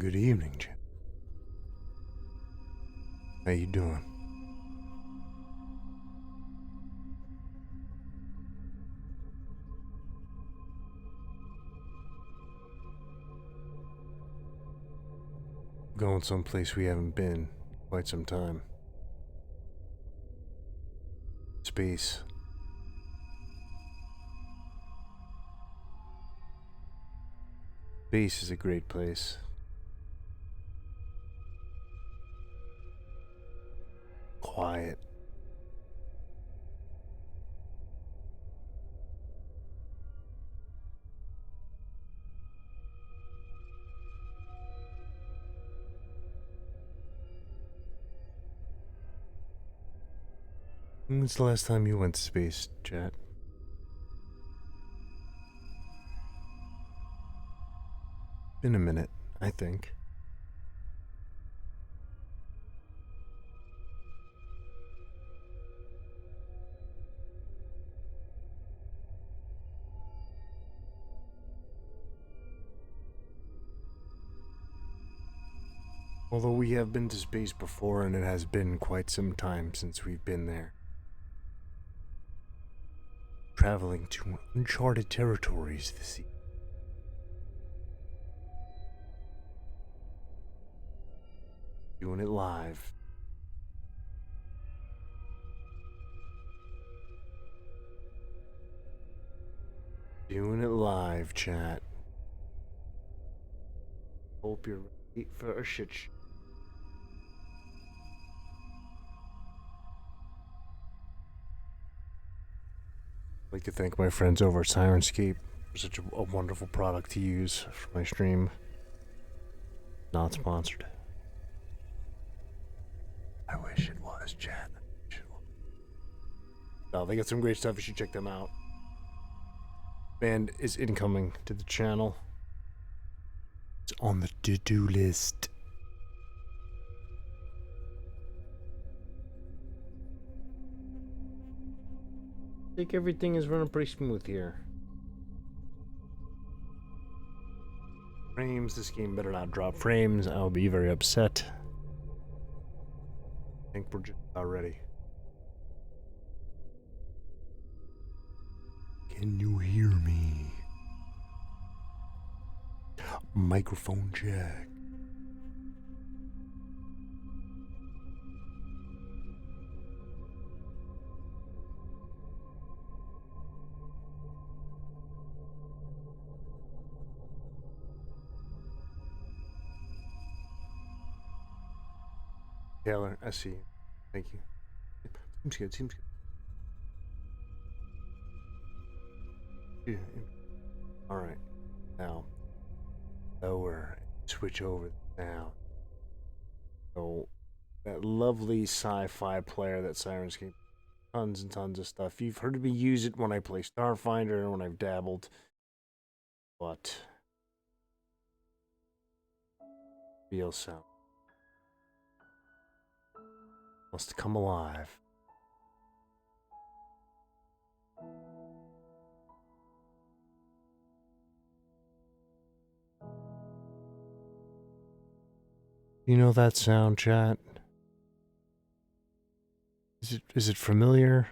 Good evening, Jim. How you doing? Going someplace we haven't been in quite some time. Space. Space is a great place. Quiet. When's the last time you went to space, chat? Been a minute, I think. Although we have been to space before, and it has been quite some time since we've been there. Traveling to uncharted territories this evening. Doing it live. Doing it live, chat. Hope you're ready for a shit show. I'd like to thank my friends over at Sirenscape for such a wonderful product to use for my stream. Not sponsored. I wish it was, chat. No, they got some great stuff. You should check them out. Band is incoming to the channel. It's on the to-do list. I think everything is running pretty smooth here. Frames, this game better not drop frames. I'll be very upset. I think we're just about ready. Can you hear me? Microphone check. Taylor, I see you. Thank you. Seems good, seems good. Yeah. Alright. Now, lower. Switch over now. So, that lovely sci-fi player that Sirenscape, tons and tons of stuff. You've heard me use it when I play Starfinder and when I've dabbled. But, real sound must come alive. You know that sound, chat? Is it familiar?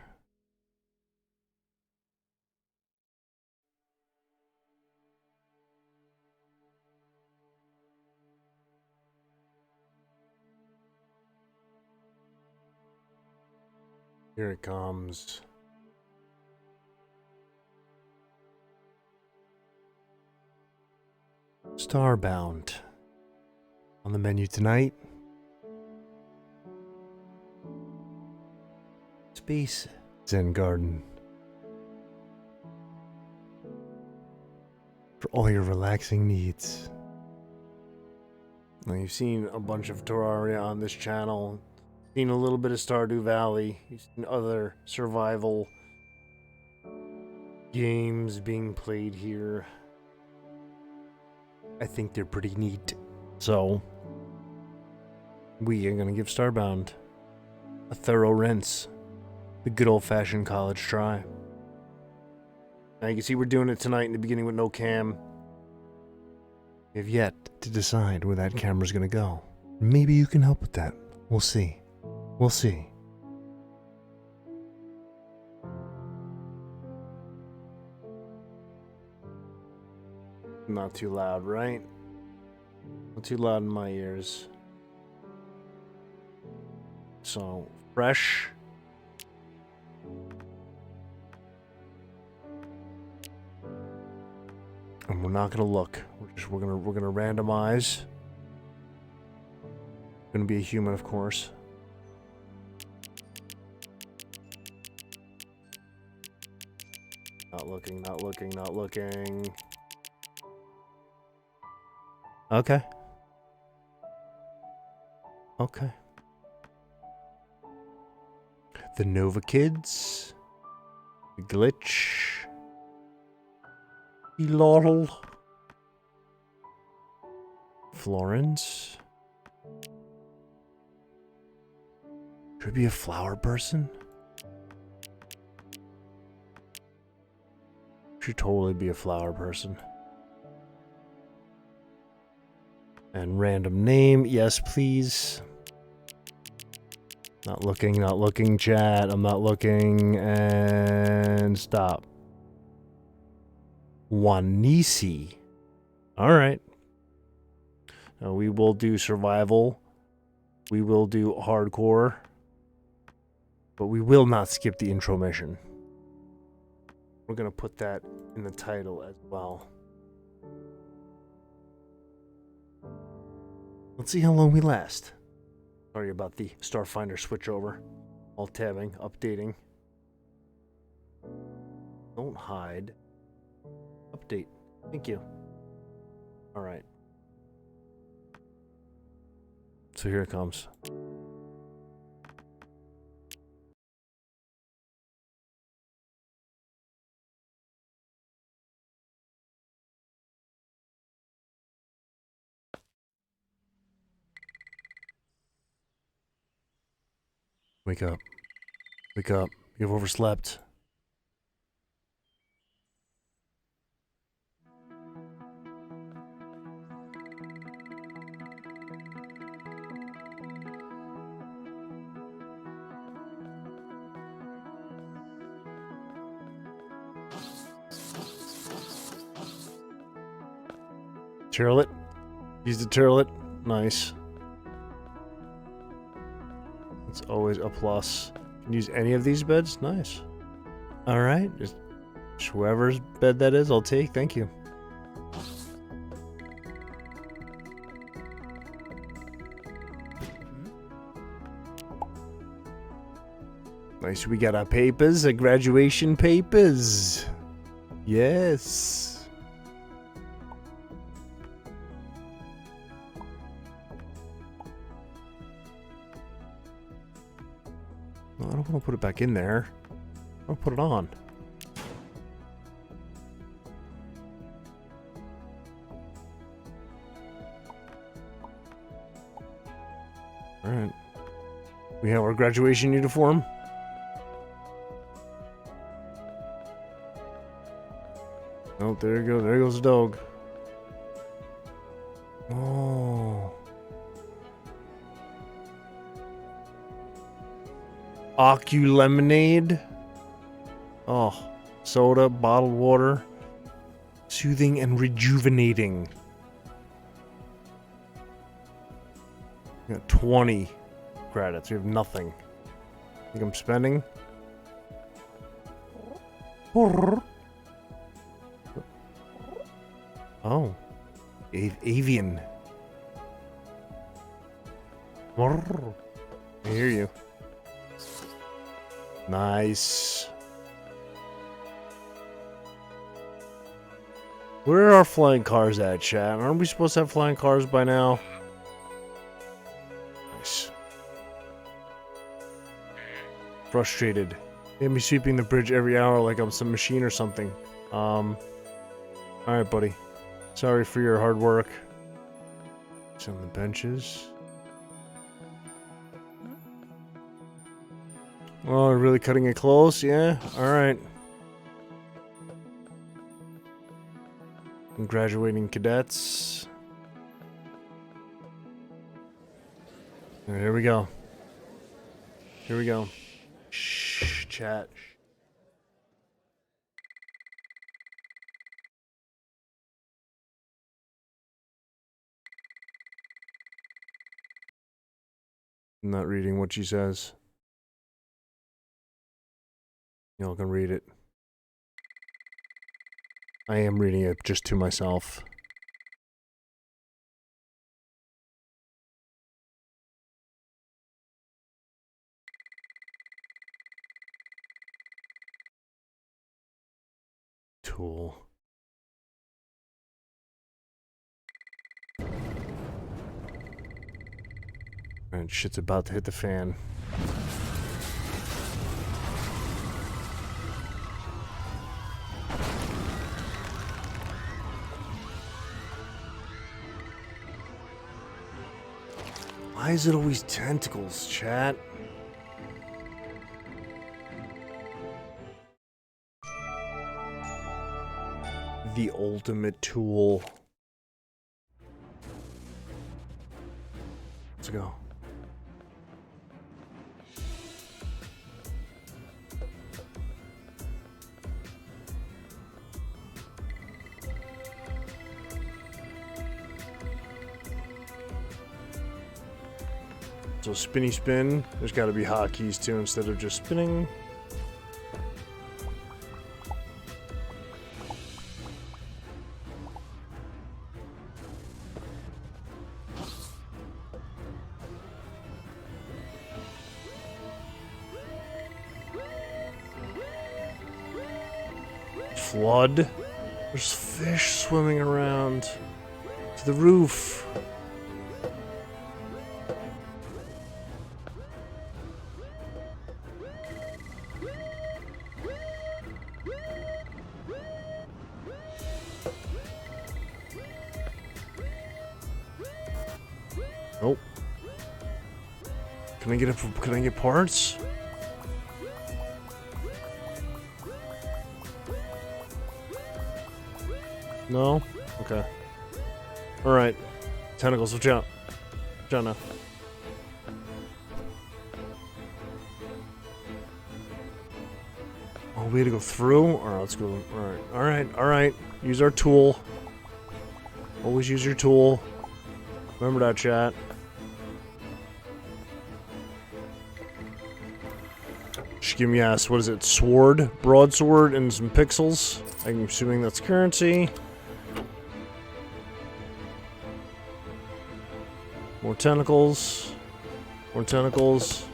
Here it comes. Starbound. On the menu tonight. Space Zen Garden. For all your relaxing needs. Now you've seen a bunch of Terraria on this channel. Seen a little bit of Stardew Valley. You've seen other survival games being played here. I think they're pretty neat. So, we are going to give Starbound a thorough rinse. The good old-fashioned college try. Now you can see we're doing it tonight in the beginning with no cam. We have yet to decide where that camera's gonna go. Maybe you can help with that. We'll see. We'll see. Not too loud, right? Not too loud in my ears. So, fresh. And we're not gonna look. We're gonna randomize. Gonna be a human, of course. Not looking, not looking, not looking. Okay. Okay. The Nova Kids. The Glitch. The Laurel. Florence. Should be a flower person. Should totally be a flower person. And random name, yes please. Not looking, chat. I'm not looking, and stop. Wanisi. Alright. Now we will do survival. We will do hardcore. But we will not skip the intro mission. We're gonna put that in the title as well. Let's see how long we last. Sorry about the Starfinder switchover. Alt tabbing, updating. Don't hide. Update. Thank you. Alright. So here it comes. Wake up. Wake up. You've overslept. Turlet. Use the turlet. Nice. It's always a plus. You can use any of these beds. Nice. Alright. Just whoever's bed that is, I'll take. Thank you. Nice. We got our papers. Our graduation papers. Yes. I don't want to put it back in there. I'll put it on. Alright. We have our graduation uniform. Oh, there you go. There goes the dog. Oh. Acu lemonade. Oh, soda, bottled water. Soothing and rejuvenating. We got 20 credits. We have nothing. I think I'm spending. Oh. Avian. I hear you. Nice. Where are our flying cars at, chat? Aren't we supposed to have flying cars by now? Nice. Frustrated. They have me sweeping the bridge every hour like I'm some machine or something. Alright, buddy. Sorry for your hard work. It's on the benches. Oh, really cutting it close? Yeah? Alright. Graduating cadets. Alright, here we go. Here we go. Shh, chat. I'm not reading what she says. Y'all can read it. I am reading it just to myself. Tool. And shit's about to hit the fan. Why is it always tentacles, chat? The ultimate tool. Let's go. So spinny spin. There's got to be hotkeys too instead of just spinning. Flood. There's fish swimming around to the roof. Nope. Can I get parts? No? Okay. Alright. Tentacles, watch out. Watch out now. Oh, we had to go through? Alright, let's go. Alright, alright, alright. Use our tool. Always use your tool. Remember that, chat. Just give me ass. What is it? Sword? Broadsword and some pixels? I'm assuming that's currency. More tentacles. More tentacles.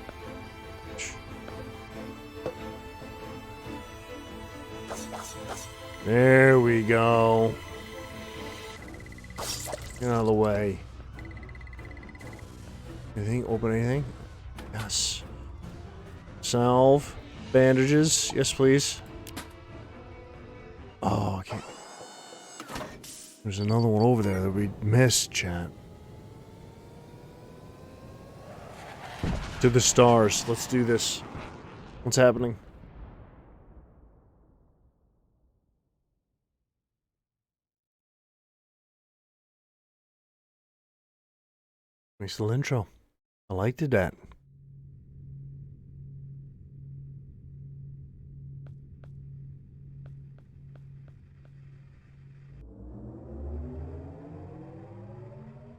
There we go. Get out of the way. Anything? Open anything? Yes. Salve. Bandages. Yes, please. Oh, okay. There's another one over there that we missed, chat. To the stars. Let's do this. What's happening? Nice little intro. I liked it, that.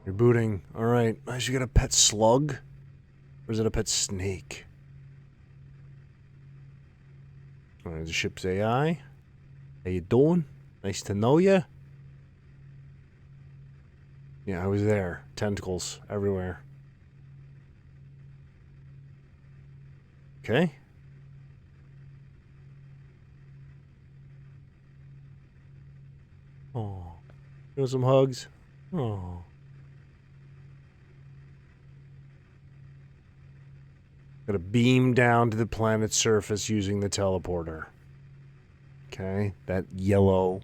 You're booting. Alright. Nice, you got a pet slug? Or is it a pet snake? Alright, the ship's AI. How you doing? Nice to know ya. Yeah, I was there. Tentacles everywhere. Okay. Oh. You want some hugs? Oh. Gotta beam down to the planet's surface using the teleporter. Okay, that yellow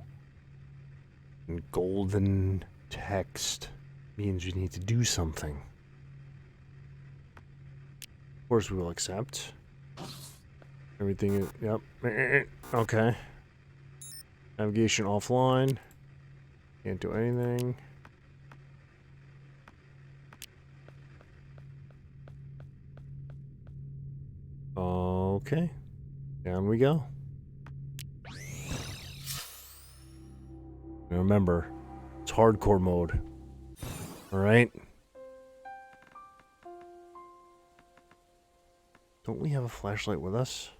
and golden text means you need to do something. Of course we will accept. Everything is, yep. Okay. Navigation offline. Can't do anything. Okay. Down we go. Remember, it's hardcore mode. Alright? Don't we have a flashlight with us?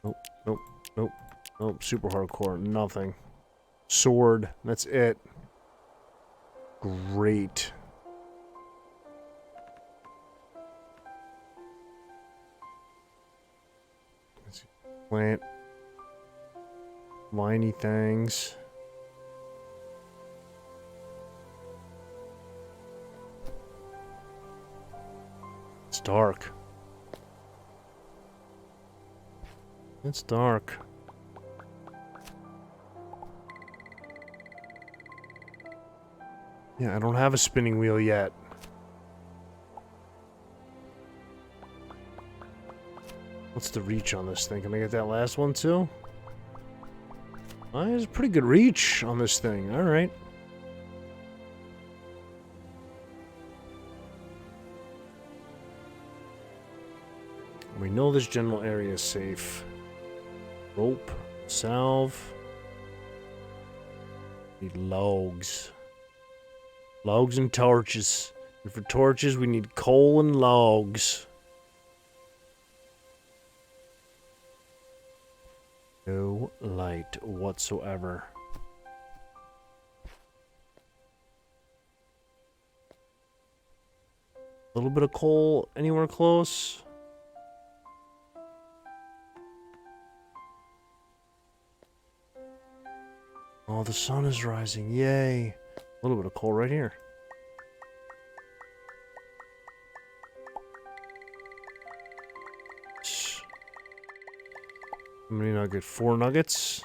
Nope, nope, nope, nope. Super hardcore. Nothing. Sword. That's it. Great. Let's see. Plant. Whiny things. It's dark. It's dark. Yeah, I don't have a spinning wheel yet. What's the reach on this thing? Can I get that last one too? There's a pretty good reach on this thing. Alright. We know this general area is safe. Rope. Salve. Need logs. Logs and torches. And for torches, we need coal and logs. No light whatsoever. A little bit of coal anywhere close? Oh, the sun is rising. Yay. A little bit of coal right here. How many nuggets? 4 nuggets?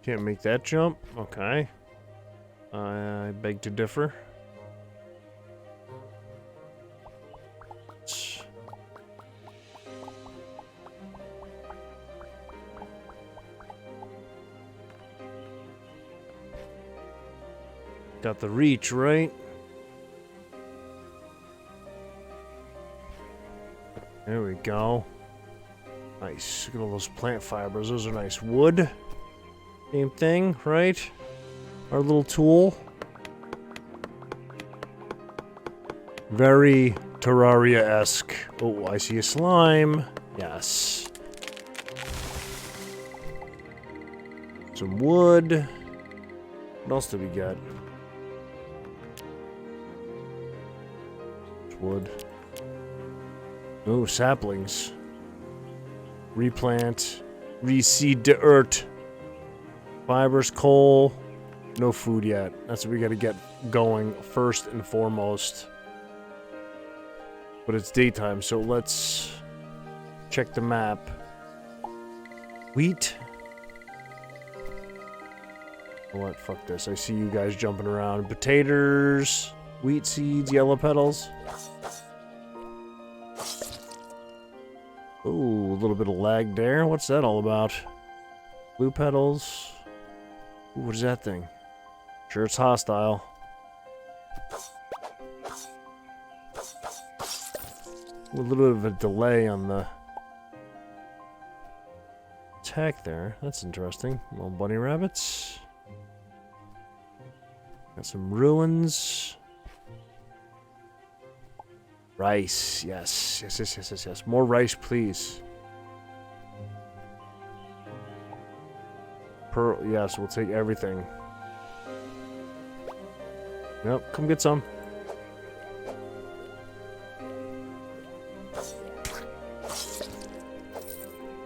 Can't make that jump? Okay. I beg to differ. Got the reach, right? There we go. Nice. Look at all those plant fibers. Those are nice. Wood. Same thing, right? Our little tool. Very Terraria-esque. Oh, I see a slime. Yes. Some wood. What else did we get? Wood. Oh, saplings. Replant. Reseed the earth. Fibers, coal. No food yet. That's what we gotta get going first and foremost. But it's daytime, so let's check the map. Wheat. What? Fuck this. I see you guys jumping around. Potatoes. Wheat seeds, yellow petals. Ooh, a little bit of lag there. What's that all about? Blue petals. Ooh, what is that thing? Sure, it's hostile. Ooh, a little bit of a delay on the attack there. That's interesting. Little bunny rabbits. Got some ruins. Rice, yes. Yes. More rice, please. Pearl, yes, we'll take everything. Yep, come get some.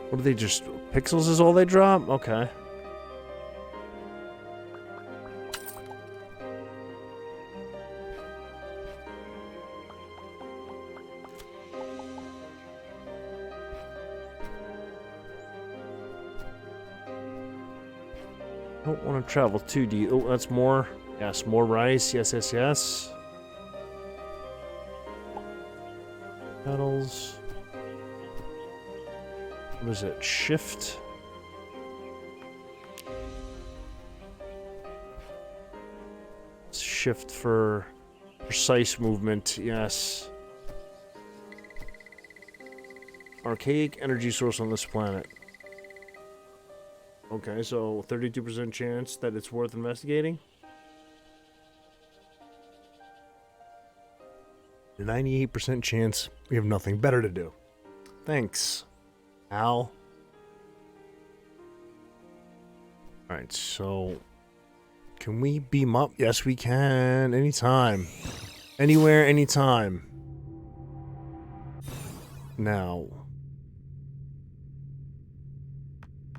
What are they just... Pixels is all they drop? Okay. Don't want to travel too deep. Oh, that's more. Yes, more rice. Yes. Petals. What is it? Shift. shift for precise movement. Yes. Archaic energy source on this planet. Okay, so 32% chance that it's worth investigating. 98% chance we have nothing better to do. Thanks, Al. Alright, so can we beam up? Yes, we can. Anytime. Anywhere, anytime. Now.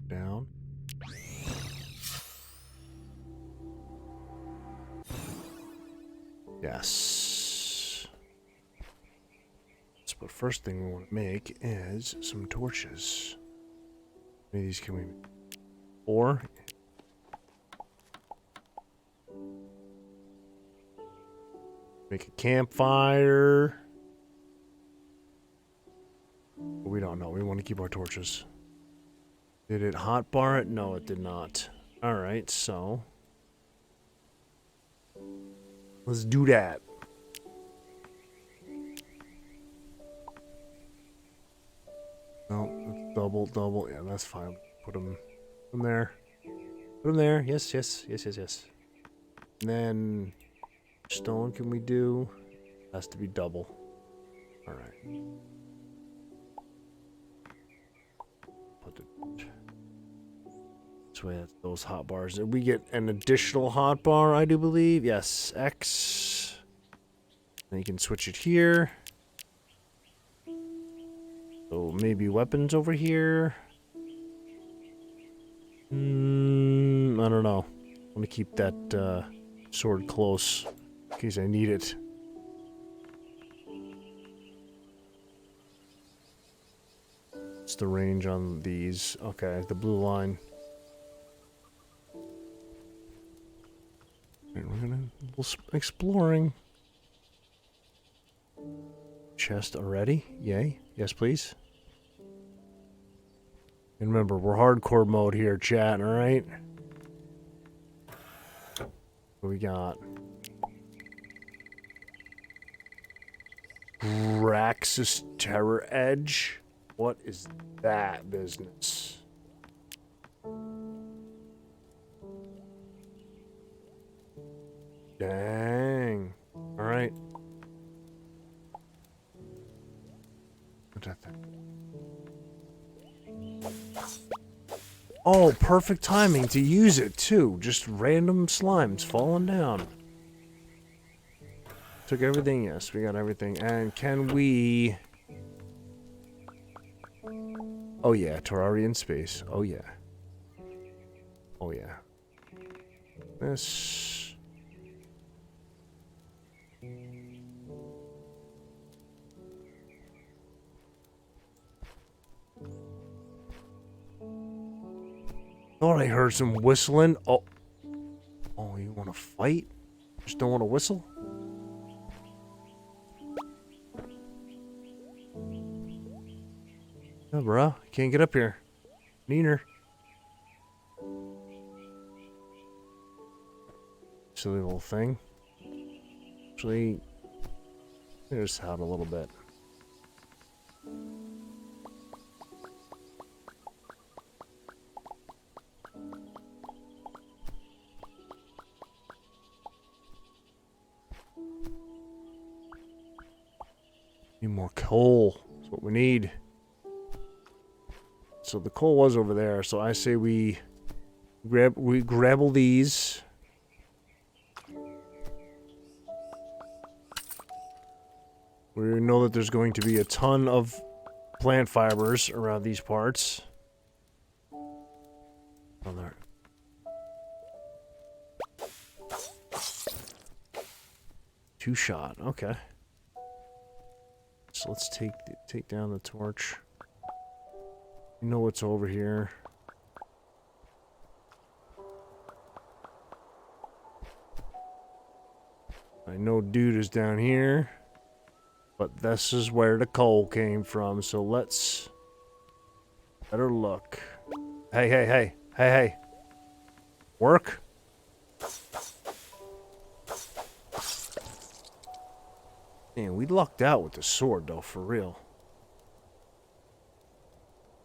Down. Yes. So the first thing we want to make is some torches. How many of these can we make? 4? Make a campfire. We don't know. We want to keep our torches. Did it hotbar it? No, it did not. Alright, so let's do that. No, double. Yeah, that's fine. Put them there. Put them there. Yes. And then stone can we do? Has to be double. Alright. Put it this way. That's those hot bars. And we get an additional hot bar, I do believe. Yes, X. Then you can switch it here. So maybe weapons over here. I don't know. I want to keep that sword close in case I need it. What's the range on these? Okay, the blue line. Right, we're gonna exploring. Chest already? Yay. Yes, please. And remember, we're hardcore mode here, chat, alright? What we got? Raxus Terror Edge? What is that business? Dang. Alright. What's that thing? Oh, perfect timing to use it, too. Just random slimes falling down. Took everything? Yes, we got everything. And can we... Oh, yeah. Terrarian space. Oh, yeah. Oh, yeah. This... Thought I heard some whistling. Oh. Oh, you want to fight? Just don't want to whistle? Yeah, bruh. Can't get up here. Neener. Silly little thing. Actually, there's out a little bit. Need more coal. That's what we need. So the coal was over there. So I say we grab all these. We know that there's going to be a ton of plant fibers around these parts. Oh, there. Two shot. Okay. So let's take down the torch. You know what's over here. I know dude is down here. But this is where the coal came from, so let's better look. Hey. Work. lucked out with the sword, though, for real.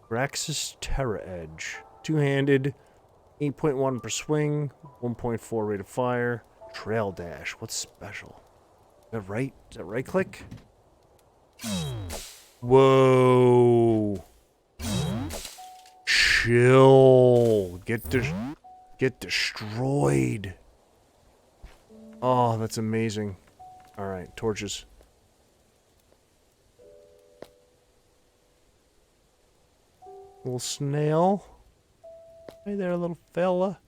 Graxis Terra Edge. Two-handed. 8.1 per swing. 1.4 rate of fire. Trail dash. What's special? Is that right? Is that right click? Whoa. Chill. Get destroyed. Oh, that's amazing. Alright, torches. Little snail. Hey there, little fella.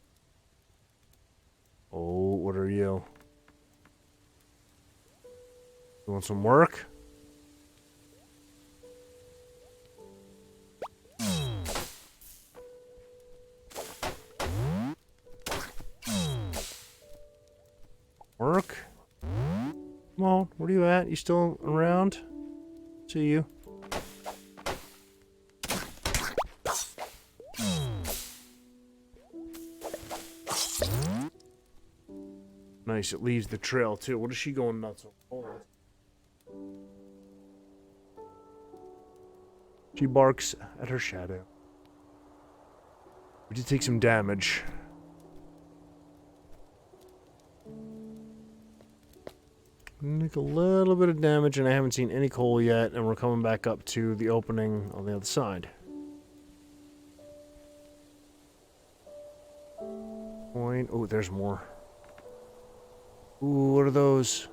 Oh, what are you? Doing some work? Work? Come on, where are you at? You still around? See you. Nice, it leaves the trail too. What is she going nuts over? She barks at her shadow. We did take some damage. Make a little bit of damage, and I haven't seen any coal yet, and we're coming back up to the opening on the other side. Point. Oh, there's more. Ooh, what are those?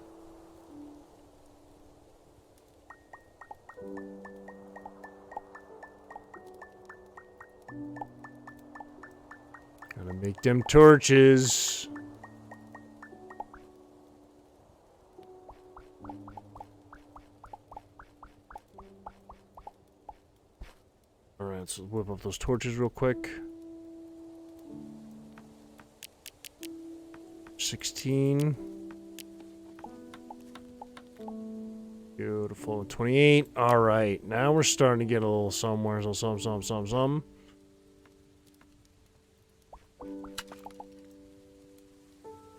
Gotta make them torches. Alright, let's whip up those torches real quick. 16. Beautiful. 28. Alright, now we're starting to get a little somewhere. So some.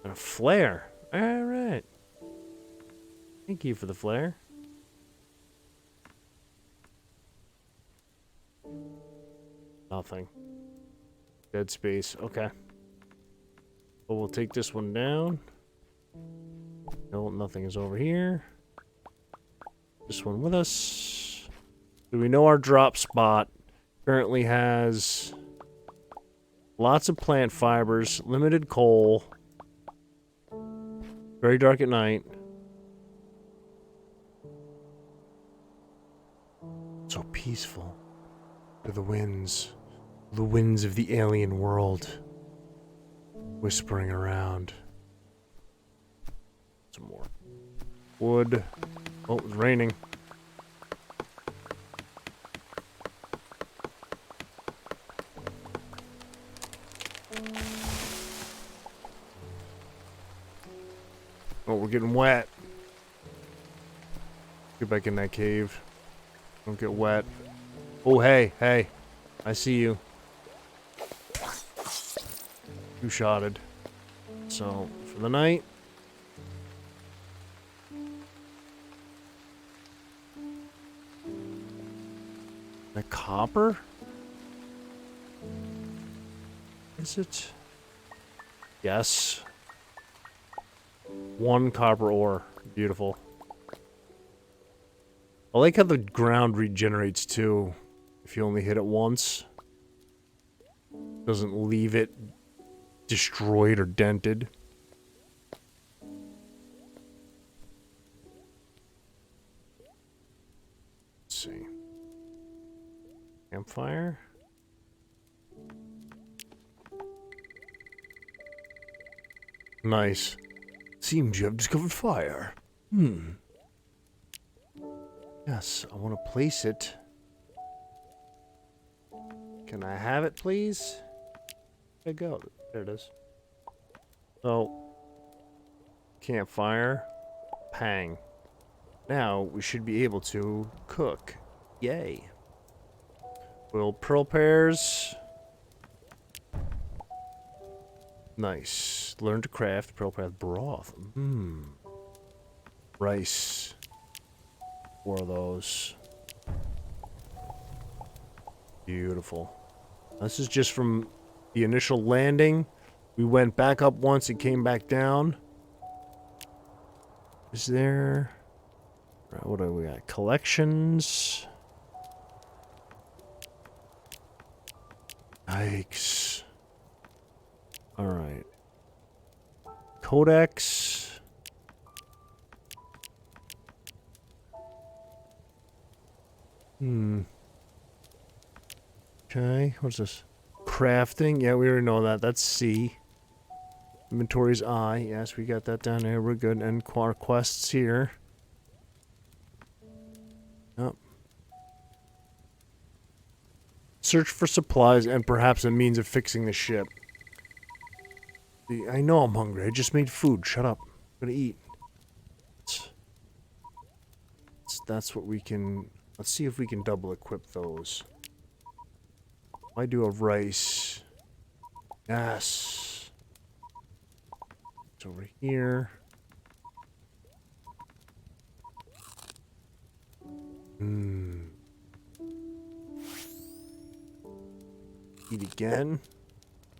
And a flare. Alright. Thank you for the flare. Nothing. Dead space. Okay. Well, we'll take this one down. No, nothing is over here. This one with us. So we know our drop spot currently has lots of plant fibers, limited coal, very dark at night. So peaceful. To the winds of the alien world, whispering around. Some more wood. Oh, it's raining. Oh, we're getting wet. Get back in that cave. Don't get wet. Oh, hey. I see you. Two-shotted. So, for the night. The copper? Is it? Yes. 1 copper ore. Beautiful. I like how the ground regenerates too. If you only hit it once. Doesn't leave it destroyed or dented. Let's see. Campfire. Nice. Seems you have discovered fire. Yes, I want to place it. Can I have it, please? There you go. There it is. So, campfire. Pang. Now, we should be able to cook. Yay. Boiled pearl pears. Nice. Learn to craft pearl pear broth. Rice. 4 of those. Beautiful. This is just from the initial landing. We went back up once and came back down. Is there... What do we got? Collections. Yikes. Alright. Codex. Okay, what's this? Crafting. Yeah, we already know that. That's C. Inventory's I. Yes, we got that down there. We're good. And our quests here. Yep. Search for supplies and perhaps a means of fixing the ship. I know I'm hungry. I just made food. Shut up. I'm gonna eat. That's what we can... Let's see if we can double equip those. I do a rice. Yes. It's over here. Eat again.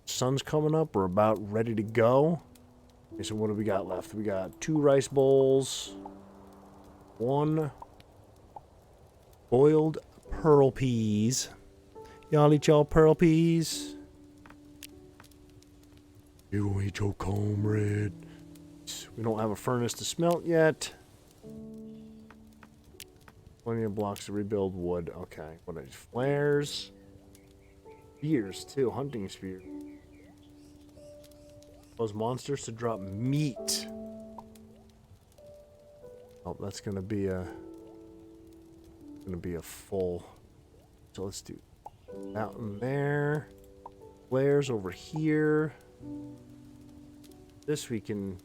Sun's coming up. We're about ready to go. Okay, so what do we got left? We got 2 rice bowls. 1 boiled pearl peas. Y'all eat y'all pearl peas? You eat your comrade. We don't have a furnace to smelt yet. Plenty of blocks to rebuild wood. Okay. What are these? Flares. Spears, too. Hunting spear. Those monsters to drop meat. Oh, that's gonna be a... full. So let's do mountain there. Flares over here. This we can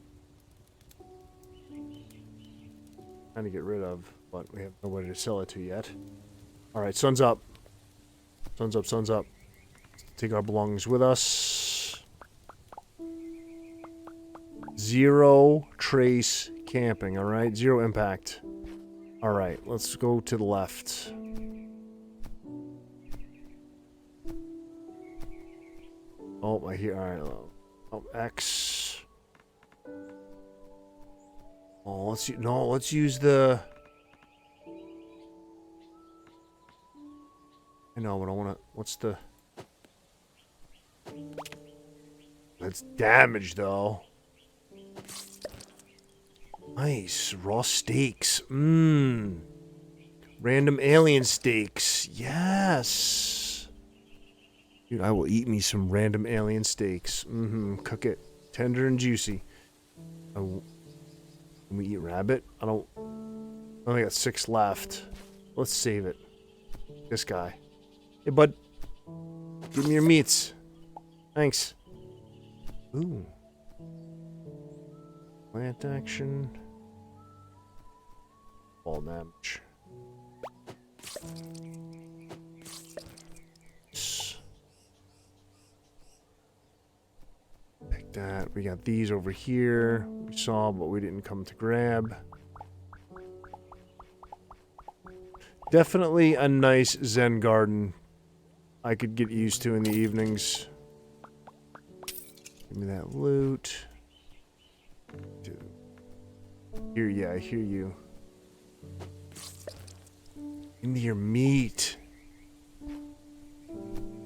kind of get rid of, but we have nobody to sell it to yet. Alright, sun's up. Sun's up, sun's up. Take our belongings with us. 0 trace camping, alright? 0 impact. Alright, let's go to the left. Oh, I hear. Alright. Oh, X. Oh, let's use the... I know, but I want to... What's the... That's damage, though. Nice. Raw steaks. Random alien steaks. Yes. Dude, I will eat me some random alien steaks. Cook it. Tender and juicy. Can we eat rabbit? I only got 6 left. Let's save it. This guy. Hey, bud. Give me your meats. Thanks. Ooh. Plant action. Ball damage. Pick that. We got these over here. We saw, but we didn't come to grab. Definitely a nice Zen garden I could get used to in the evenings. Give me that loot. I hear you. Give me your meat.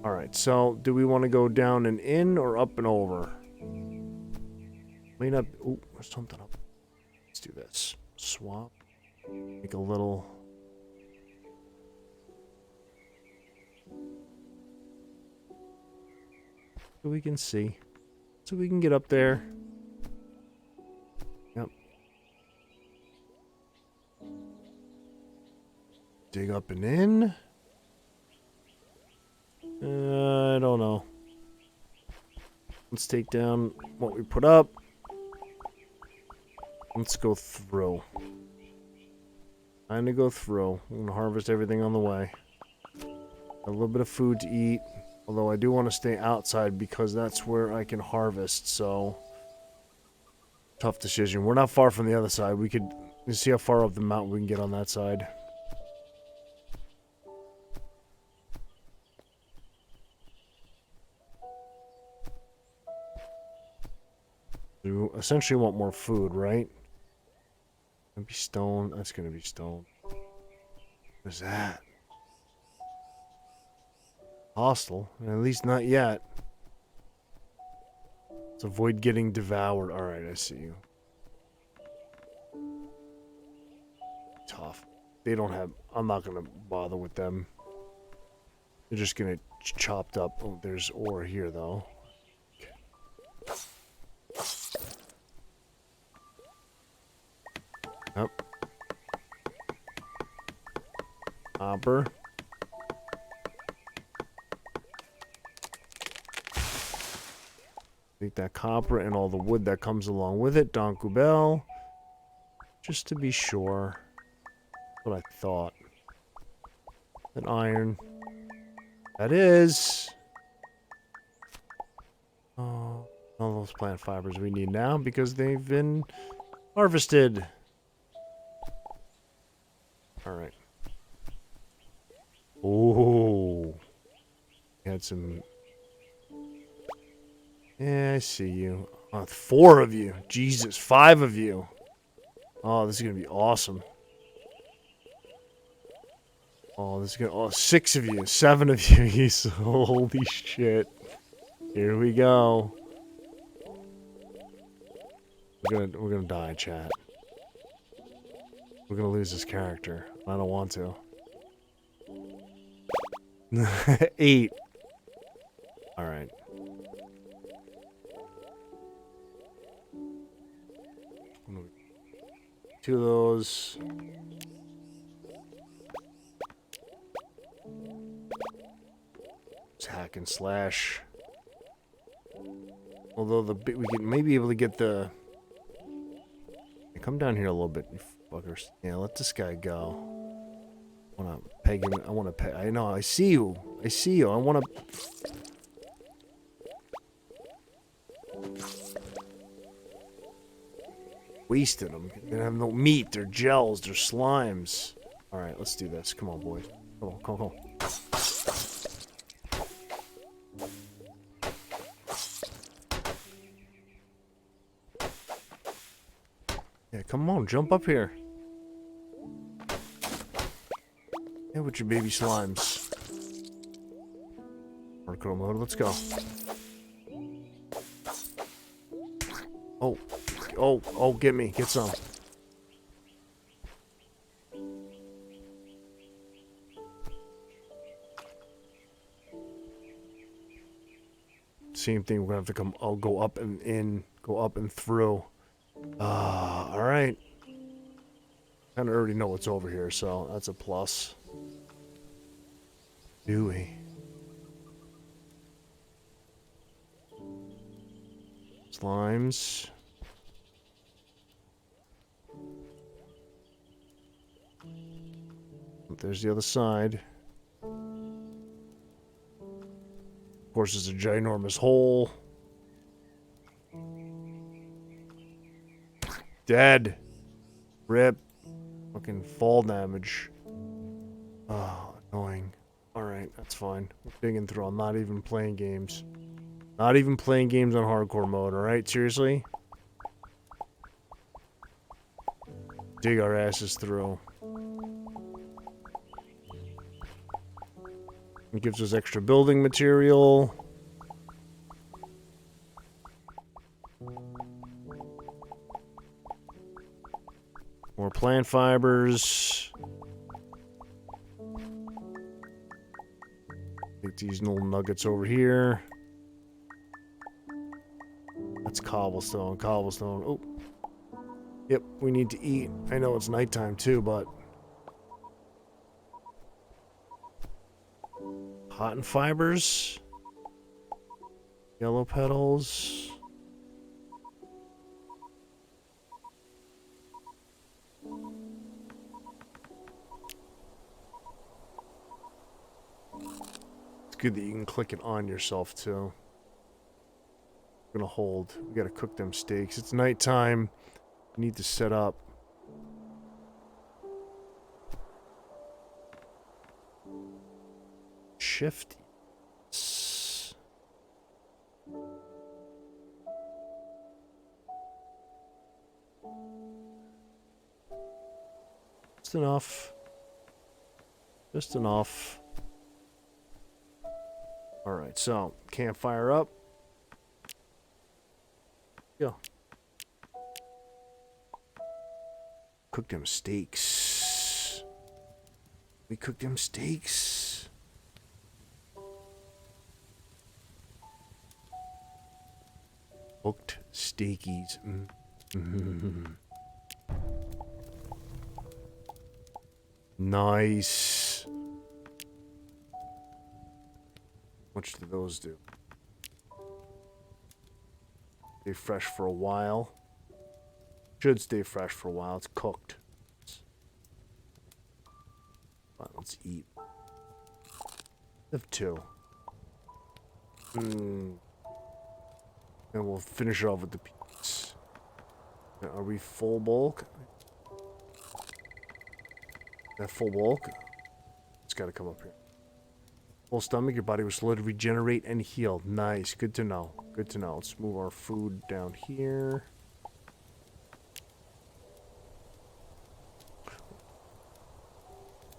Alright, so do we want to go down and in or up and over? May not. Oh, there's something up. Let's do this. Swap. Make a little. So we can see. So we can get up there. Yep. Dig up and in. I don't know. Let's take down what we put up. Let's go through. Time to go through. I'm gonna harvest everything on the way. A little bit of food to eat. Although I do want to stay outside because that's where I can harvest, so... Tough decision. We're not far from the other side. We could see how far up the mountain we can get on that side. You essentially want more food, right? Gonna be stone. That's gonna be stone. What is that? Hostile? At least not yet. Let's avoid getting devoured. Alright, I see you. Tough. They don't have... I'm not gonna bother with them. They're just gonna chopped up. Oh, there's ore here, though. Yep. Copper. Take that copper and all the wood that comes along with it. Don Kubel. Just to be sure. That's what I thought. An iron. That is. Oh, all those plant fibers we need now because they've been harvested. Alright. Oh. We had some... Yeah, I see you. 4 of you. Jesus, 5 of you. Oh, this is gonna be awesome. Oh, this is gonna... Oh, 6 of you. 7 of you. He's... Holy shit. Here we go. We're gonna die, chat. We're gonna lose this character. I don't want to. 8. Alright. Two of those. Just hack and slash. Although we can maybe be able to get the... Come down here a little bit, you fuckers. Yeah, let this guy go. I wanna peg him. I wanna peg. I know. I see you. I see you. I wanna. Wasted them. They have no meat. They're gels. They're slimes. All right, let's do this. Come on, boys. Come on, come on, come on. Yeah, come on, jump up here. Yeah, with your baby slimes. Hardcore mode, let's go. Oh, oh, oh, get me, get some. Same thing, we're gonna have to come, I'll go up and in, go up and through. Alright. Kinda already know what's over here, so that's a plus. Do we? Slimes. There's the other side. Of course, it's a ginormous hole. Dead. Rip. Fucking fall damage. Oh, annoying. Alright, that's fine. We're digging through. I'm not even playing games. Not even playing games on hardcore mode, alright? Seriously? Dig our asses through. It gives us extra building material. More plant fibers. Take these little nuggets over here. That's cobblestone, cobblestone. Oh. Yep, we need to eat. I know it's nighttime too, but... Cotton fibers. Yellow petals. It's good that you can click it on yourself too. We're gonna hold. We gotta cook them steaks. It's nighttime. We need to set up. Shift. Just enough. Just enough. Alright, so campfire up. Go. Cook them steaks. We cook them steaks. Cooked steakies. Nice. How much do those do? Stay fresh for a while. Should stay fresh for a while. It's cooked. Fine, let's eat. Have two. And we'll finish it off with the piece. Are we full bulk? That full bulk? It's got to come up here. Full stomach, your body was slow to regenerate and heal. Nice. Good to know. Good to know. Let's move our food down here.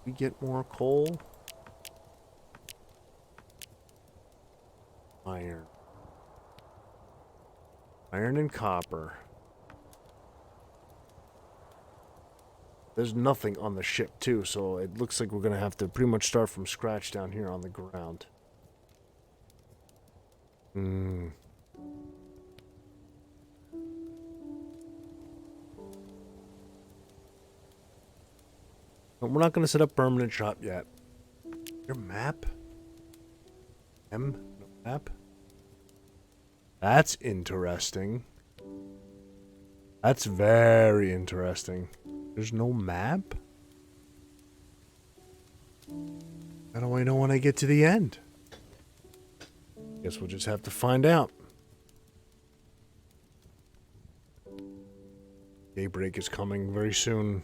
We get more coal. Iron. Iron and copper. There's nothing on the ship, too, so it looks like we're going to have to pretty much start from scratch down here on the ground. We're not going to set up permanent shop yet. Your map? No map? That's interesting. That's very interesting. There's no map? How do I know when I get to the end? Guess we'll just have to find out. Daybreak is coming very soon.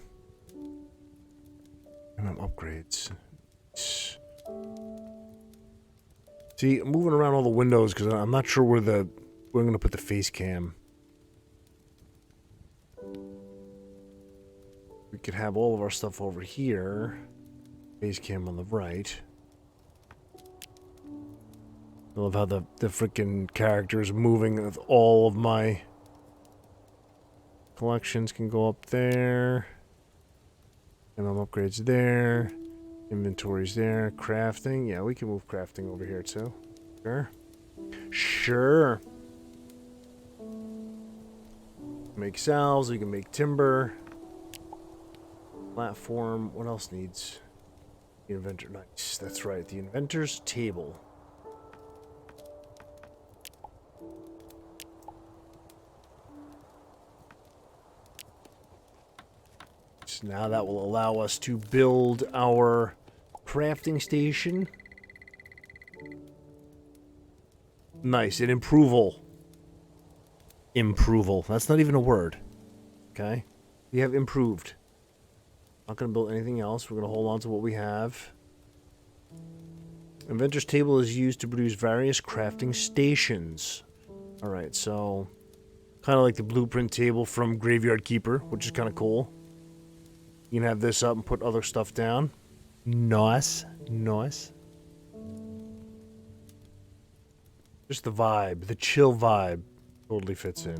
Upgrades. See, I'm moving around all the windows because I'm not sure where I'm going to put the face cam. We could have all of our stuff over here. Face cam on the right. I love how the freaking characters moving with all of my collections can go up there. Upgrades there. Inventories there. Crafting. Yeah, we can move crafting over here too. Sure. Sure. Make salves. We can make timber. Platform. What else needs? The inventor. Nice. That's right. The inventor's table. So now that will allow us to build our crafting station. Nice. An improval. Improval. That's not even a word. Okay? We have improved. Not going to build anything else. We're going to hold on to what we have. Inventor's table is used to produce various crafting stations. Alright, so kind of like the blueprint table from Graveyard Keeper, which is kind of cool. You can have this up and put other stuff down. Nice. Nice. Just the vibe, the chill vibe totally fits in.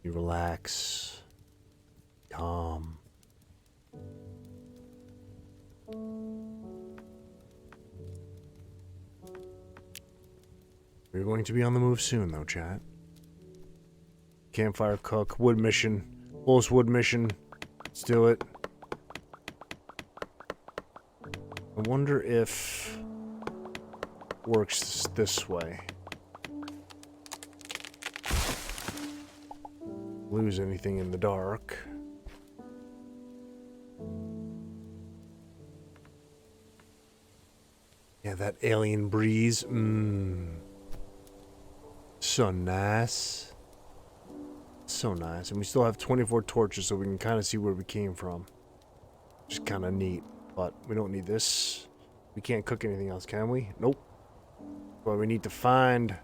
You relax. Calm. We're going to be on the move soon, though, chat. Campfire cook, wood mission. Fullest wood mission. Let's do it. I wonder if it works this way. Lose anything in the dark. Yeah, that alien breeze. So nice. So nice. And we still have 24 torches, so we can kind of see where we came from. Just kind of neat. But we don't need this. We can't cook anything else, can we? Nope. But we need to find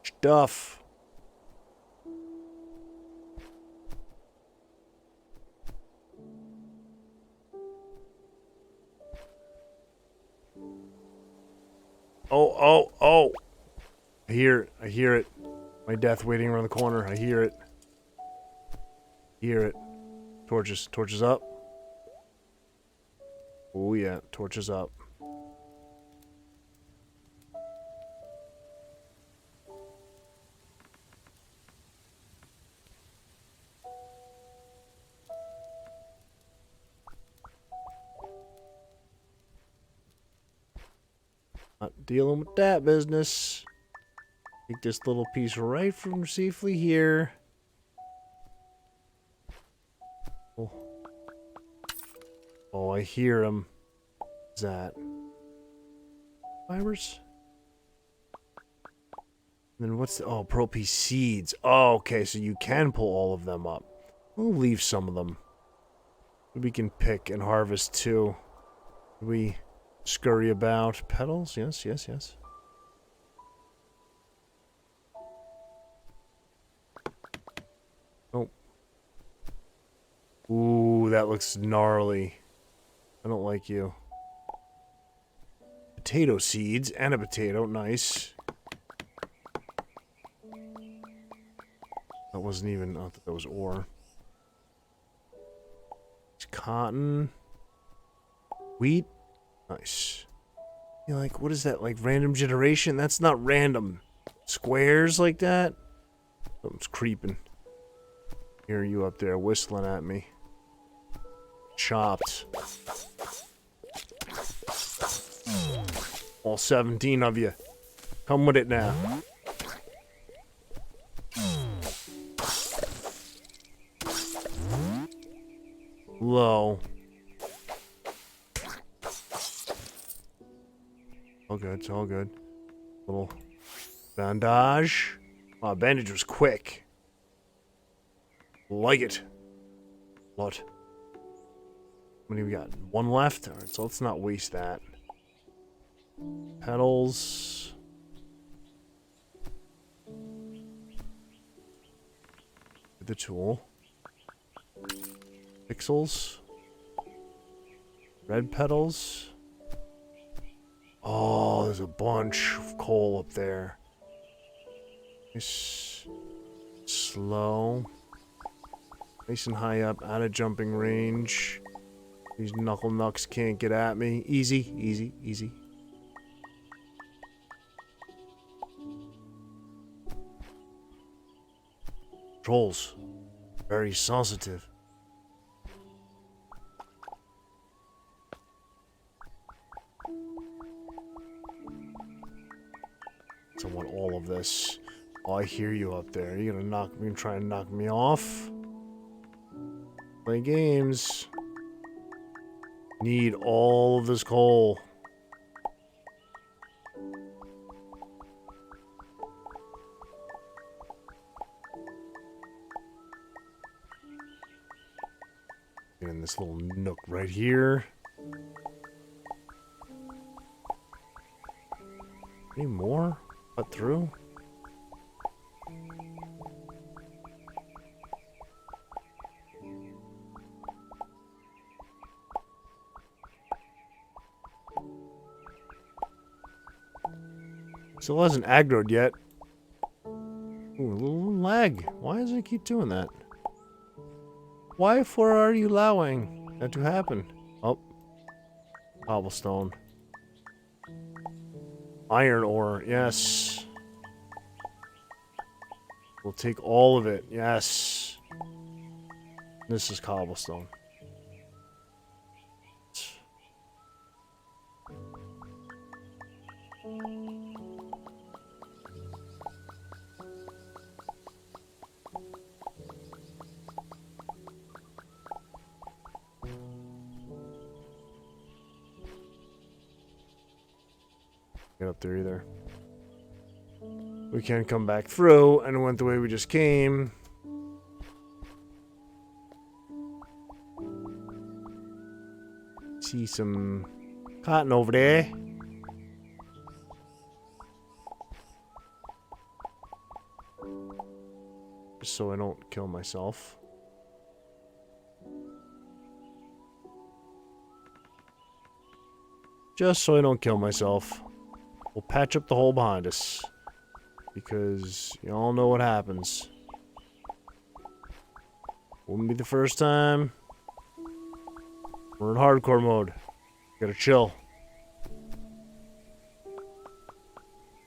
stuff. Oh. I hear it. My death waiting around the corner. I hear it. Torches up. Oh yeah, torches up. Not dealing with that business. Take this little piece right from safely here. Oh, I hear him. What's that? Fibers? And then what's the... Oh, pearl piece seeds. Oh, okay, so you can pull all of them up. We'll leave some of them. We can pick and harvest too. We scurry about. Petals? Yes. Oh. Ooh, that looks gnarly. I don't like you. Potato seeds and a potato. Nice. That wasn't even... I thought that was ore. It's cotton. Wheat. Nice. You're like, what is that? Like random generation? That's not random. Squares like that? Something's creeping. Hear you up there whistling at me. Chopped. All 17 of you. Come with it now. Low. All good, it's all good. Little bandage. Oh, bandage was quick. Like it. What? How many we got? One left? Alright, so let's not waste that. Petals. The tool. Pixels. Red petals. Oh, there's a bunch of coal up there. Nice. Slow. Nice and high up, out of jumping range. These knuckle knucks can't get at me. Easy. Trolls. Very sensitive. I want all of this. Oh, I hear you up there. You're gonna try and knock me off? Play games. Need all of this coal. Get in this little nook right here. Any more? Cut through? Still hasn't aggroed yet. Ooh, a little lag. Why does it keep doing that? Why for are you allowing that to happen? Oh. Cobblestone. Iron ore, yes. We'll take all of it, yes. This is cobblestone. Get up there either. We can't come back through, and it went the way we just came. See some cotton over there. Just so I don't kill myself. Just so I don't kill myself. We'll patch up the hole behind us. Because you all know what happens. Wouldn't be the first time. We're in hardcore mode. Gotta chill.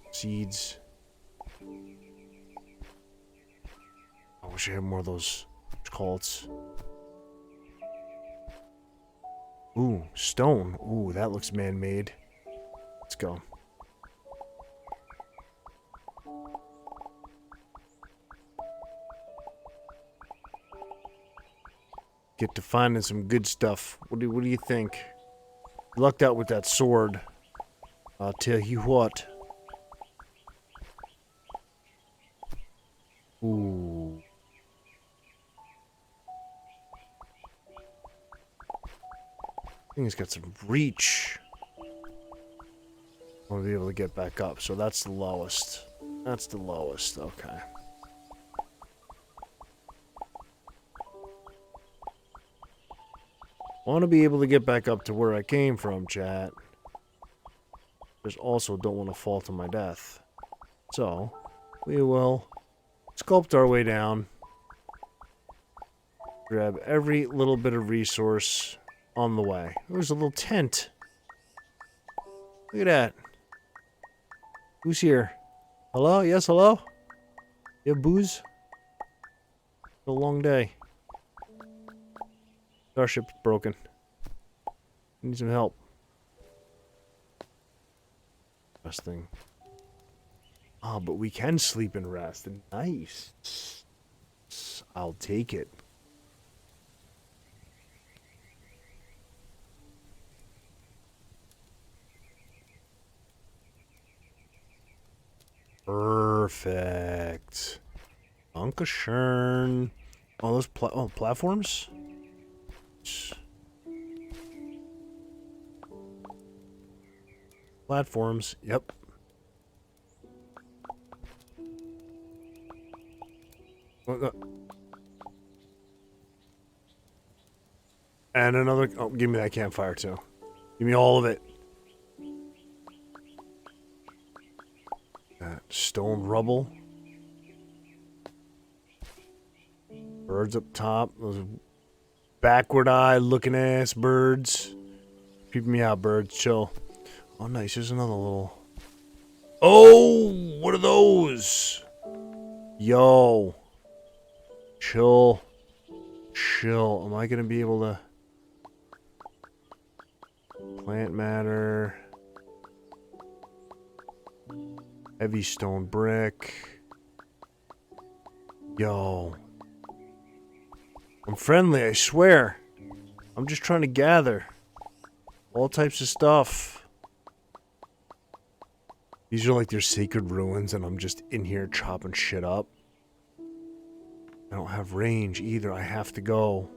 Seeds. I wish I had more of those cults. Ooh, stone. Ooh, that looks man-made. Let's go. Get to finding some good stuff. What do you think? Lucked out with that sword. I'll tell you what. Ooh. Thing's got some reach. I want to be able to get back up. So that's the lowest. That's the lowest. Okay. Want to be able to get back up to where I came from, chat. Just also don't want to fall to my death. So, we will sculpt our way down. Grab every little bit of resource on the way. There's a little tent. Look at that. Who's here? Hello? Yes, hello? You have booze? It's a long day. Starship's broken. Need some help. Best thing. Oh, but we can sleep and rest. Nice. I'll take it. Perfect. Dankeschön. Oh, those platforms? Platforms, yep. And another, oh, give me that campfire too. Give me all of it. That stone rubble. Birds up top. Those backward eye looking ass birds. Peeping me out, birds. Chill. Oh, nice. There's another little... Oh! What are those? Yo. Chill. Chill. Am I going to be able to... Plant matter. Heavy stone brick. Yo. I'm friendly, I swear. I'm just trying to gather. All types of stuff. These are like their sacred ruins, and I'm just in here chopping shit up. I don't have range either. I have to go.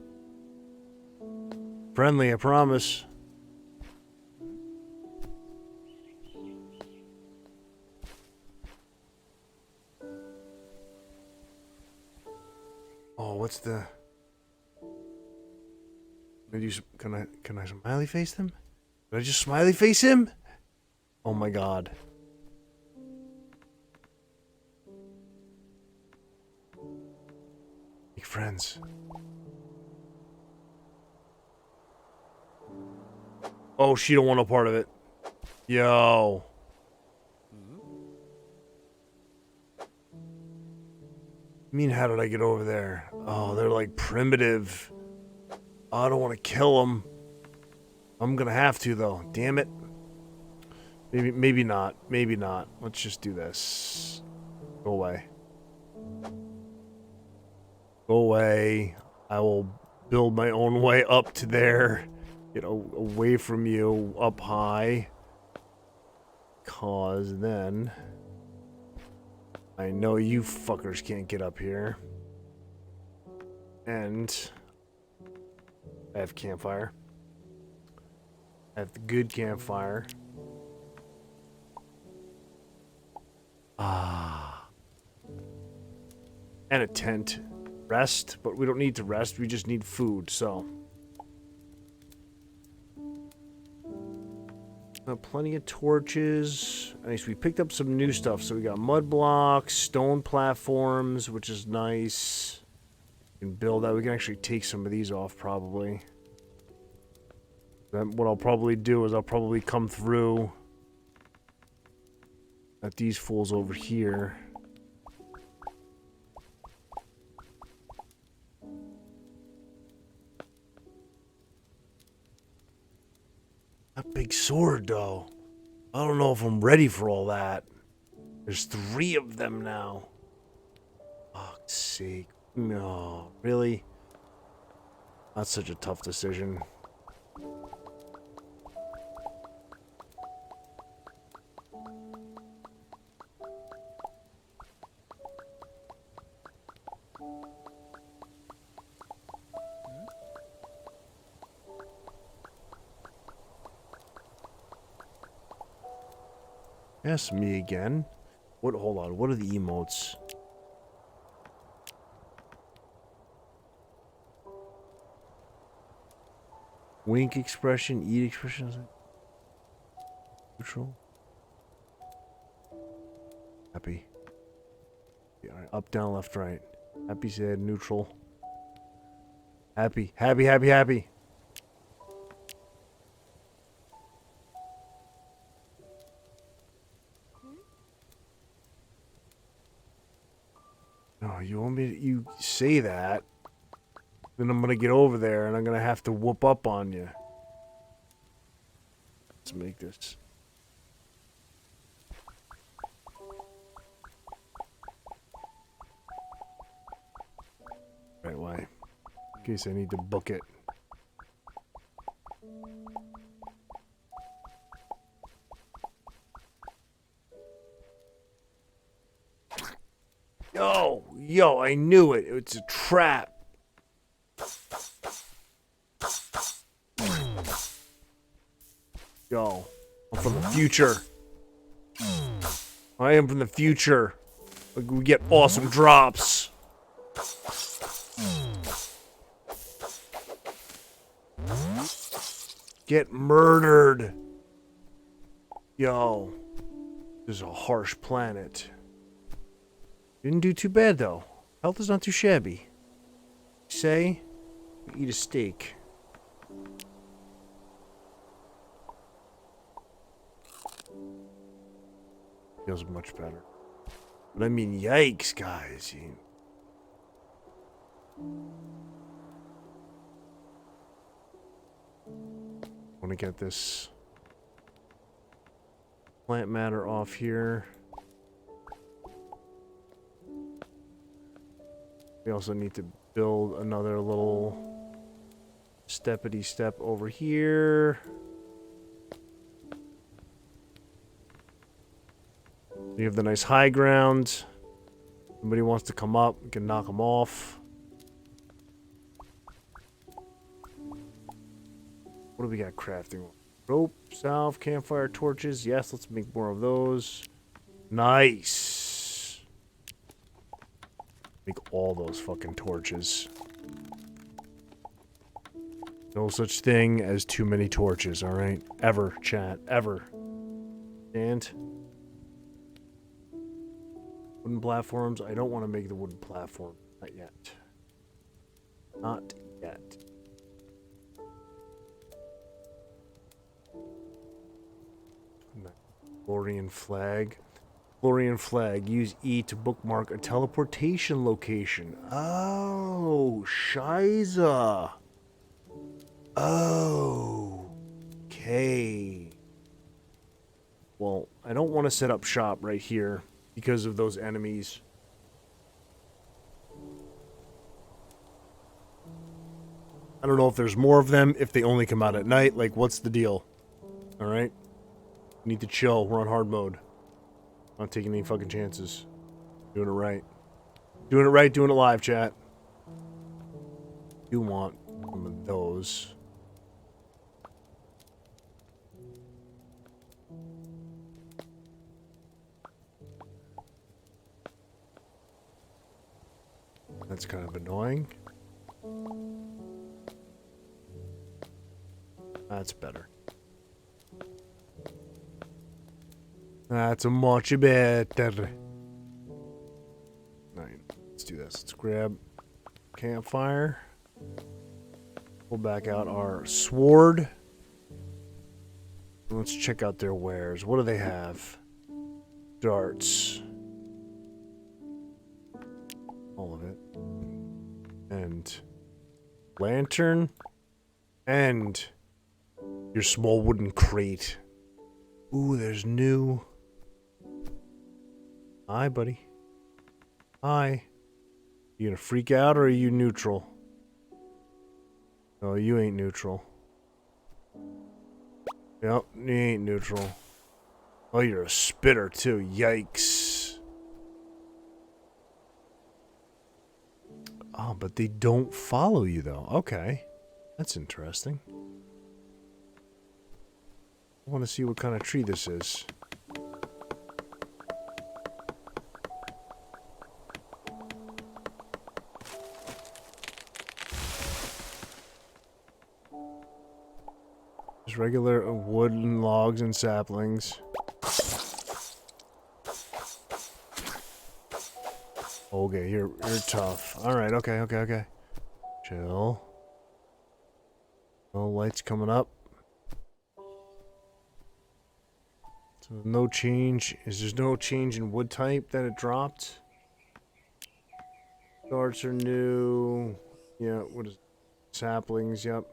Friendly, I promise. Oh, what's the... Can I smiley face them? Did I just smiley face him? Oh my god. Make friends. Oh, she don't want a part of it. Yo. I mean, how did I get over there? Oh, they're like primitive. I don't want to kill them. I'm gonna have to though. Damn it. Maybe not. Maybe not. Let's just do this. Go away. Go away. I will build my own way up to there. Get away from you up high. Cause then I know you fuckers can't get up here. And I have campfire. I have the good campfire. Ah. And a tent. Rest, but we don't need to rest. We just need food, so. plenty of torches. Nice. We picked up some new stuff. So we got mud blocks, stone platforms, which is nice. We can build that. We can actually take some of these off probably. Then what I'll probably do is I'll probably come through at these fools over here. That big sword, though. I don't know if I'm ready for all that. There's 3 of them now. Fuck's sake. No, really? That's such a tough decision. Yes, me again. What? Hold on. What are the emotes? Wink expression, eat expression. Neutral. Happy. All right, up, down, left, right. Happy, sad, neutral. Happy, happy, happy, happy. No, you want me to, you say that, then I'm gonna get over there and I'm gonna have to whoop up on you. Let's make this. Right way. In case I need to book it. Yo, I knew it. It's a trap. Yo, I'm from the future. I am from the future. We get awesome drops. Get murdered. Yo, this is a harsh planet. Didn't do too bad, though. Health is not too shabby. Say, eat a steak. Feels much better. But I mean, yikes, guys. Want to get this plant matter off here. We also need to build another little steppity step over here. You have the nice high ground. Somebody wants to come up, we can knock them off. What do we got crafting? Rope, salve, campfire, torches. Yes, let's make more of those. Nice. Make all those fucking torches. No such thing as too many torches, alright? Ever, chat. Ever. And wooden platforms. I don't want to make the wooden platform. Not yet. Not yet. Florian flag. Florian flag. Use E to bookmark a teleportation location. Oh, Shiza. Oh. Okay. Well, I don't want to set up shop right here because of those enemies. I don't know if there's more of them, if they only come out at night. Like, what's the deal? Alright? We need to chill. We're on hard mode. Not taking any fucking chances. Doing it right. Doing it right, doing it live, chat. You want some of those. That's kind of annoying. That's better. That's much better. Alright, let's do this. Let's grab campfire. Pull back out our sword. Let's check out their wares. What do they have? Darts. All of it. And lantern. And your small wooden crate. Ooh, there's new. Hi, buddy. Hi. You gonna freak out or are you neutral? No, you ain't neutral. Yep, you ain't neutral. Oh, you're a spitter too. Yikes. Oh, but they don't follow you though. Okay. That's interesting. I want to see what kind of tree this is. Just regular wooden logs and saplings. Okay, you're tough. Alright, okay. Chill. No lights coming up. So no change. There's no change in wood type that it dropped? Darts are new. Yeah, what is it? Saplings, yep.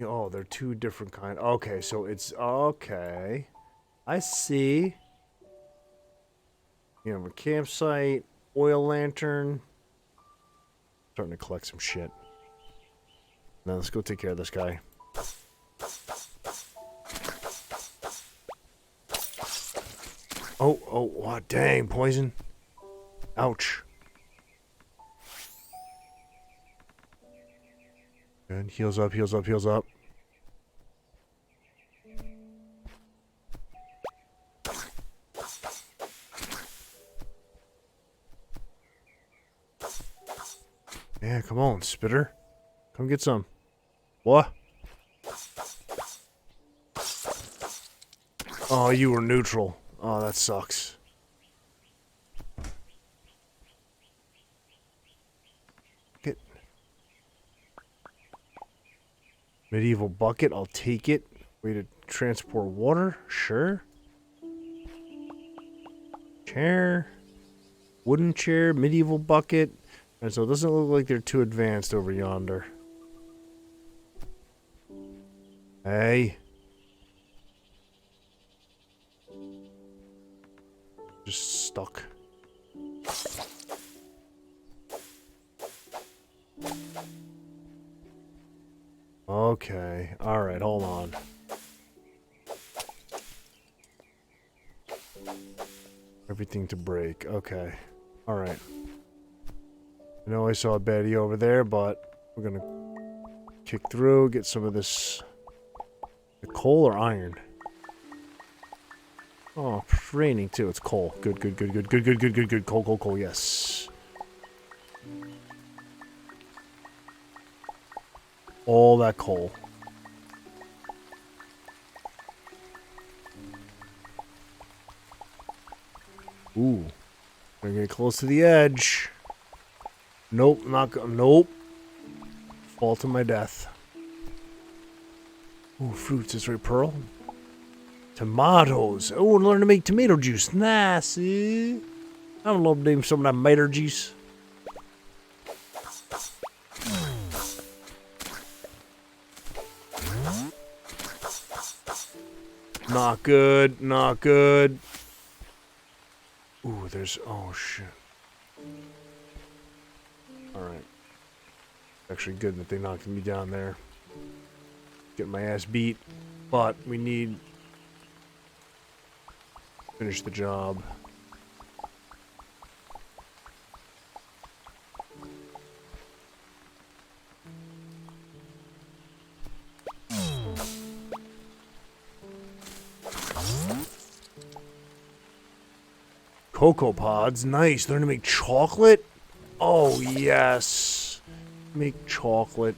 Oh, they're two different kind. Okay, so it's okay. I see. You have a campsite, oil lantern. Starting to collect some shit. Now let's go take care of this guy. Oh, dang, poison. Ouch. Good, heals up. Yeah, come on, spitter. Come get some. What? Oh, you were neutral. Oh, that sucks. Get medieval bucket. I'll take it. Way to transport water. Sure. Chair. Wooden chair. Medieval bucket. And so it doesn't look like they're too advanced over yonder. Hey. Just stuck. Okay. Alright, hold on. Everything to break. Okay. Alright. I know I saw a baddie over there, but we're gonna kick through, get some of this. The coal or iron? Oh, it's raining too. It's coal. Good. Coal, yes. All that coal. Ooh. We're getting close to the edge. Nope, nope. Fall to my death. Ooh, fruits. Is right, Pearl? Tomatoes. Oh, and learn to make tomato juice. Nice. I would love to name some of that tomato juice. Not good. Not good. Ooh, there's... Oh, shit. Alright. Actually good that they knocked me down there. Getting my ass beat. But we need... Finish the job. Cocoa pods, nice. Learn to make chocolate? Oh, yes. Make chocolate.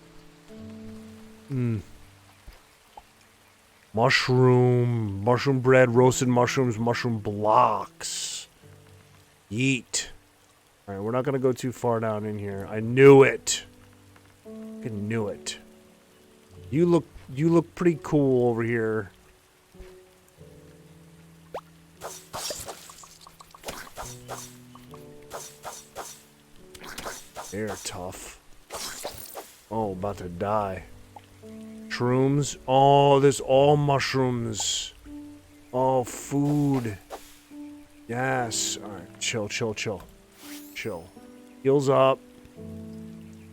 Mushroom bread, roasted mushrooms, mushroom blocks. Yeet. Alright, we're not gonna go too far down in here. I knew it. I knew it. You look pretty cool over here. They're tough. Oh, about to die. Shrooms. Oh, there's all mushrooms. Oh, food. Yes. Alright, chill. Chill. Heals up.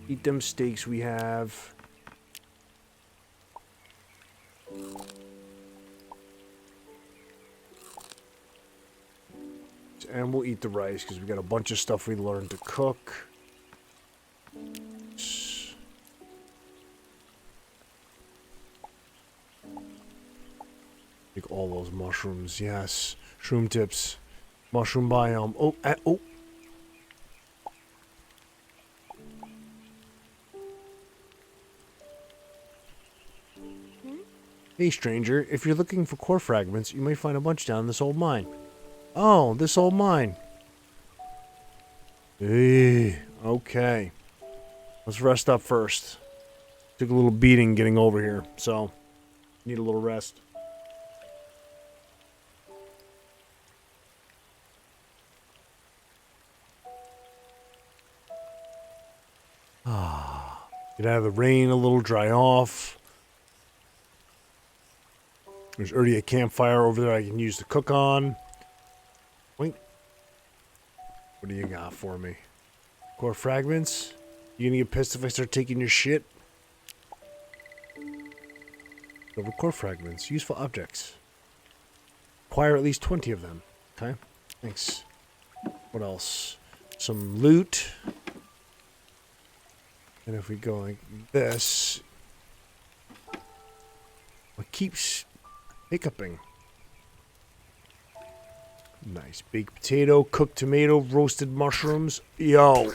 Eat them steaks we have. And we'll eat the rice because we got a bunch of stuff we learned to cook. Take all those mushrooms, yes. Shroom tips. Mushroom biome. Oh, oh. Hey, stranger. If you're looking for core fragments, you may find a bunch down in this old mine. Oh, this old mine. Hey, okay. Let's rest up first. Took a little beating getting over here, so need a little rest. Get out of the rain a little, dry off. There's already a campfire over there I can use to cook on. Wait. What do you got for me? Core fragments? You gonna get pissed if I start taking your shit? Over core fragments. Useful objects. Acquire at least 20 of them. Okay. Thanks. What else? Some loot. And if we go like this, it keeps hiccuping. Nice. Baked potato, cooked tomato, roasted mushrooms. Yo,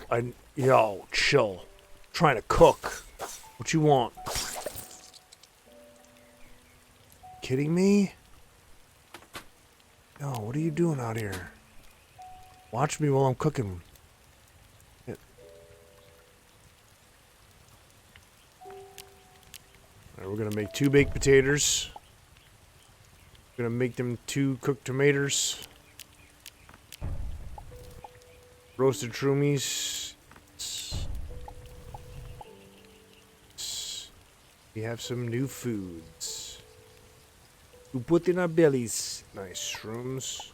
chill. I'm trying to cook. What you want? Kidding me? Yo, what are you doing out here? Watch me while I'm cooking. Alright, we're gonna make 2 baked potatoes. We're gonna make them 2 cooked tomatoes. Roasted shroomies. We have some new foods to put in our bellies. Nice shrooms.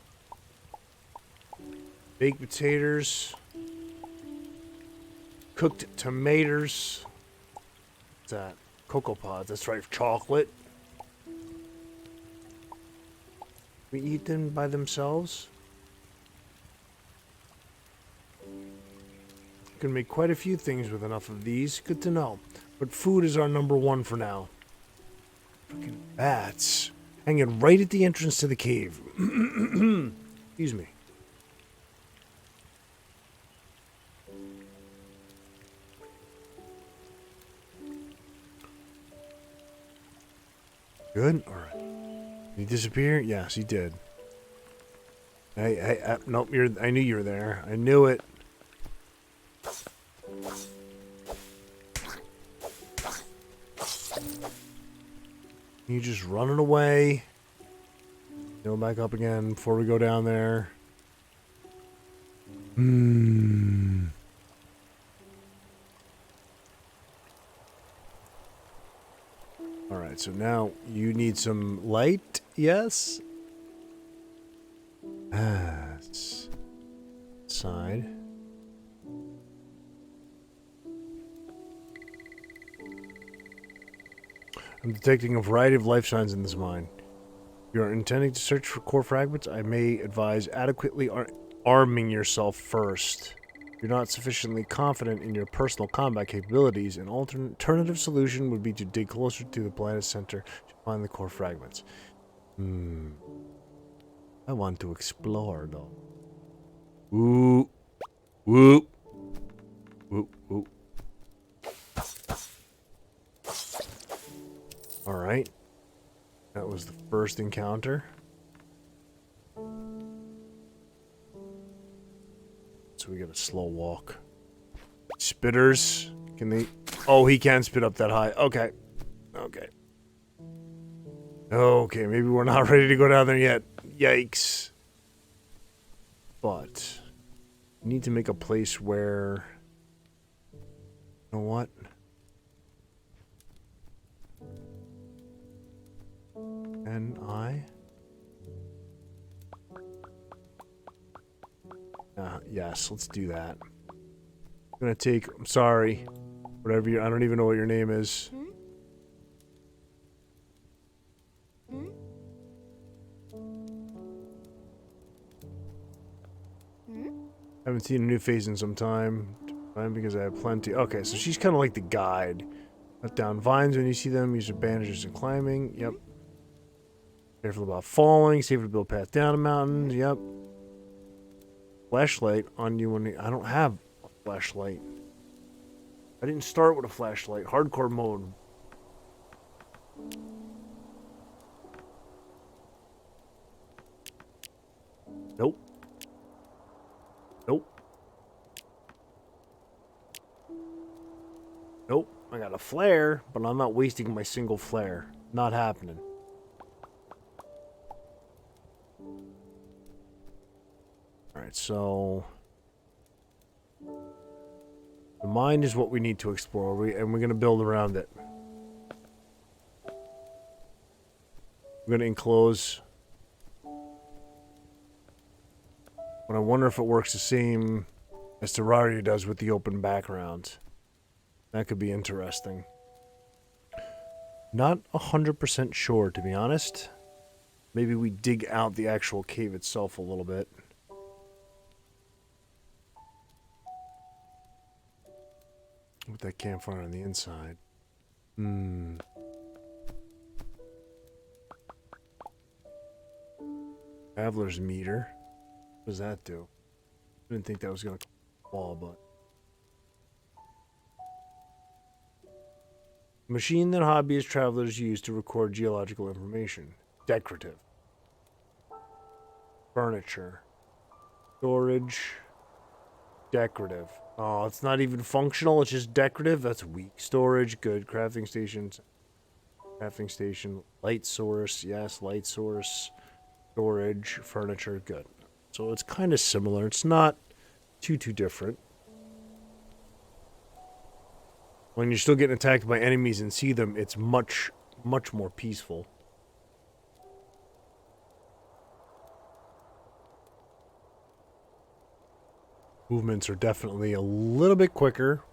Baked potatoes. Cooked tomatoes. What's that? Cocoa pods. That's right. Chocolate. We eat them by themselves. You can make quite a few things with enough of these. Good to know. But food is our number one for now. Fucking bats. Hanging right at the entrance to the cave. Excuse me. Good? Alright. Did he disappear? Yes, he did. Hey, nope, I knew you were there. I knew it. You just running away. Go back up again before we go down there. Alright, so now you need some light, yes? Side. I'm detecting a variety of life signs in this mine. If you are intending to search for core fragments, I may advise adequately arming yourself first. If you're not sufficiently confident in your personal combat capabilities, an alternative solution would be to dig closer to the planet's center to find the core fragments. I want to explore, though. Ooh. Whoop. Whoop, whoop. Alright. That was the first encounter. So we got a slow walk. Spitters. Can they... Oh, he can spit up that high. Okay. Okay. Okay, maybe we're not ready to go down there yet. Yikes. But... we need to make a place where... you know what? Can I? Yes, let's do that. I'm gonna take... I'm sorry. Whatever you... I don't even know what your name is. Haven't seen a new face in some time. Because I have plenty. Okay, so she's kind of like the guide. Cut down vines when you see them. Use your bandages and climbing. Yep. Careful about falling. Safe to build path down a mountain. Yep. Flashlight on you when I don't have a flashlight. I didn't start with a flashlight. Hardcore mode. Nope. Nope. Nope. I got a flare, but I'm not wasting my single flare. Not happening. Alright, so... the mine is what we need to explore, and we're going to build around it. We're going to enclose... but I wonder if it works the same as Terraria does with the open background. That could be interesting. Not 100% sure, to be honest. Maybe we dig out the actual cave itself a little bit. With that campfire on the inside. Traveler's meter. What does that do? I didn't think that was going to fall, but... machine that hobbyist travelers use to record geological information. Decorative. Furniture. Storage. Decorative. Oh, it's not even functional, it's just decorative? That's weak. Storage, good. Crafting stations. Crafting station. Light source, yes, light source. Storage, furniture, good. So it's kind of similar. It's not too different. When you're still getting attacked by enemies and see them, it's much more peaceful. Movements are definitely a little bit quicker.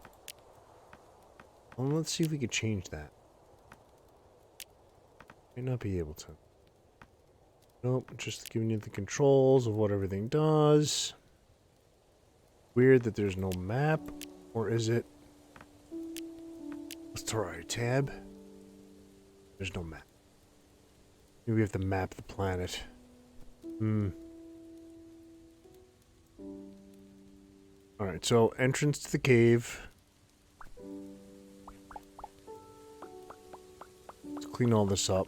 Well, let's see if we could change that. May not be able to. Nope, just giving you the controls of what everything does. Weird that there's no map. Or is it? Let's try our tab. There's no map. Maybe we have to map the planet. Alright, so entrance to the cave. Let's clean all this up.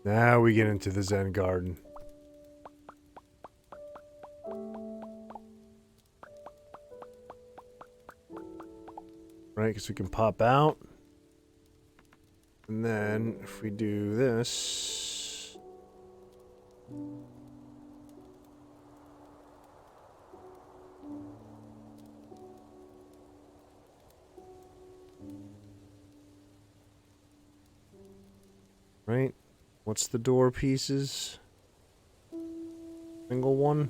Now we get into the Zen garden. Right, because we can pop out. And then if we do this... right? What's the door pieces? Single one.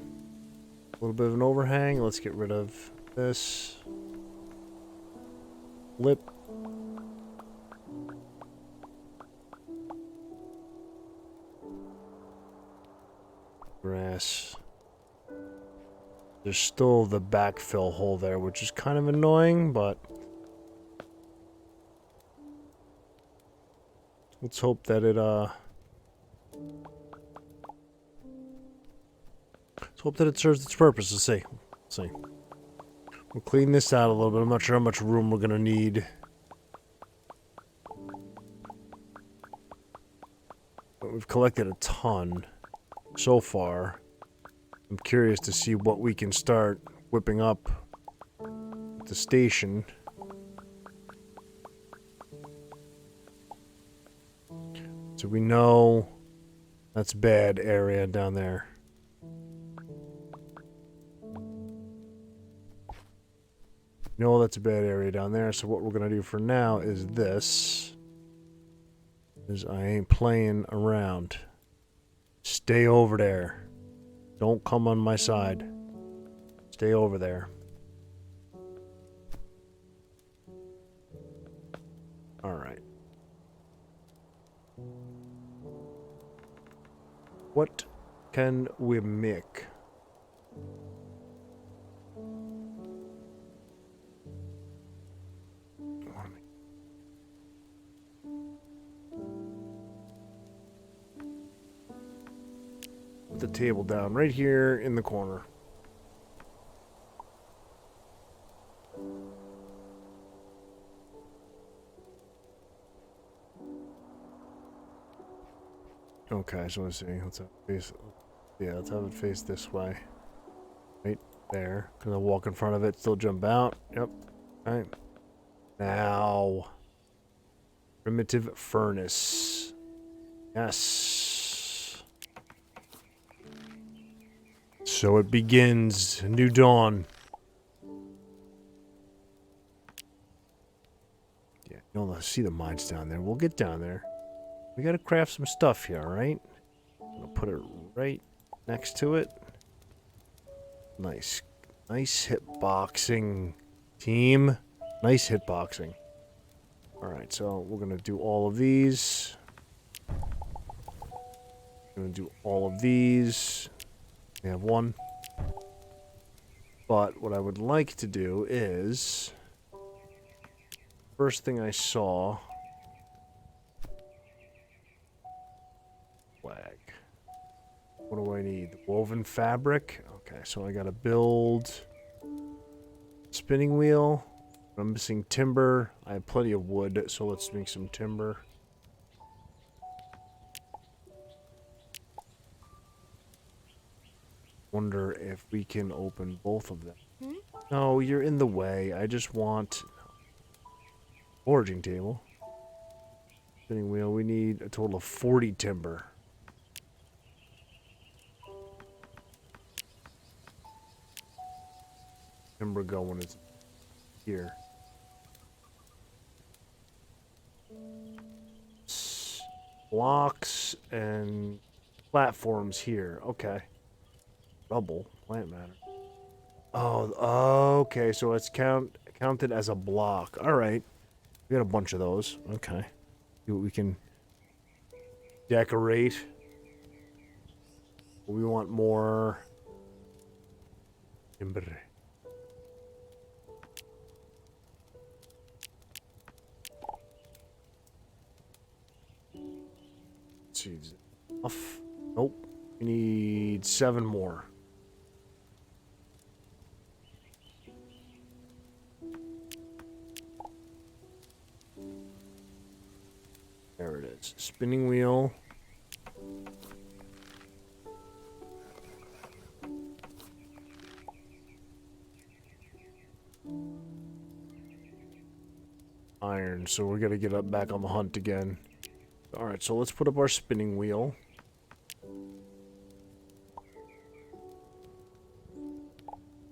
A little bit of an overhang. Let's get rid of this. Lip. Grass. There's still the backfill hole there, which is kind of annoying, but... let's hope that it, hope that it serves its purpose. Let's see. Let's see. We'll clean this out a little bit. I'm not sure how much room we're gonna need. But we've collected a ton so far. I'm curious to see what we can start whipping up at the station. So we know that's bad area down there. No, that's a bad area down there. So what we're going to do for now is this. I ain't playing around. Stay over there. Don't come on my side. Stay over there. Alright. What can we make? Put the table down right here in the corner. Okay, so let's see. Let's have it face. Yeah, let's have it face this way. Right there. Gonna walk in front of it, still jump out. Yep. Alright. Now. Primitive furnace. Yes. So it begins. New dawn. Yeah, you don't see the mines down there. We'll get down there. We gotta craft some stuff here, alright? I'm gonna put it right next to it. Nice. Nice hitboxing, team. Nice hitboxing. Alright, so we're gonna do all of these. We're gonna do all of these. We have one. But what I would like to do is... First thing I saw... Flag. What do I need? The woven fabric? Okay, so I gotta build... Spinning wheel. I'm missing timber. I have plenty of wood, so let's make some timber. Wonder if we can open both of them. No, you're in the way. I just want... Foraging table. Spinning wheel. We need a total of 40 timber. Timber going is here. Blocks and platforms here. Okay. Rubble. Plant matter. Oh, okay. So it's counted as a block. Alright. We got a bunch of those. Okay. See what we can decorate. We want more timber. Enough. Nope. We need 7 more. There it is. Spinning wheel. Iron. So we're gonna get up back on the hunt again. Alright, so let's put up our spinning wheel.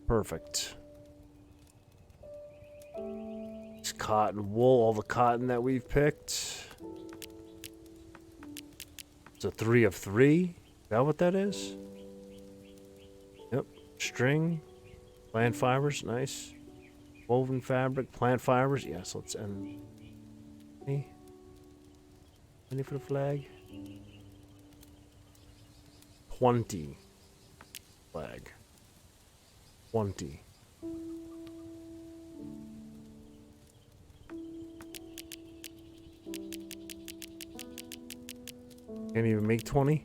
Perfect. It's cotton wool, all the cotton that we've picked. It's a 3 of 3. Is that what that is? Yep. String. Plant fibers, nice. Woven fabric, plant fibers. Yes, let's end. Hey. Any for the flag? 20. Flag. 20. Can't even make 20?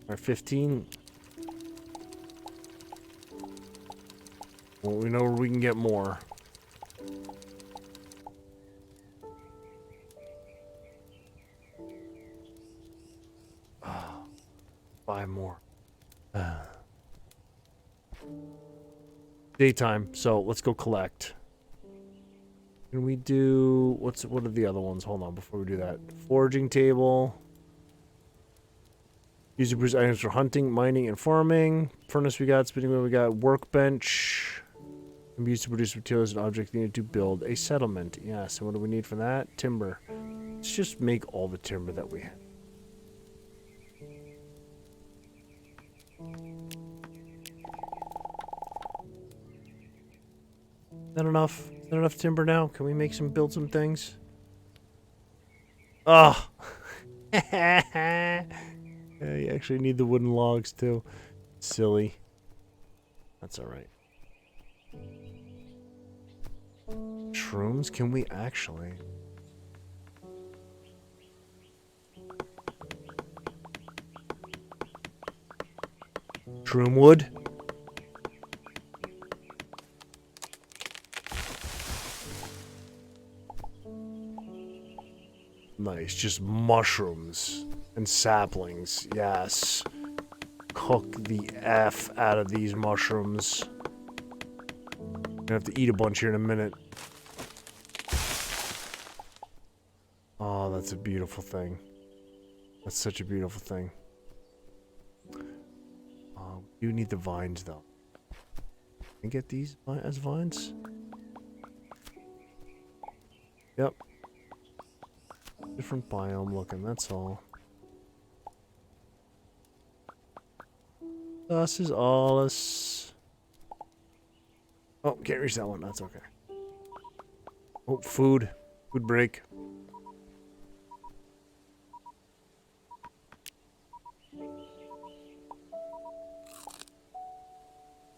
Or 15? Well, we know where we can get more. Oh, 5 more. Daytime, so let's go collect. Can we do... what are the other ones? Hold on, before we do that. Foraging table. Use to produce items for hunting, mining, and farming. Furnace we got, spinning wheel we got, workbench. Can be used to produce materials and objects needed to build a settlement. Yes, and what do we need for that? Timber. Let's just make all the timber that we have. Is that enough? Is that enough timber now? Can we build some things? Oh! Yeah, you actually need the wooden logs too. Silly. That's alright. Shrooms? Can we actually? Shroom wood? Nice, just mushrooms and saplings, yes. Cook the F out of these mushrooms. I'm gonna have to eat a bunch here in a minute. Oh, that's a beautiful thing. That's such a beautiful thing. You need the vines, though. Can I get these as vines? Yep. Different biome looking, that's all. This is alles. Oh, can't reach that one. That's okay. Oh, food. Food break.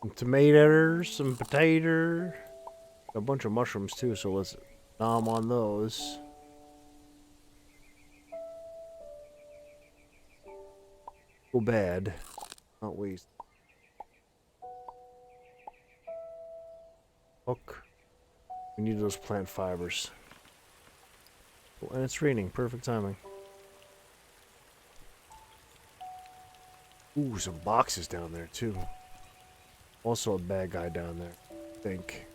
Some tomatoes, some potato. A bunch of mushrooms too, so let's nom on those. Go bad. Not waste. Hook. We need those plant fibers. Oh, and it's raining. Perfect timing. Ooh, some boxes down there too. Also a bad guy down there, I think.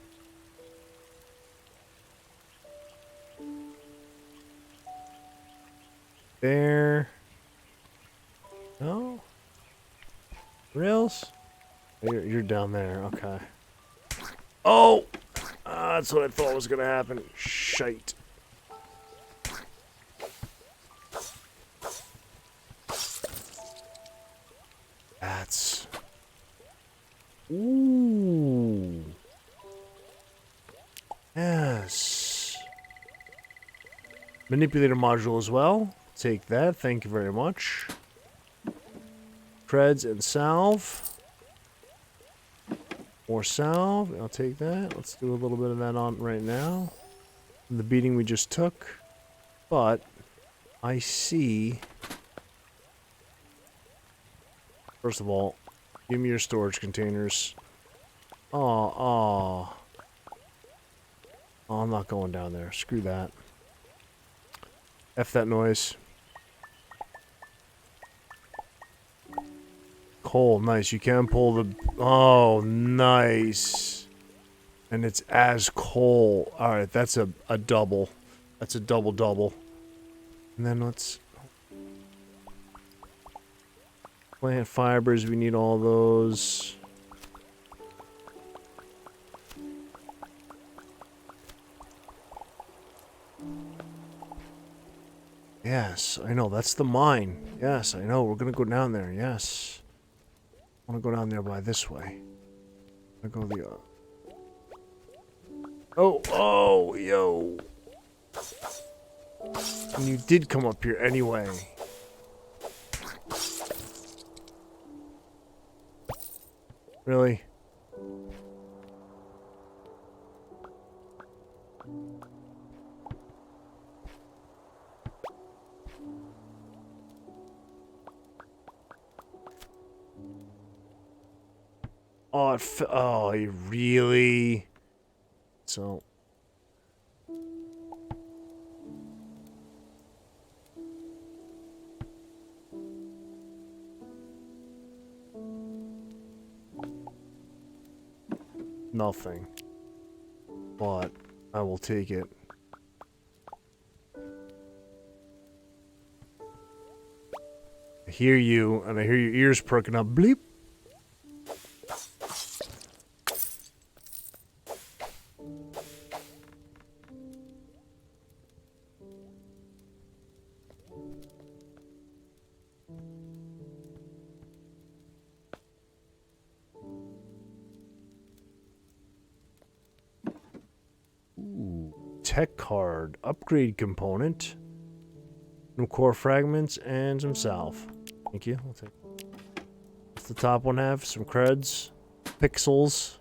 There. No? Rails? You're down there, okay. Oh! That's what I thought was gonna happen. Shite. That's... Ooh. Yes. Manipulator module as well. Take that, thank you very much. Treads and salve. More salve, I'll take that. Let's do a little bit of that on right now. The beating we just took. But, I see... First of all, give me your storage containers. Oh, I'm not going down there. Screw that. F that noise. Coal, nice. You can pull the... Oh, nice. And it's as coal. Alright, that's a double. That's a double. And then let's... Plant fibers, we need all those. Yes, I know, that's the mine. Yes, I know, we're gonna go down there, yes. I wanna go down there by this way. I go the Oh, yo. And you did come up here anyway. Really? Oh, oh, you really? So. Nothing. But I will take it. I hear you, and I hear your ears perking up. Bleep. Ooh, tech card. Upgrade component. New core fragments and some salve. Thank you. I'll take it. What's the top one have? Some creds. Pixels.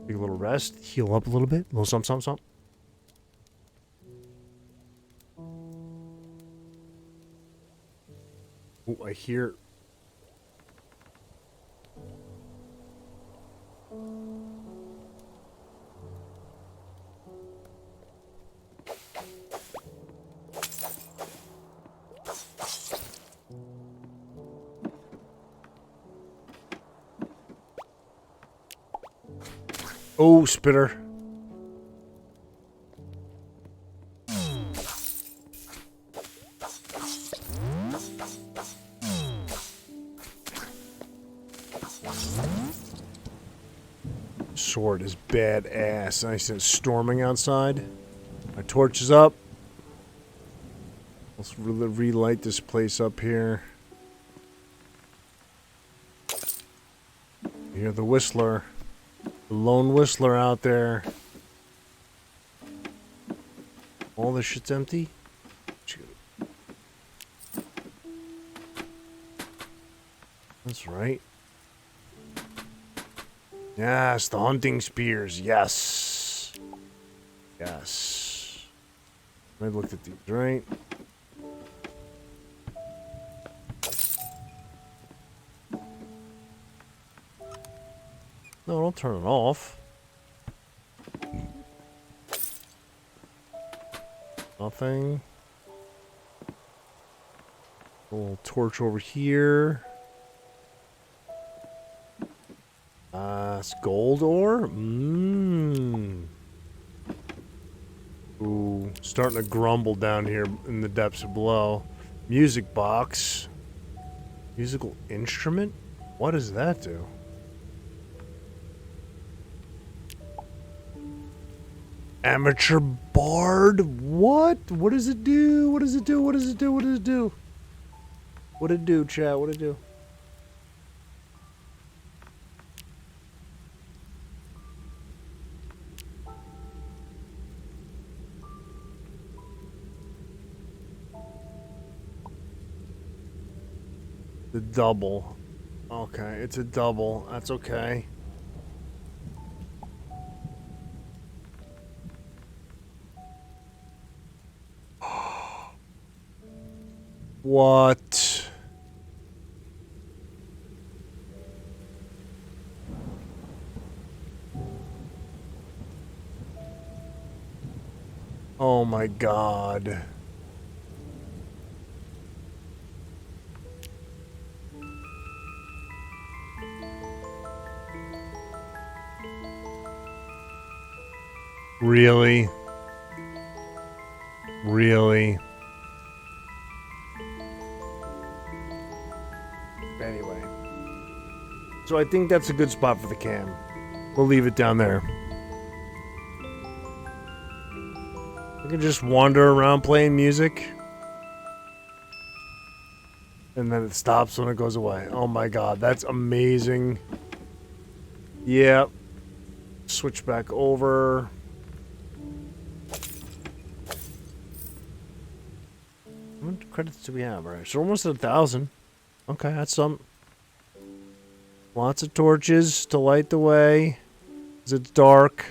Take a little rest. Heal up a little bit. A little something, something, something. Oh, I hear... Oh, spitter. Sword is badass. Nice and storming outside. My torch is up. Let's relight this place up here. You hear the whistler. The lone whistler out there. All this shit's empty? That's right. Yes, the hunting spears. Yes. Yes. I looked at these, right? No, don't turn it off. Nothing. A little torch over here. It's gold ore? Mmm. Ooh, starting to grumble down here in the depths below. Music box. Musical instrument? What does that do? Amateur bard? What? What does it do? What does it do? What does it do? What does it do? What did it do, chat? What did it do? The double. Okay, it's a double. That's okay. What? Oh my god. Really? Really? Anyway. So I think that's a good spot for the cam. We'll leave it down there. I can just wander around playing music. And then it stops when it goes away. Oh my god, that's amazing. Yep. Switch back over. How many credits do we have? All right, so we're almost at 1,000. Okay, that's some. Lots of torches to light the way. 'Cause it's dark.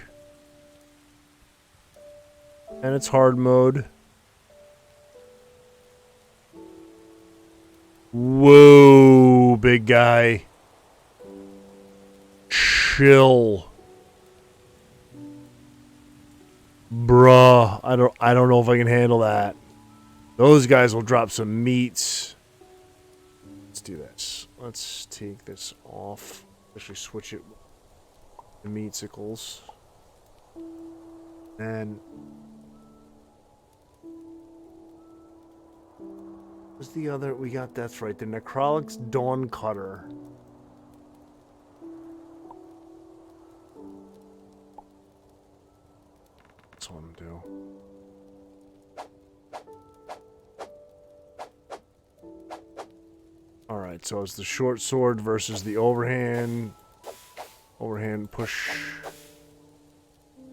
And it's hard mode. Whoa, big guy. Chill. Bruh, I don't know if I can handle that. Those guys will drop some meats. Let's do this. Let's take this off. Actually switch it to meatsicles. And what's the other? We got, that's right, the Necrolic's Dawn Cutter. That's what I'm doing. Alright, so it's the short sword versus the overhand push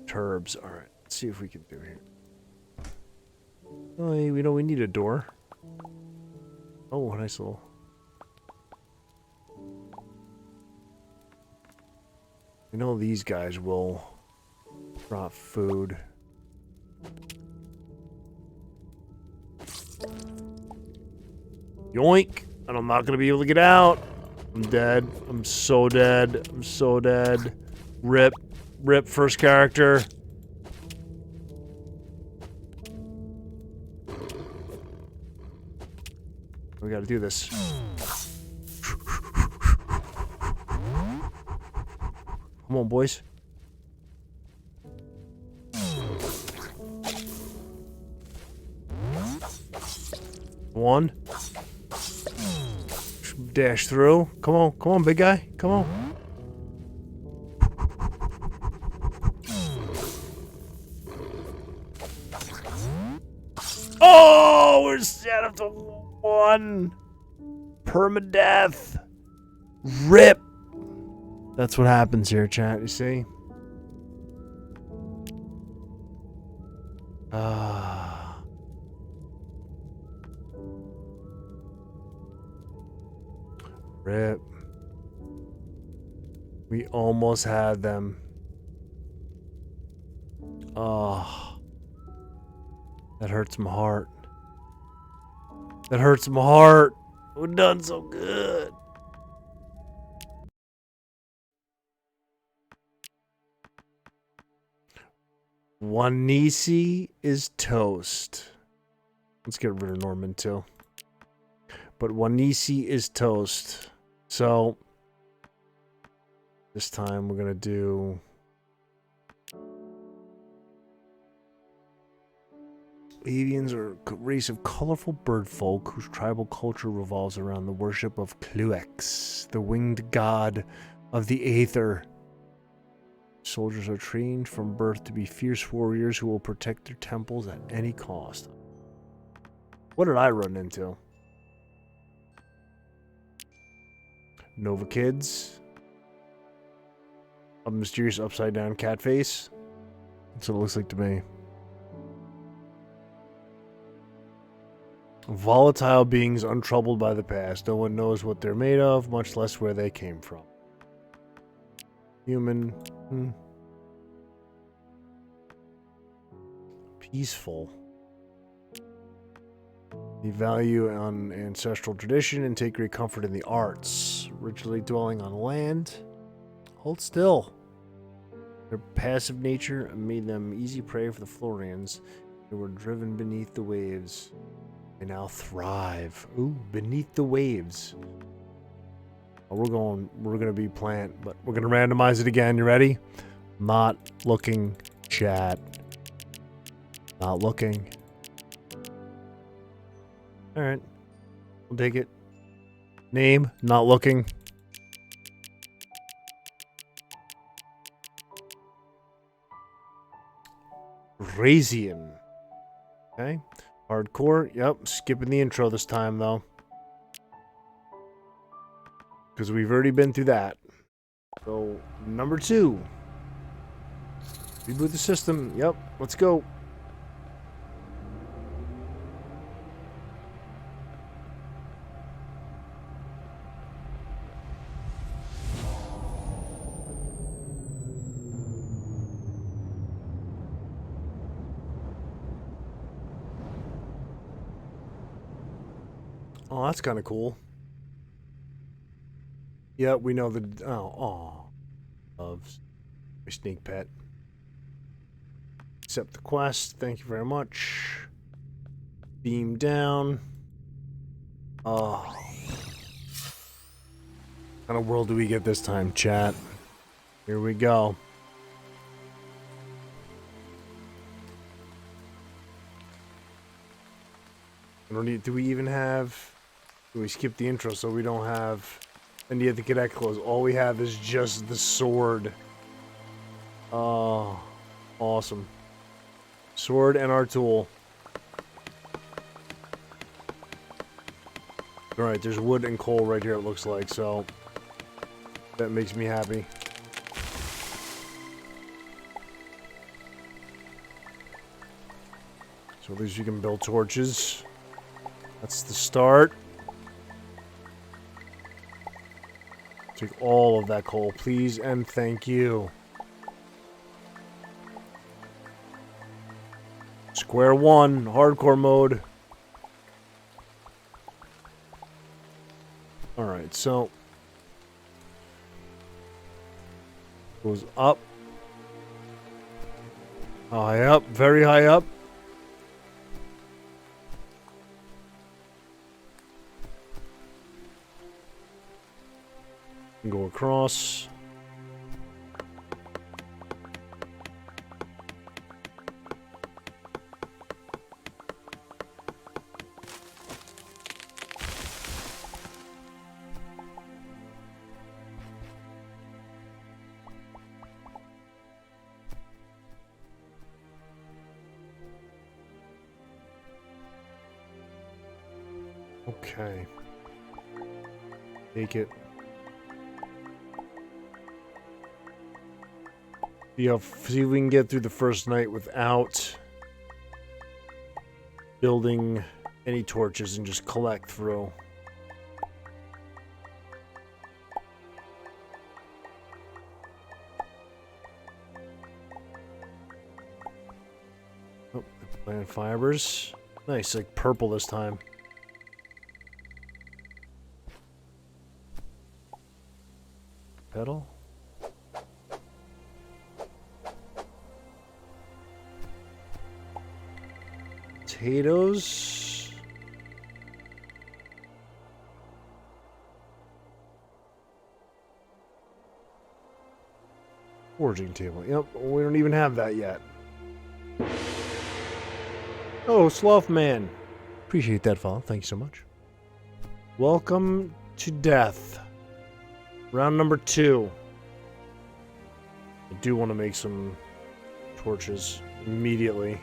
turbs. Alright, let's see if we can do here. Oh, we need a door. Oh, nice little. I know these guys will drop food. Yoink! And I'm not gonna be able to get out. I'm dead. I'm so dead. I'm so dead. Rip. Rip first character. We gotta do this. Come on, boys. One. Dash through. Come on, big guy. Come on. Oh, we're set up to one. Permadeath. Rip. That's what happens here, chat, you see? Rip. We almost had them. Oh. That hurts my heart. That hurts my heart. We're done so good. Wanisi is toast. Let's get rid of Norman too. But Wanisi is toast. So this time we're gonna do Avians are a race of colorful bird folk whose tribal culture revolves around the worship of Kluex, the winged god of the aether. Soldiers are trained from birth to be fierce warriors who will protect their temples at any cost. What did I run into? Nova Kids. A mysterious upside down cat face. That's what it looks like to me. Volatile beings untroubled by the past. No one knows what they're made of, much less where they came from. Human. Peaceful. They value on ancestral tradition and take great comfort in the arts. Originally dwelling on land. Hold still. Their passive nature made them easy prey for the Florians. They were driven beneath the waves. They now thrive. Ooh, beneath the waves. Oh, we're gonna be plant, but we're gonna randomize it again. You ready? Not looking, chat. Not looking. Alright. We'll take it. Name, not looking. Rageriot. Okay. Hardcore. Yep. Skipping the intro this time, though. Because we've already been through that. So, number 2. Reboot the system. Yep. Let's go. Oh, that's kind of cool. Yeah, we know the... Oh, loves my sneak pet. Accept the quest. Thank you very much. Beam down. Oh. What kind of world do we get this time, chat? Here we go. I don't need... Do we even have... Do we skip the intro so we don't have any of the cadet clothes? All we have is just the sword. Oh, awesome. Sword and our tool. Alright, there's wood and coal right here, it looks like, so that makes me happy. So at least you can build torches. That's the start. Take all of that coal, please, and thank you. Square one, hardcore mode. Alright, so goes up. High up, very high up. And go across. Okay. Take it. See if we can get through the first night without building any torches and just collect through. Oh, plant fibers. Nice, like purple this time. Petal. Potatoes. Foraging table. Yep, we don't even have that yet. Oh, Sloth Man. Appreciate that follow. Thank you so much. Welcome to death. Round number 2. I do want to make some torches immediately.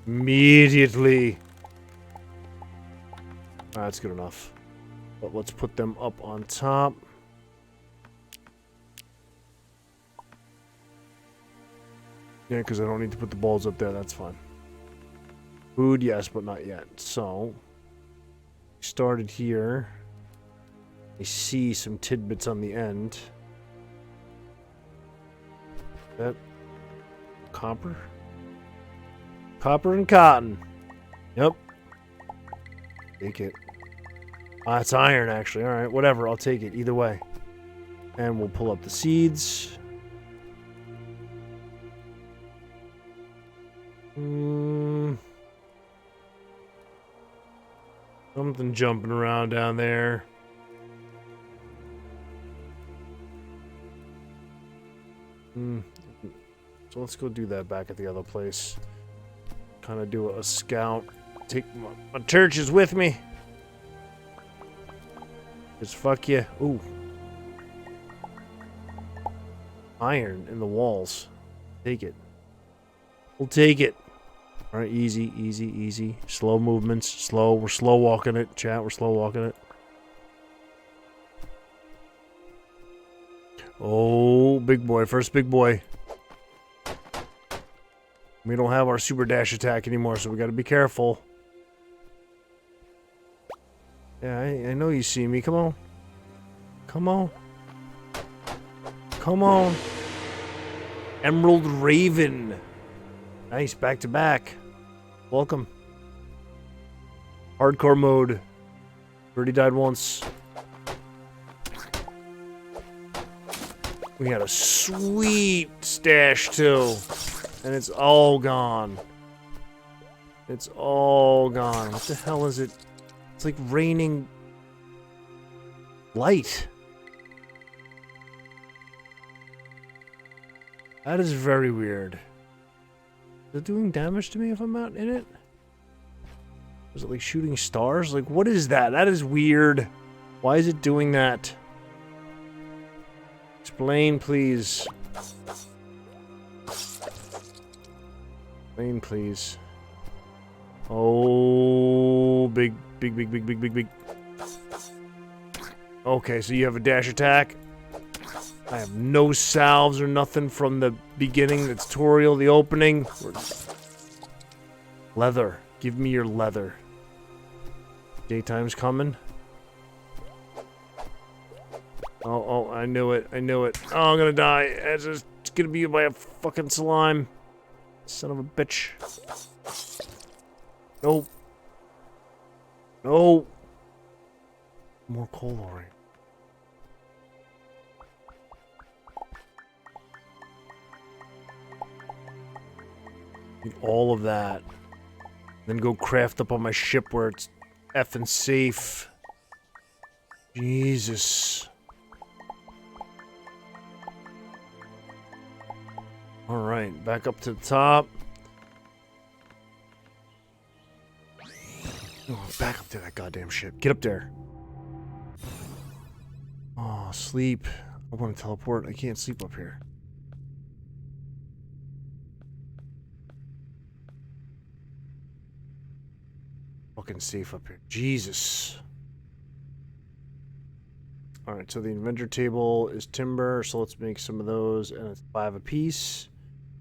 Immediately. That's good enough. But let's put them up on top. Yeah, because I don't need to put the balls up there. That's fine. Food, yes, but not yet. So, started here. I see some tidbits on the end. That copper? Copper and cotton. Yep. Take it. Ah, it's iron, actually. Alright, whatever. I'll take it. Either way. And we'll pull up the seeds. Something jumping around down there. So let's go do that back at the other place. Kind of do a scout. Take my torches with me. Just fuck you. Ooh. Iron in the walls. Take it. We'll take it. Alright, easy, easy, easy. Slow movements. Slow. We're slow walking it. Chat, we're slow walking it. Oh, big boy. First big boy. We don't have our super dash attack anymore, so we gotta be careful. Yeah, I know you see me. Come on. Come on. Come on. Emerald Raven. Nice, back to back. Welcome. Hardcore mode. Already died once. We had a sweet stash too. And it's all gone. It's all gone. What the hell is it? It's like raining light. That is very weird. Is it doing damage to me if I'm not in it? Is it like shooting stars? Like, what is that? That is weird. Why is it doing that? Explain, please. Explain, please. Oh, big. Okay, so you have a dash attack. I have no salves or nothing from the beginning, the tutorial, the opening. Leather. Give me your leather. Daytime's coming. Oh, I knew it. Oh, I'm gonna die. It's gonna be by a fucking slime. Son of a bitch. Nope. No. More coal ore. Need all of that. Then go craft up on my ship where it's effing safe. Jesus. Alright, back up to the top. Oh, back up to that goddamn ship. Get up there. Oh, sleep. I want to teleport. I can't sleep up here. Fucking safe up here. Jesus. Alright, so the inventor table is timber, so let's make some of those, and it's 5 apiece.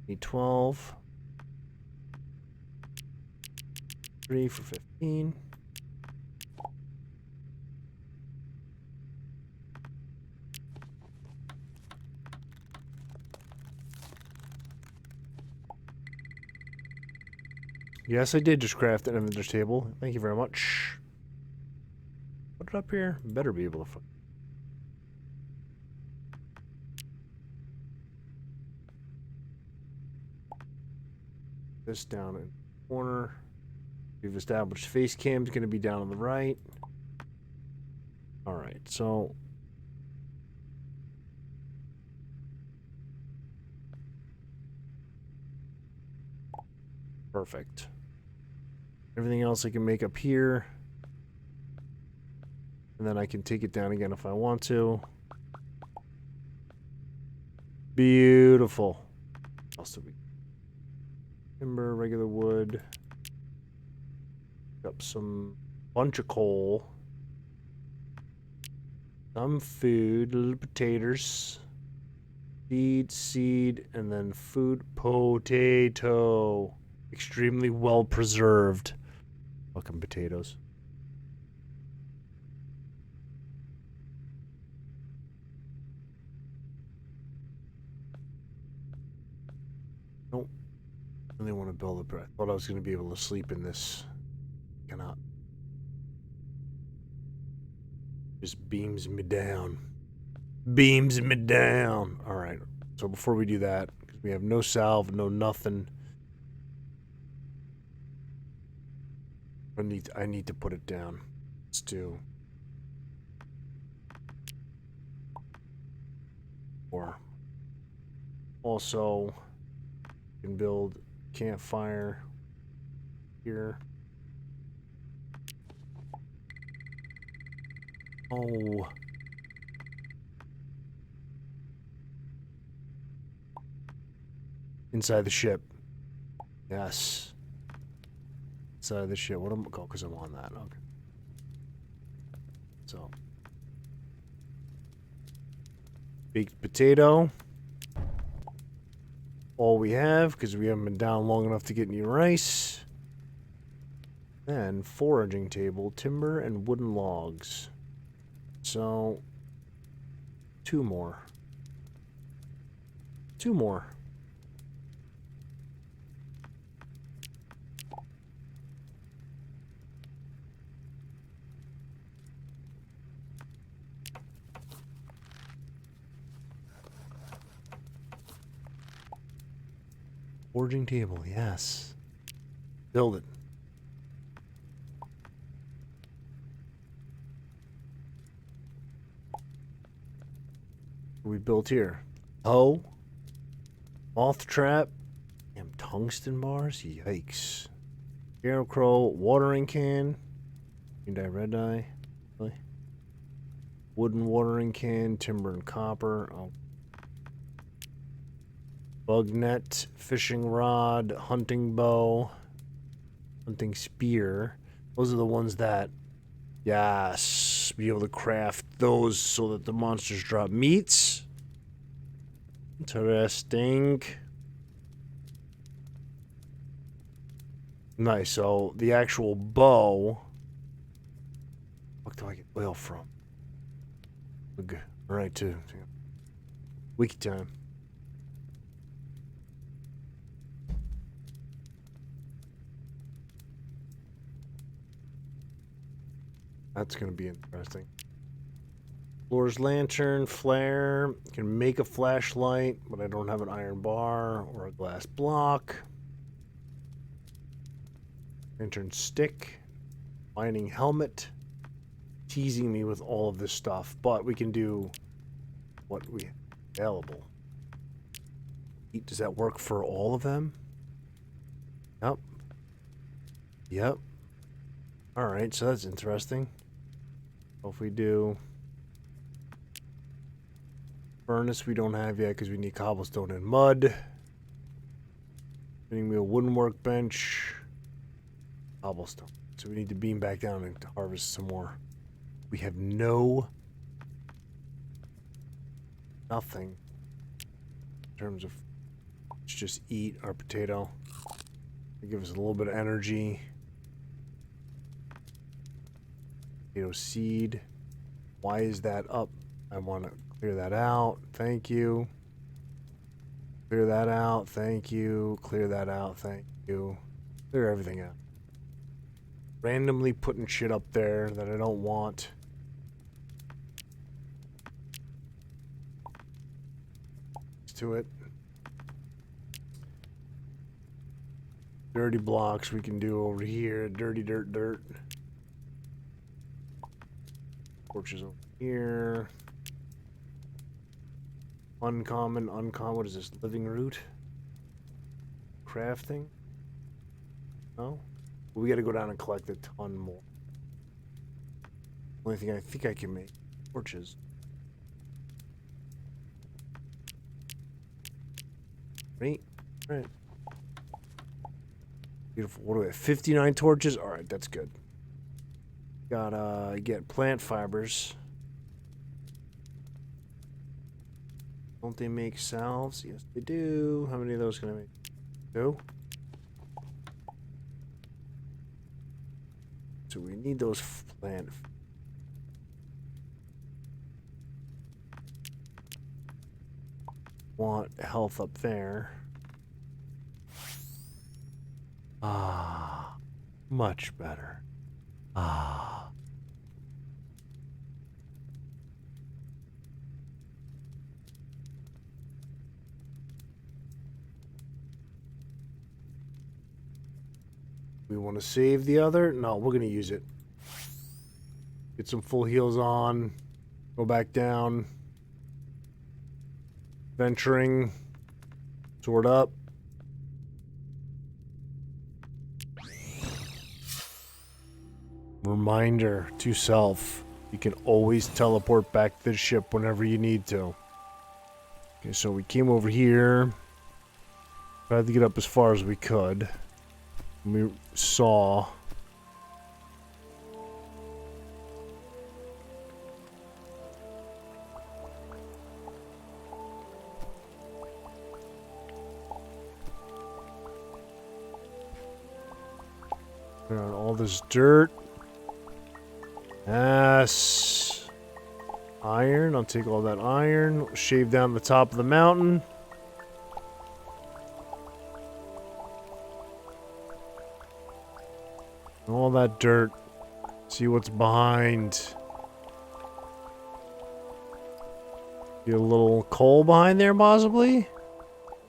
Need 12. 3 for 15. Yes, I did just craft an inventor's table. Thank you very much. Put it up here. Better be able to fuck. This down in the corner. We've established face cam is going to be down on the right. Alright, so perfect. Everything else I can make up here. And then I can take it down again if I want to. Beautiful. What else do we? Timber, regular wood. Pick up some bunch of coal. Some food, little potatoes. Seed, and then food potato. Extremely well preserved. Fucking potatoes. Nope. I really want to build a bed. I thought I was going to be able to sleep in this. Cannot. Just beams me down. Beams me down. Alright. So before we do that, because we have no salve, no nothing. I need to put it down. Let's do. Or also you can build campfire here. Oh. Inside the ship. Yes. Inside the ship. What am I? Oh, because I'm on that. Okay. So. Baked potato. All we have, because we haven't been down long enough to get any rice. Then, foraging table, timber, and wooden logs. So, 2 more. 2 more. Forging table, yes. Build it. What we built here? Oh. Moth trap. Damn, tungsten bars? Yikes. Scarecrow, watering can. Green dye, red dye. Really? Wooden watering can, timber and copper. Oh. Bug net, fishing rod, hunting bow, hunting spear. Those are the ones that, yes, be able to craft those so that the monsters drop meats. Interesting. Nice. So the actual bow. What do I get oil from? Okay. All right, too. Wiki time. That's gonna be interesting. Floor's lantern, flare. Can make a flashlight, but I don't have an iron bar or a glass block. Lantern stick. Mining helmet. Teasing me with all of this stuff, but we can do what we have available. Does that work for all of them? Yep. Yep. Alright, so that's interesting. So if we do furnace, we don't have yet because we need cobblestone and mud. Getting me a wooden workbench. Cobblestone. So we need to beam back down and harvest some more. We have nothing in terms of, let's just eat our potato. It gives us a little bit of energy. Potato seed. Why is that up? I want to clear that out. Thank you. Clear that out. Thank you. Clear that out. Thank you. Clear everything out. Randomly putting shit up there that I don't want. To it. Dirty blocks we can do over here. Dirty dirt. Torches over here. Uncommon. What is this? Living root? Crafting? No? We gotta go down and collect a ton more. Only thing I think I can make. Torches. Right? Right. Beautiful. What do we have? 59 torches? Alright, that's good. Gotta get plant fibers. Don't they make salves? Yes, they do. How many of those can I make? 2? So we need those plant. Want health up there. Ah, much better. Ah. We want to save the other? No, we're going to use it. Get some full heals on. Go back down. Venturing. Sword up. Reminder to self. You can always teleport back to the ship whenever you need to. Okay, so we came over here. Tried to get up as far as we could. We saw all this dirt. Yes. Iron. I'll take all that iron. Shave down the top of the mountain. All that dirt. See what's behind. See a little coal behind there, possibly?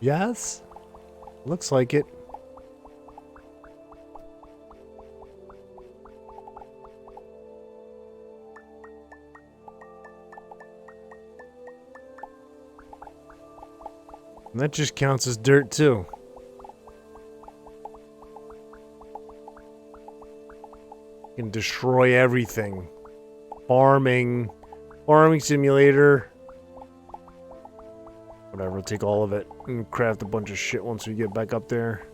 Yes? Looks like it. And that just counts as dirt too. You can destroy everything. Farming simulator. Whatever, take all of it and craft a bunch of shit once we get back up there.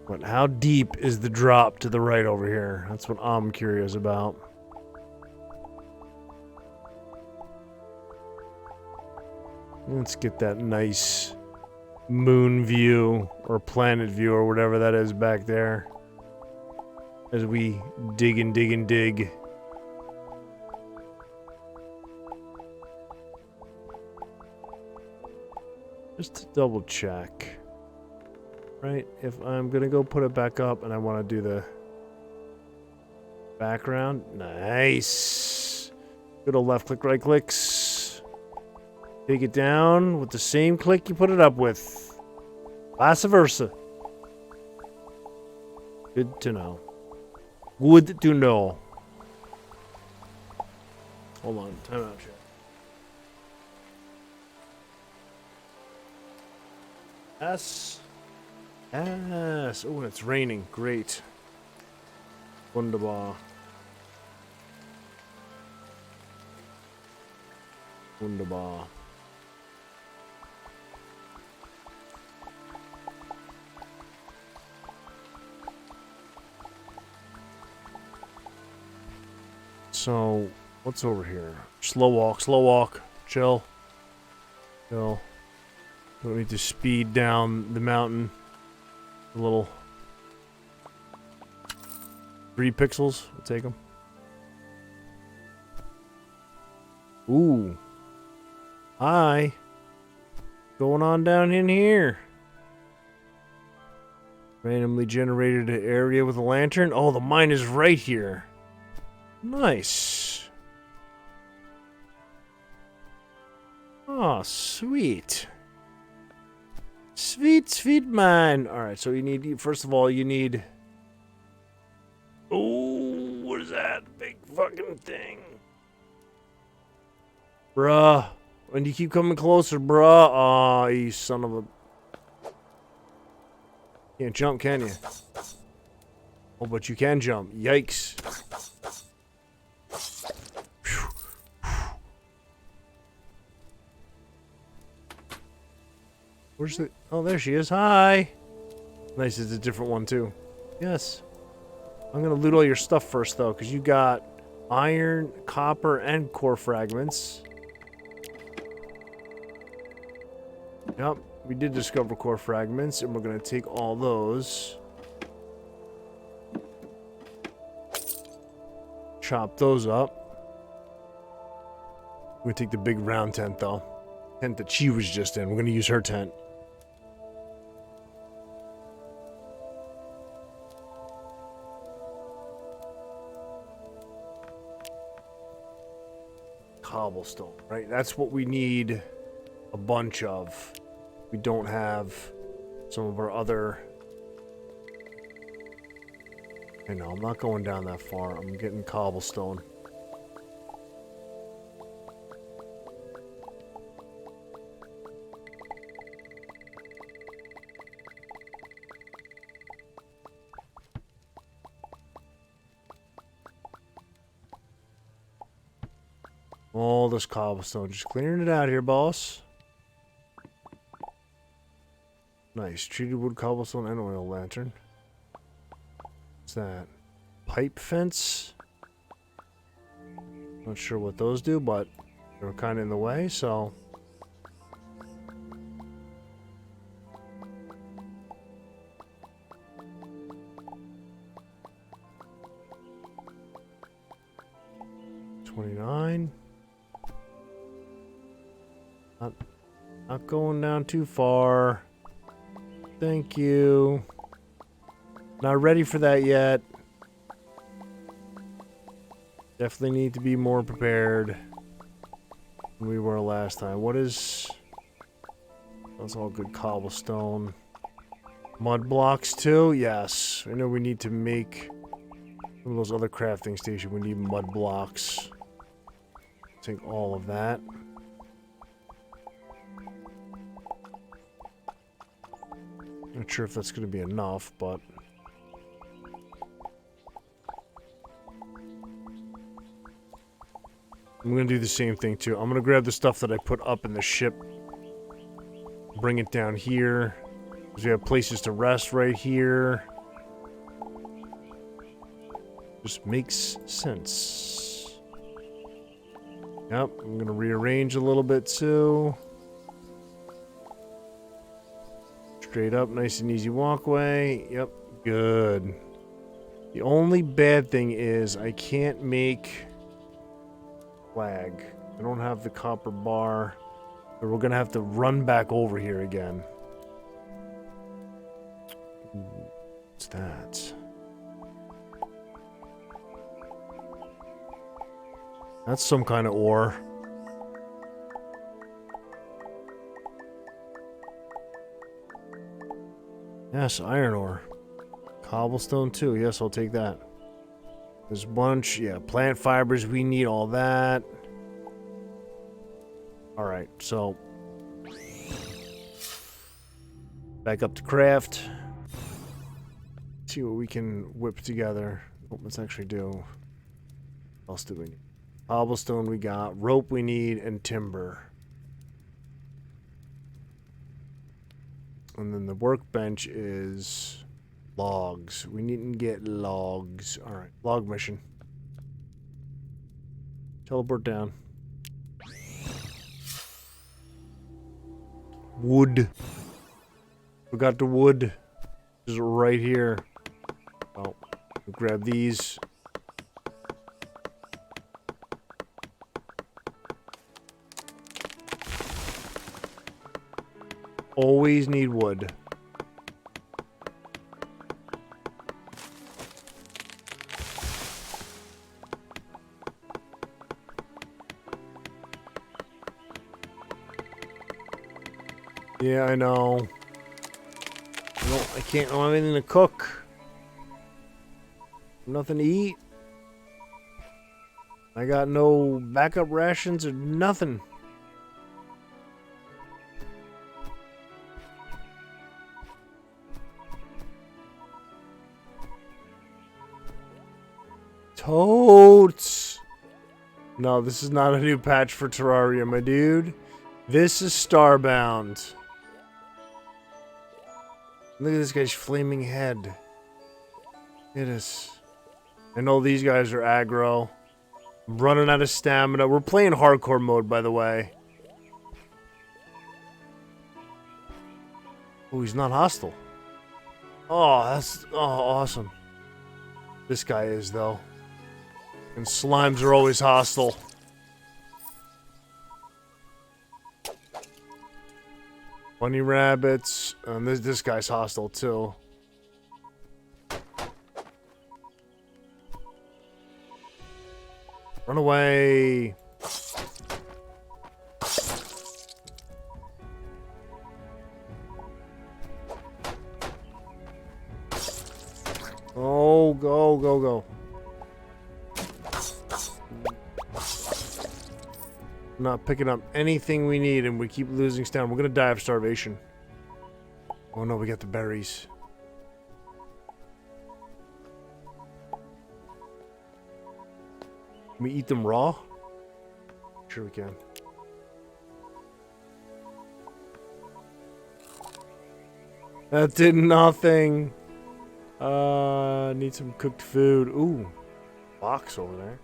But how deep is the drop to the right over here? That's what I'm curious about. Let's get that nice moon view or planet view or whatever that is back there. As we dig and dig and dig. Just to double check. Right? If I'm gonna go put it back up and I want to do the background. Nice. Good old left click, right clicks. Take it down with the same click you put it up with. Vice versa. Good to know. Good to know. Hold on. Time out, chat. Yes. Yes. Oh, it's raining. Great. Wunderbar. Wunderbar. So, what's over here? Slow walk, chill. Chill. Don't need to speed down the mountain. A little. 3 pixels, we'll take them. Ooh. Hi. Going on down in here? Randomly generated an area with a lantern. Oh, the mine is right here. Nice. Oh, sweet. Sweet mine. Alright, so you need, first of all, you need... Oh, what is that? Big fucking thing. Bruh. When you keep coming closer, bruh. Aw, you son of a... Can't jump, can you? Oh, but you can jump. Yikes. Where's the... Oh, there she is. Hi. Nice, it's a different one, too. Yes. I'm gonna loot all your stuff first, though, because you got iron, copper, and core fragments. Yep, we did discover core fragments, and we're gonna take all those. Chop those up. We're gonna take the big round tent, though. Tent that she was just in. We're gonna use her tent. Cobblestone, right? That's what we need a bunch of. We don't have some of our other... I know, I'm not going down that far. I'm getting cobblestone. All this cobblestone. Just clearing it out here, boss. Nice. Treated wood, cobblestone, and oil lantern. What's that? Pipe fence? Not sure what those do, but they're kind of in the way, so... $29. Not going down too far. Thank you. Not ready for that yet. Definitely need to be more prepared. than we were last time. What is... That's all good cobblestone. Mud blocks too? Yes. I know we need to make some of those other crafting stations. We need mud blocks. Take all of that. Not sure if that's going to be enough, but... I'm going to do the same thing too. I'm going to grab the stuff that I put up in the ship. Bring it down here. Because we have places to rest right here. Just makes sense. Yep, I'm going to rearrange a little bit too. Straight up, nice and easy walkway. Yep, good. The only bad thing is I can't make flag. I don't have the copper bar. So we're going to have to run back over here again. What's that? That's some kind of ore. Yes, iron ore. Cobblestone too. Yes, I'll take that. There's a bunch. Yeah, plant fibers. We need all that. Alright, so. Back up to craft. See what we can whip together. Oh, let's actually do. What else do we need? Cobblestone we got. Rope we need. And timber. And then the workbench is logs. We need to get logs. Alright, log mission. Teleport down. Wood. We got the wood. This is right here. Oh, we'll grab these. Always need wood. Yeah, I know. No, I can't. I don't have anything to cook. Nothing to eat. I got no backup rations or nothing. Totes. No, this is not a new patch for Terraria, my dude. This is Starbound. Look at this guy's flaming head. It is. I know these guys are aggro. I'm running out of stamina. We're playing hardcore mode, by the way. Oh, he's not hostile. Oh, that's awesome. This guy is, though. And slimes are always hostile. Bunny rabbits. And this guy's hostile, too. Run away. Oh, go, go, go. Not picking up anything we need, and we keep losing stamina. We're gonna die of starvation. Oh no, we got the berries. Can we eat them raw? Sure we can. That did nothing. Need some cooked food. Ooh, box over there.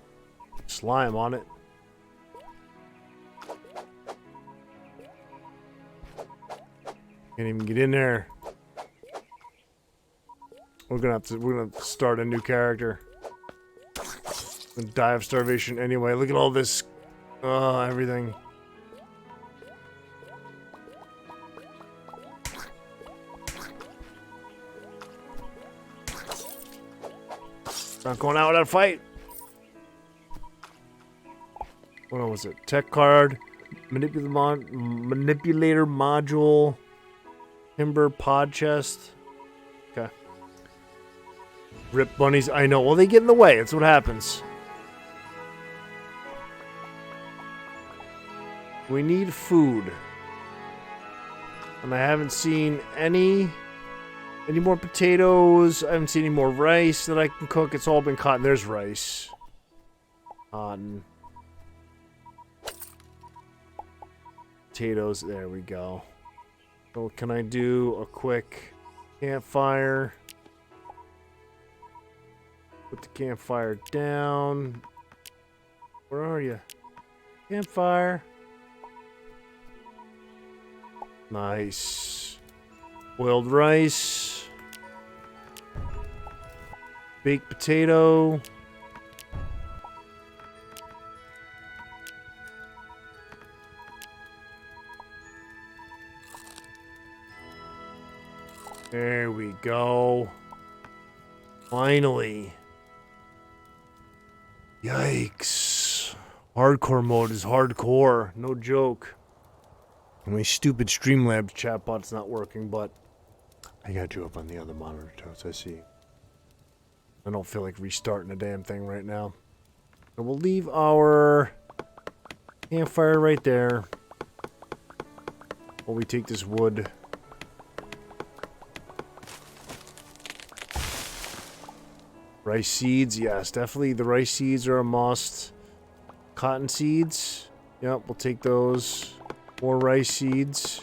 Slime on it. Can't even get in there. We're gonna have to start a new character. Gonna die of starvation anyway. Look at all this everything. Not going out without a fight. What was it? Tech card. manipulator module. Timber pod chest. Okay. Rip bunnies. I know. Well, they get in the way. That's what happens. We need food. And I haven't seen any more potatoes. I haven't seen any more rice that I can cook. It's all been cotton. There's rice. Cotton. Potatoes. There we go. So can I do a quick campfire? Put the campfire down. Where are you? Campfire. Nice. Boiled rice. Baked potato. There we go. Finally. Yikes. Hardcore mode is hardcore. No joke. My stupid Streamlabs chatbot's not working, but I got you up on the other monitor, Totes. I see. I don't feel like restarting the damn thing right now. So we'll leave our campfire right there while we take this wood. Rice seeds, yes, definitely the rice seeds are a must. Cotton seeds, yep, we'll take those. More rice seeds.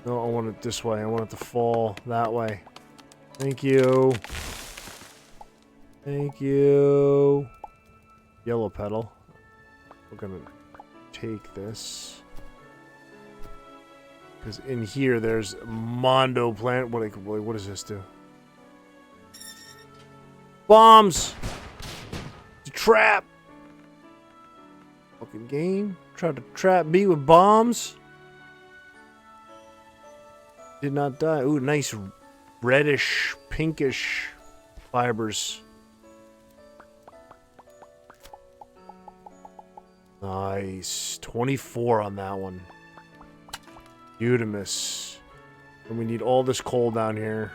No, I want it this way. I want it to fall that way. Thank you. Thank you. Yellow petal. We're gonna take this. Because in here there's Mondo plant. What does this do? Bombs! It's a trap! Fucking game. Tried to trap me with bombs. Did not die. Ooh, nice reddish, pinkish fibers. Nice. 24 on that one. Udamus. And we need all this coal down here.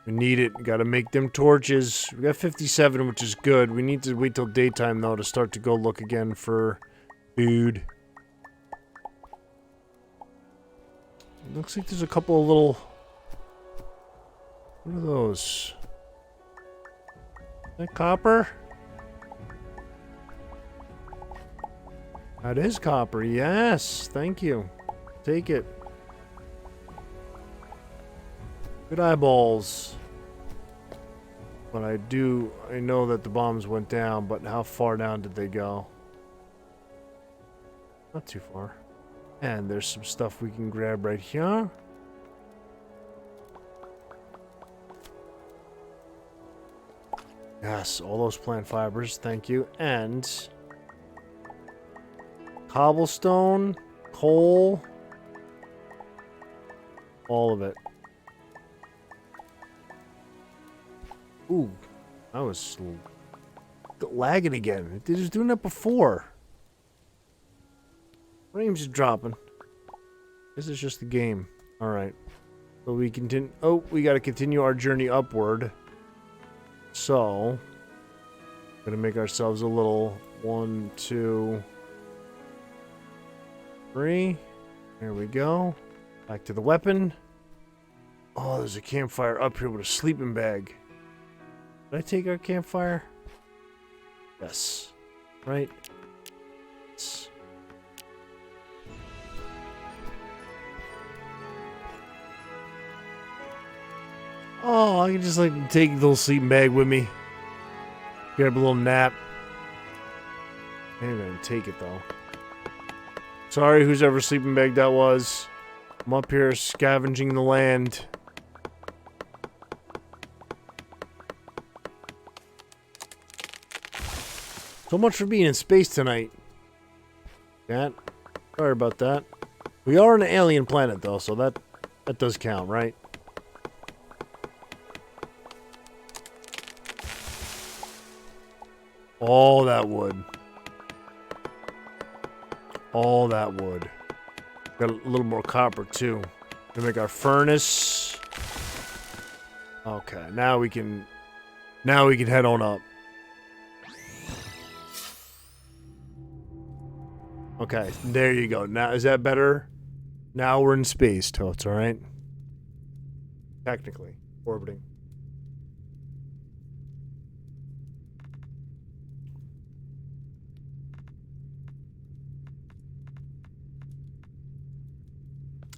We need it. We gotta make them torches. We got 57, which is good. We need to wait till daytime, though, to start to go look again for food. It looks like there's a couple of little... What are those? Is that copper? That is copper, yes. Thank you. Take it. Good eyeballs. But I know that the bombs went down, but how far down did they go? Not too far. And there's some stuff we can grab right here. Yes, all those plant fibers, thank you. And cobblestone, coal, all of it. Ooh, I was lagging again. It was doing that before. Frames is dropping. This is just the game. Alright. So we continue. Oh, we gotta continue our journey upward. So, gonna make ourselves a little 1, 2, 3. There we go. Back to the weapon. Oh, there's a campfire up here with a sleeping bag. Did I take our campfire? Yes. Right? Yes. Oh, I can just like take the little sleeping bag with me. Grab a little nap. I'm gonna take it though. Sorry, whose ever sleeping bag that was. I'm up here scavenging the land. So much for being in space tonight. Cat. Sorry about that. We are on an alien planet though, so that does count, right? All that wood. All that wood. Got a little more copper too. Gonna make our furnace. Okay, now we can head on up. Okay, there you go. Now, is that better? Now we're in space, Totes, alright? Technically. Orbiting.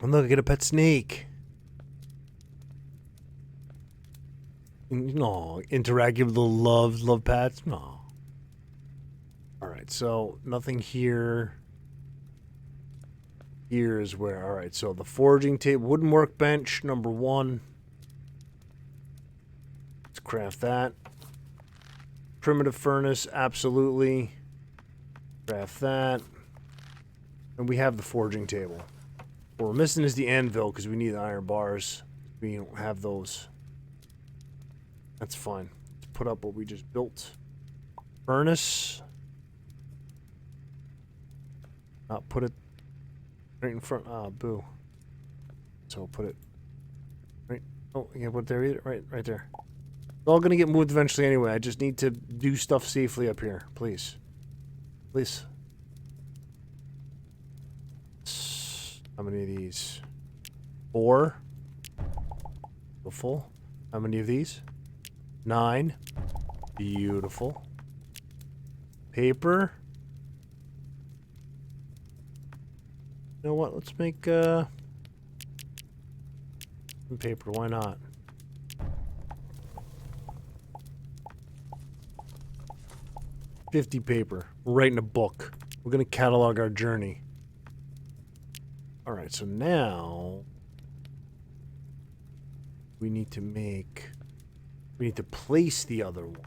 And look, I get a pet snake. No, interactive little love pets? No. Alright, so nothing here. Here is where, alright, so the forging table, wooden workbench, number 1. Let's craft that. Primitive furnace, absolutely. Craft that. And we have the forging table. What we're missing is the anvil because we need the iron bars. We don't have those. That's fine. Let's put up what we just built. Furnace. Not put it right in front. Ah, boo. So I'll put it right. Oh, I can't put it there either. Right there. It's all gonna get moved eventually anyway. I just need to do stuff safely up here, please. Please. How many of these? 4. Beautiful. How many of these? 9. Beautiful. Paper. You know what? Let's make some paper. Why not? $50 paper. We're writing a book. We're gonna catalog our journey. Alright, so now we need to place the other one.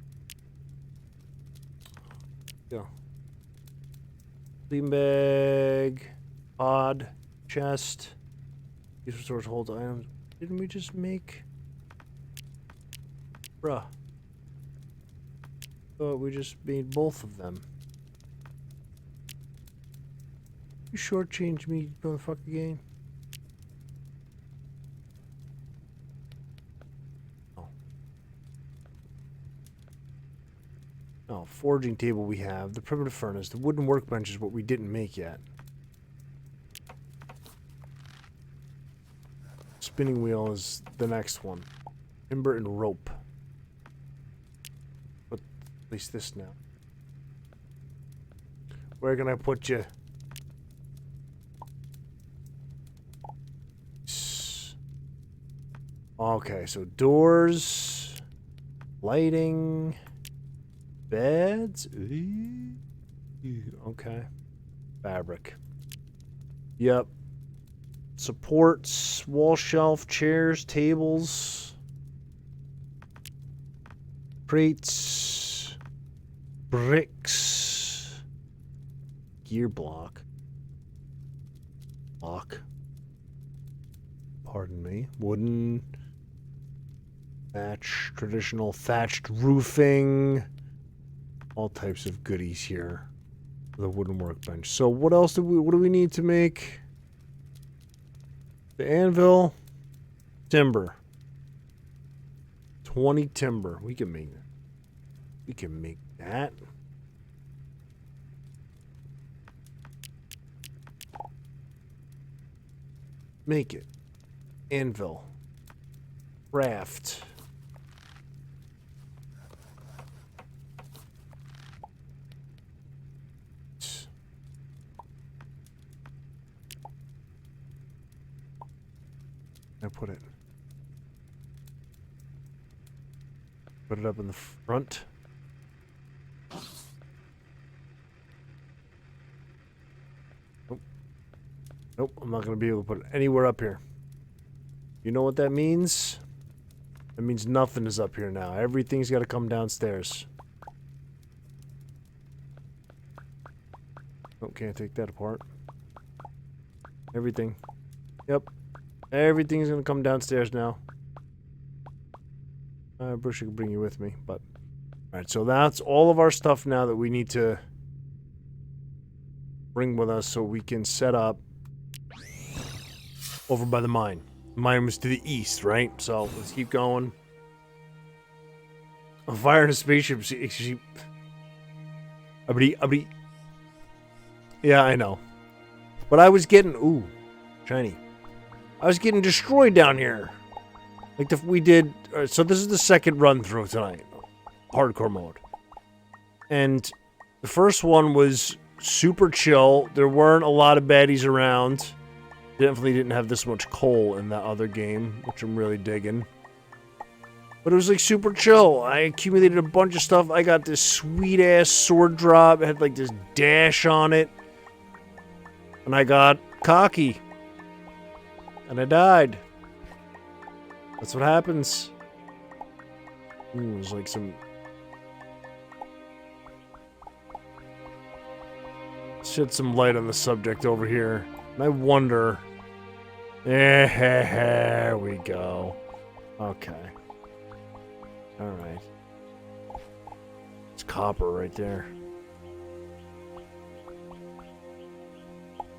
Go. Sleeping bag, pod, chest. These resource holds items. Didn't we just make? Bruh. Thought we just made both of them. You shortchanged me, motherfucker game. Oh. Oh, forging table we have. The primitive furnace. The wooden workbench is what we didn't make yet. Spinning wheel is the next one. Timber and rope. Put place this now. Where can I put you? Okay, so doors, lighting, beds. Okay. Fabric. Yep. Supports, wall shelf, chairs, tables, crates, bricks, gear block. Pardon me. Wooden. Thatch, traditional thatched roofing, all types of goodies here. The wooden workbench. So what else do we need to make? The anvil, timber. 20 timber. We can make that. We can make that. Make it. Anvil. Craft. Now put it up in the front. Nope, I'm not going to be able to put it anywhere up here. You know what that means? That means nothing is up here now. Everything's got to come downstairs. Oh, can't take that apart. Everything. Yep. Everything's gonna come downstairs now. I wish I could bring you with me, but... Alright, so that's all of our stuff now that we need to bring with us so we can set up over by the mine. The mine was to the east, right? So let's keep going. A fire in a spaceship. Yeah, I know. But I was getting... Ooh, shiny. I was getting destroyed down here. Like we did... so this is the second run through tonight. Hardcore mode. And the first one was super chill. There weren't a lot of baddies around. Definitely didn't have this much coal in that other game, which I'm really digging. But it was like super chill. I accumulated a bunch of stuff. I got this sweet ass sword drop. It had like this dash on it. And I got cocky. And I died. That's what happens. Ooh, there's like some... Shed some light on the subject over here. And I wonder... There we go. Okay. Alright. It's copper right there.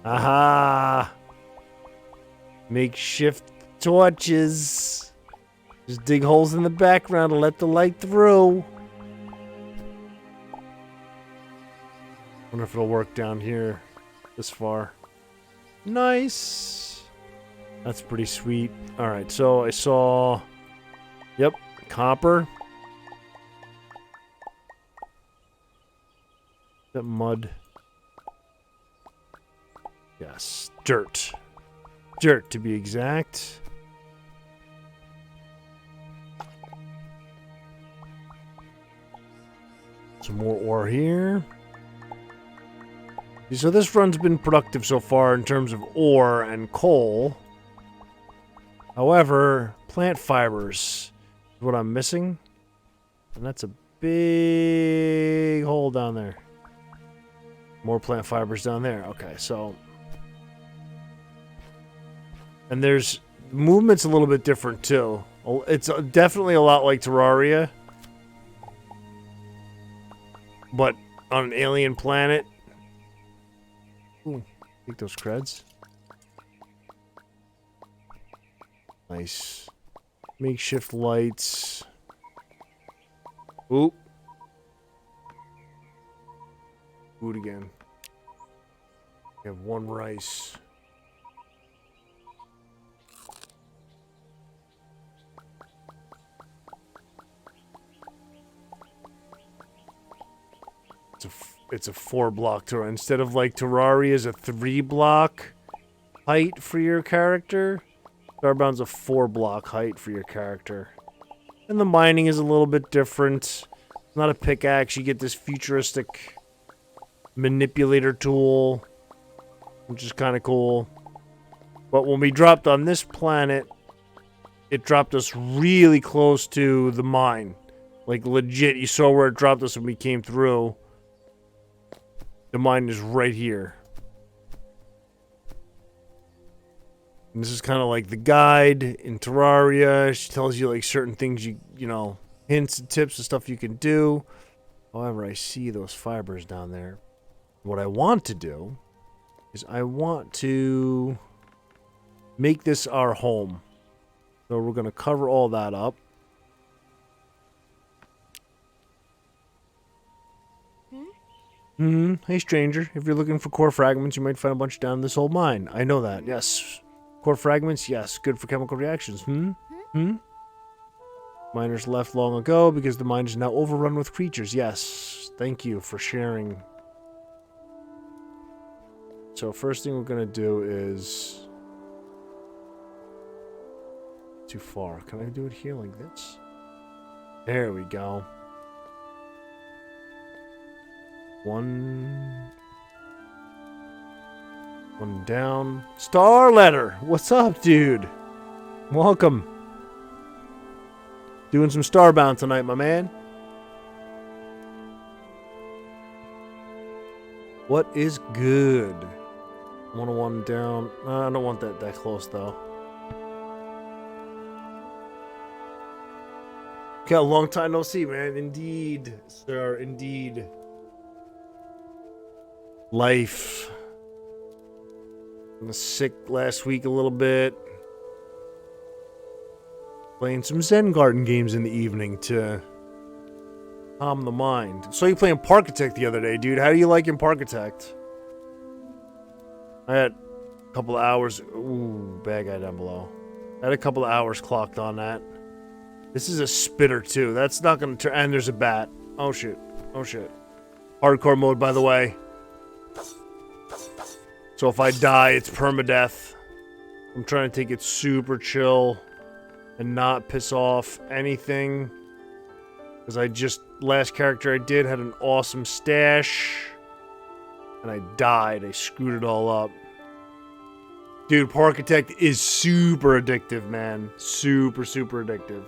Aha! Makeshift torches. Just dig holes in the background to let the light through. Wonder if it'll work down here. This far. Nice! That's pretty sweet. Alright, so I saw... Yep, copper. That mud. Yes, dirt. Dirt, to be exact. Some more ore here. So this run's been productive so far in terms of ore and coal. However, plant fibers is what I'm missing. And that's a big hole down there. More plant fibers down there. Okay, so... And there's... Movement's a little bit different, too. It's definitely a lot like Terraria. But on an alien planet. Ooh, take those creds. Nice. Makeshift lights. Ooh. Food again. We have one rice. It's a 4-block tour. Instead of like Terraria's a 3-block height for your character, Starbound's a 4-block height for your character. And the mining is a little bit different. It's not a pickaxe. You get this futuristic manipulator tool, which is kind of cool. But when we dropped on this planet, it dropped us really close to the mine. Like legit, you saw where it dropped us when we came through. The mine is right here. And this is kind of like the guide in Terraria. She tells you like certain things you know, hints and tips and stuff you can do. However, I see those fibers down there. What I want to do is I want to make this our home. So we're going to cover all that up. Hey stranger, if you're looking for core fragments, you might find a bunch down this old mine. I know that, yes. Core fragments, yes. Good for chemical reactions. Miners left long ago because the mine is now overrun with creatures. Yes. Thank you for sharing. So first thing we're going to do is... Too far. Can I do it here like this? There we go. One down. Star letter. What's up, dude? Welcome. Doing some Starbound tonight, my man. What is good? 101 down. I don't want that close, though. Okay, a long time no see, man. Indeed, sir. Indeed. Life. I was sick last week a little bit. Playing some Zen Garden games in the evening to calm the mind. So you playing Parkitect the other day, dude. How do you like in Parkitect? I had a couple of hours. Ooh, bad guy down below. I had a couple of hours clocked on that. This is a spitter too. That's not gonna turn. And there's a bat. Oh shit. Oh shit. Hardcore mode, by the way. So if I die, it's permadeath. I'm trying to take it super chill and not piss off anything. Because last character I did had an awesome stash. And I died. I screwed it all up. Dude, Parkitect is super addictive, man. Super, super addictive.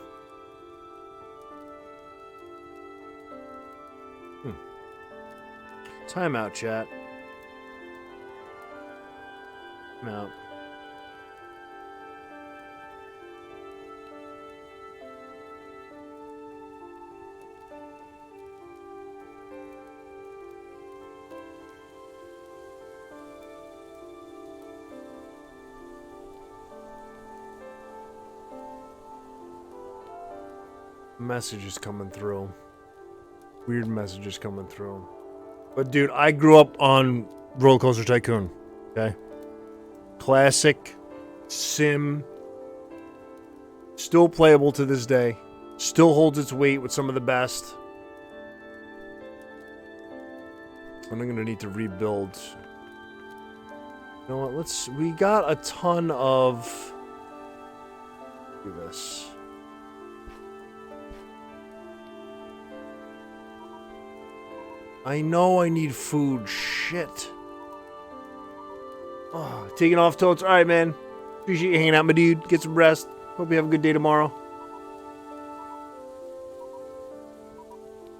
Timeout, chat. Timeout. Messages coming through. Weird messages coming through. But dude, I grew up on Roller Coaster Tycoon. Okay? Classic. Sim. Still playable to this day. Still holds its weight with some of the best. And I'm gonna need to rebuild. You know what? We got a ton of... do this. I know I need food. Shit. Oh, taking off totes. Alright, man. Appreciate you hanging out, my dude. Get some rest. Hope you have a good day tomorrow.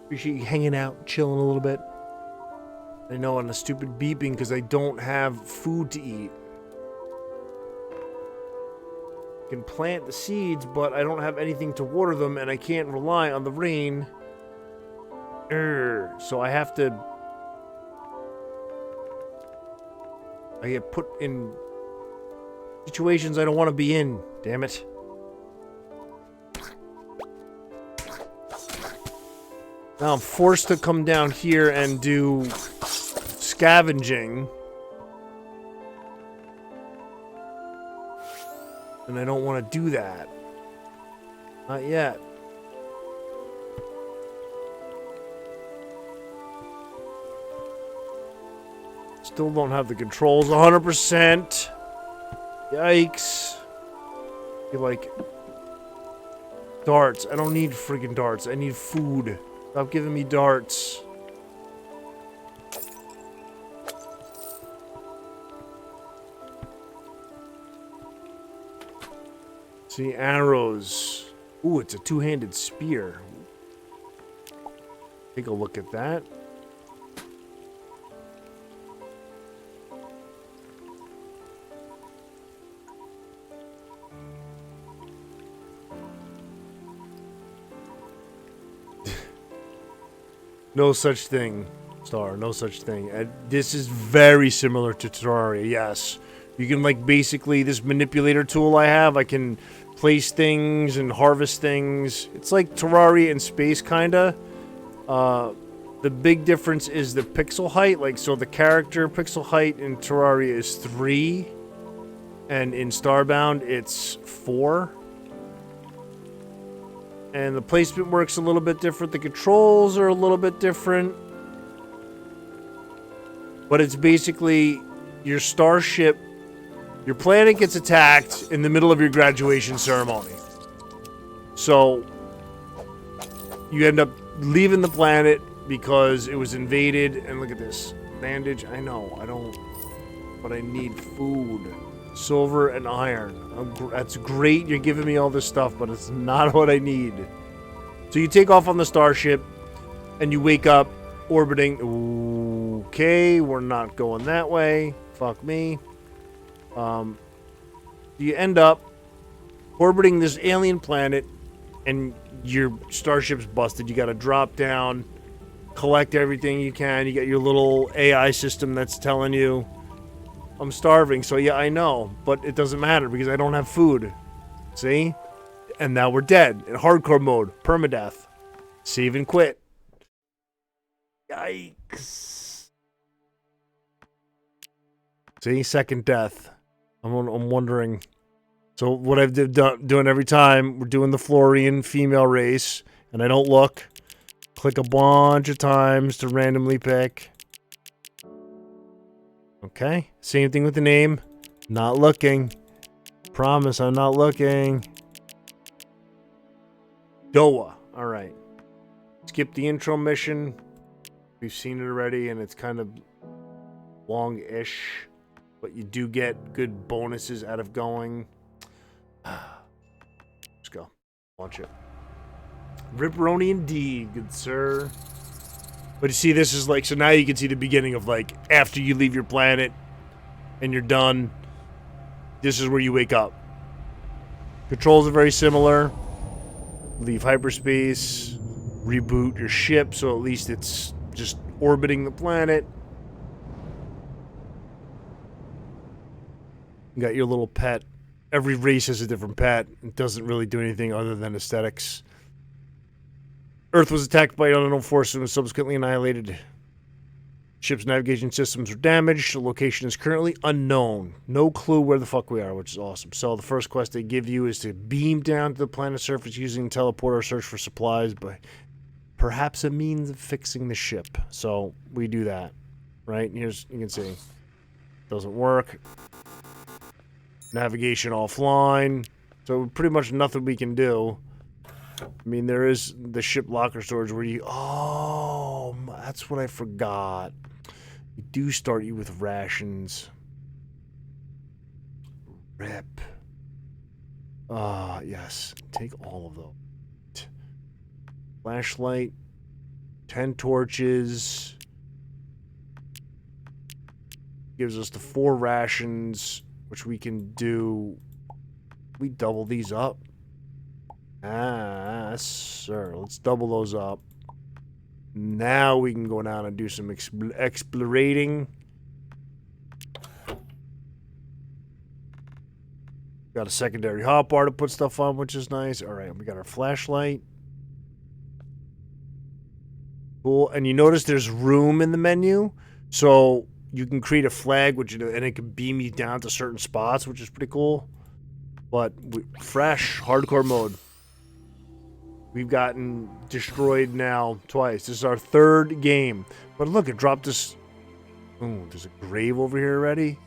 Appreciate you hanging out, chilling a little bit. I know, on a stupid beeping because I don't have food to eat. I can plant the seeds, but I don't have anything to water them, and I can't rely on the rain. So I have to... I get put in situations I don't want to be in. Damn it. Now I'm forced to come down here and do scavenging. And I don't want to do that. Not yet. Still don't have the controls 100%. Yikes. I feel like darts. I don't need freaking darts. I need food. Stop giving me darts. See, arrows. Ooh, it's a two-handed spear. Take a look at that. No such thing, Star. No such thing. This is very similar to Terraria, yes. You can, like, basically, this manipulator tool I have, I can place things and harvest things. It's like Terraria in space, kinda. The big difference is the pixel height. Like, so the character pixel height in Terraria is 3. And in Starbound, it's 4. And the placement works a little bit different. The controls are a little bit different. But it's basically your starship, your planet gets attacked in the middle of your graduation ceremony. So you end up leaving the planet because it was invaded. And look at this. Bandage. I know. I don't. But I need food. Silver and iron. That's great. You're giving me all this stuff, but it's not what I need. So you take off on the starship, and you wake up orbiting. Okay, we're not going that way. Fuck me. You end up orbiting this alien planet and your starship's busted. You got to drop down, collect everything you can. You got your little AI system that's telling you, I'm starving. So yeah, I know, but it doesn't matter because I don't have food. See? And now we're dead in hardcore mode, permadeath. Save and quit. Yikes. See, second death. I'm wondering. So what I've doing every time, we're doing the Florian female race, and I don't look. Click a bunch of times to randomly pick. Okay, same thing with the name. Not looking. Promise I'm not looking. Doa. All right. Skip the intro mission. We've seen it already, and it's kind of long-ish, but you do get good bonuses out of going. Let's go. Launch it. Ripperoni indeed, good sir. But you see, this is like, so now you can see the beginning of like, after you leave your planet and you're done, this is where you wake up. Controls are very similar. Leave hyperspace, reboot your ship, so at least it's just orbiting the planet. You got your little pet. Every race has a different pet. It doesn't really do anything other than aesthetics. Earth was attacked by an unknown force and was subsequently annihilated. Ship's navigation systems were damaged. The location is currently unknown. No clue where the fuck we are, which is awesome. So the first quest they give you is to beam down to the planet's surface using teleporter, search for supplies, but perhaps a means of fixing the ship. So we do that, right? Here's, you can see, doesn't work. Navigation offline. So pretty much nothing we can do. I mean, there is the ship locker storage where you... Oh, that's what I forgot. We do start you with rations. Rip. Yes. Take all of those. Flashlight. 10 torches. Gives us the 4 rations, which we can do... We double these up. Ah, sir. Let's double those up. Now we can go down and do some explorating. Got a secondary hotbar to put stuff on, which is nice. All right, we got our flashlight. Cool. And you notice there's room in the menu, so you can create a flag, which and it can beam you down to certain spots, which is pretty cool. But fresh hardcore mode. We've gotten destroyed now twice. This is our 3rd game. But look, it dropped us... Ooh, there's a grave over here already.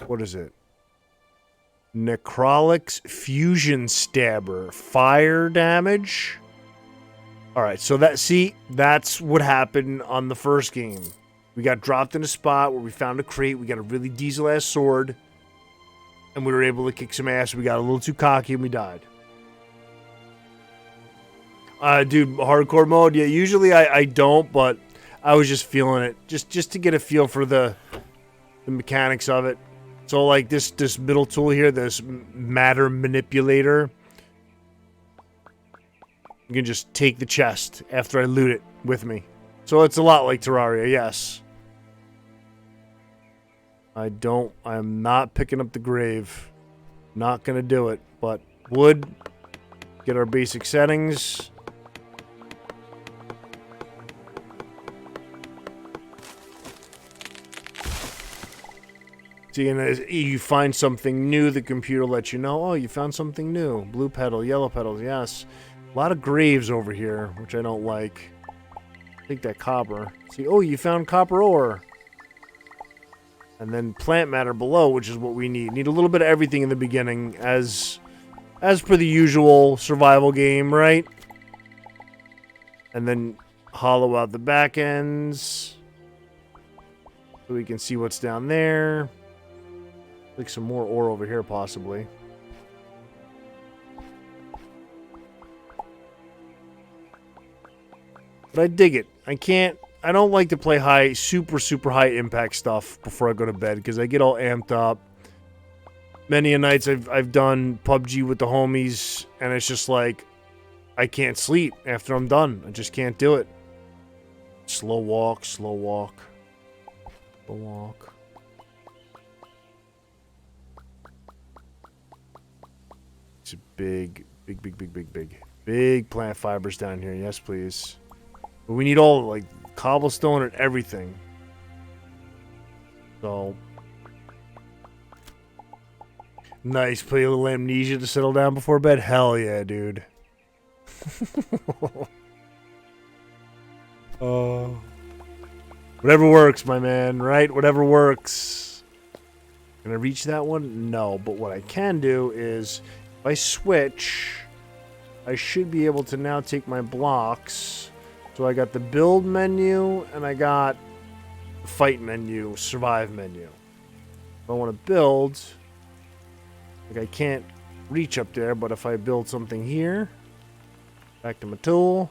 What is it? Necrolix Fusion Stabber. Fire damage. Alright, so that's what happened on the first game. We got dropped in a spot where we found a crate. We got a really diesel-ass sword. And we were able to kick some ass. We got a little too cocky and we died. Dude, hardcore mode. Yeah, usually I don't, but I was just feeling it. Just to get a feel for the mechanics of it. So like this middle tool here, this matter manipulator. You can just take the chest after I loot it with me. So it's a lot like Terraria, yes. I'm not picking up the grave. Not gonna do it, but would get our basic settings. See, and as you find something new, the computer lets you know, oh, you found something new. Blue petal, yellow petals, yes. A lot of graves over here, which I don't like. Take that copper. See, oh, you found copper ore. And then plant matter below, which is what we need. Need a little bit of everything in the beginning, as per the usual survival game, right? And then hollow out the back ends. So we can see what's down there. Like some more ore over here, possibly. But I dig it. I don't like to play super high impact stuff before I go to bed because I get all amped up. Many a nights I've done PUBG with the homies, and it's just like I can't sleep after I'm done. I just can't do it. Slow walk, slow walk, slow walk. It's a big plant fibers down here. Yes, please. But we need all like cobblestone and everything. So nice. Play a little Amnesia to settle down before bed. Hell yeah, dude. Whatever works, my man, right? Whatever works. Can I reach that one? No, but what I can do is if I switch, I should be able to now take my blocks. So I got the build menu and I got the fight menu, survive menu. If I want to build, like I can't reach up there, but if I build something here, back to my tool,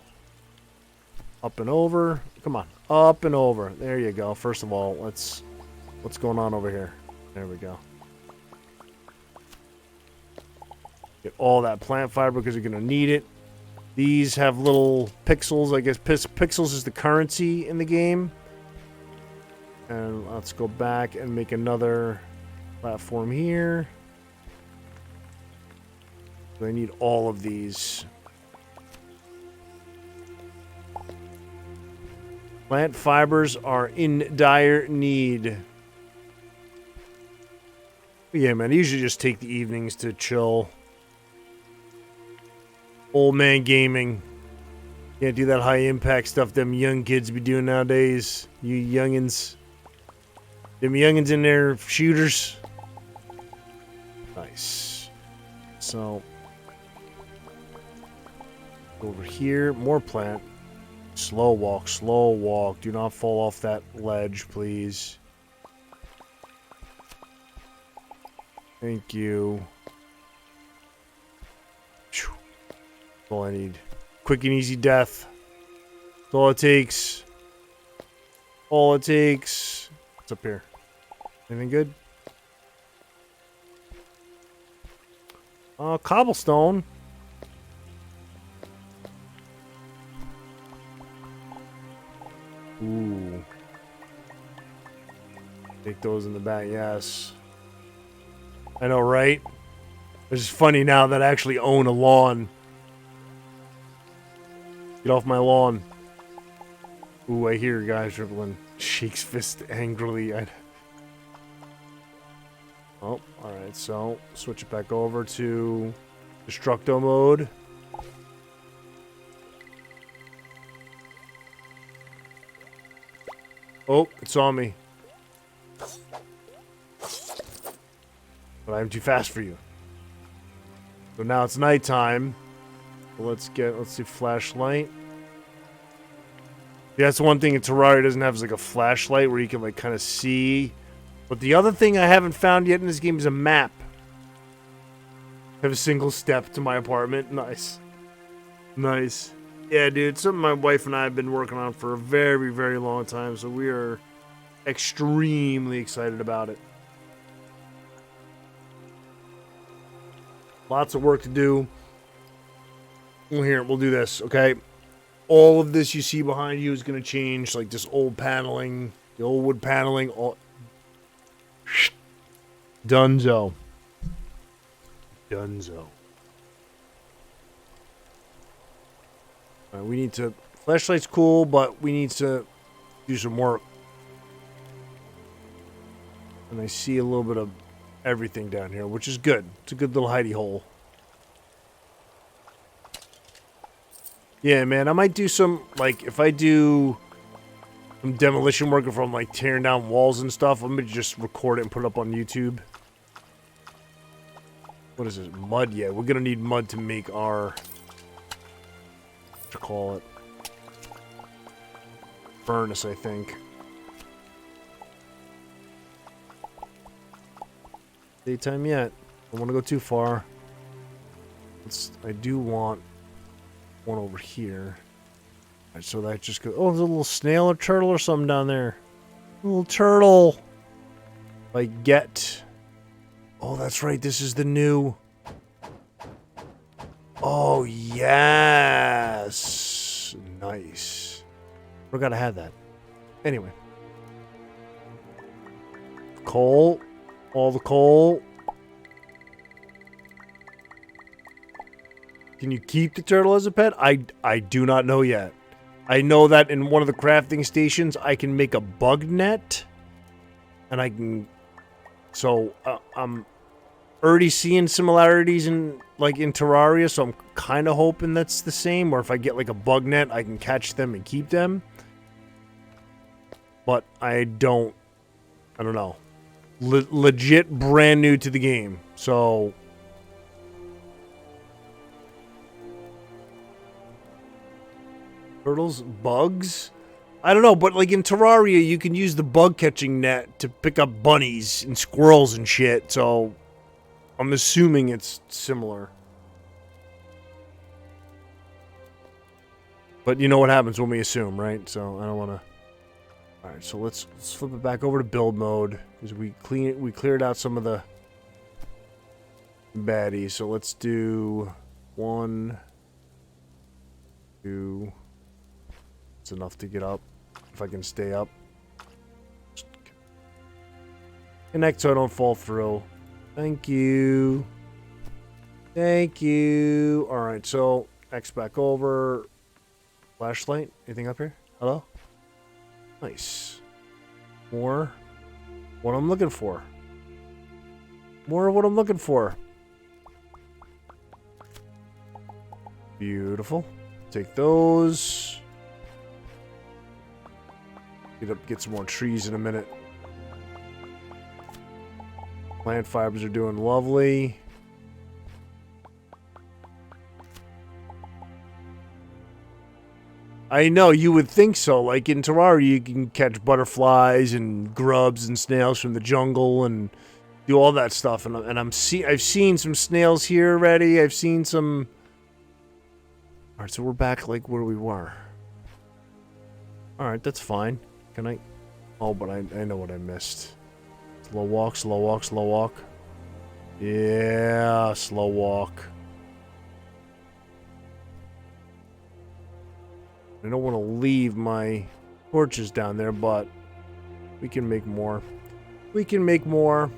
up and over. Come on, up and over. There you go. First of all, what's going on over here? There we go. Get all that plant fiber because you're going to need it. These have little pixels. I guess pixels is the currency in the game. And let's go back and make another platform here. I need all of these. Plant fibers are in dire need. Yeah, man, I usually just take the evenings to chill. Old man gaming. Can't do that high impact stuff them young kids be doing nowadays. You youngins. Them youngins in their shooters. Nice. So, over here, more plant. Slow walk, slow walk. Do not fall off that ledge, please. Thank you. That's all I need. Quick and easy death. That's all it takes. All it takes. What's up here? Anything good? Cobblestone. Ooh. Take those in the back, yes. I know, right? It's just funny now that I actually own a lawn. Get off my lawn. Ooh, I hear guys dribbling. Shakes fist angrily. Oh, alright, so switch it back over to Destructo mode. Oh, it saw me. But I'm too fast for you. So now it's nighttime. So let's see, flashlight. Yeah, that's one thing in Terraria doesn't have is like a flashlight where you can like kind of see. But the other thing I haven't found yet in this game is a map. I have a single step to my apartment. Nice. Nice. Yeah, dude, something my wife and I have been working on for a very, very long time, so we are extremely excited about it. Lots of work to do. Well, here, we'll do this, okay? All of this you see behind you is going to change, like this old paneling, the old wood paneling, all... Dunzo. Dunzo. We need to... Flashlight's cool, but we need to do some work. And I see a little bit of everything down here, which is good. It's a good little hidey hole. Yeah, man, I might do some, like, if I do some demolition work, if I'm, like, tearing down walls and stuff, I'm gonna just record it and put it up on YouTube. What is this? Mud? Yeah, we're gonna need mud to make our... What you call it? Furnace, I think. Daytime yet. Don't want to go too far. I do want one over here. Right, so that just goes... Oh, there's a little snail or turtle or something down there. A little turtle. Like, get... Oh, that's right. This is the new... Oh, yes. Nice. Forgot I had that. Anyway. Coal. All the coal. Can you keep the turtle as a pet? I do not know yet. I know that in one of the crafting stations, I can make a bug net. And I can... So, I'm already seeing similarities in Terraria, so I'm kind of hoping that's the same. Or if I get like a bug net, I can catch them and keep them. But I don't know. Legit brand new to the game, so... Turtles? Bugs? I don't know, but like in Terraria, you can use the bug catching net to pick up bunnies and squirrels and shit, so I'm assuming it's similar. But you know what happens when we assume, right? So I don't want to... Alright, so let's flip it back over to build mode, because we cleared out some of the baddies. So let's do 1, 2... It's enough to get up, if I can stay up. Connect so I don't fall through. Thank you. Thank you. Alright, so X back over. Flashlight. Anything up here? Hello? Nice. More. What I'm looking for. More of what I'm looking for. Beautiful. Take those. Get some more trees in a minute. Plant fibers are doing lovely. I know, you would think so. Like in Terraria, you can catch butterflies and grubs and snails from the jungle and do all that stuff. And I've seen some snails here already. I've seen some... Alright, so we're back like where we were. Alright, that's fine. Can I... Oh, but I know what I missed. Slow walk, slow walk, slow walk. Yeah, slow walk. I don't want to leave my torches down there, but we can make more. We can make more.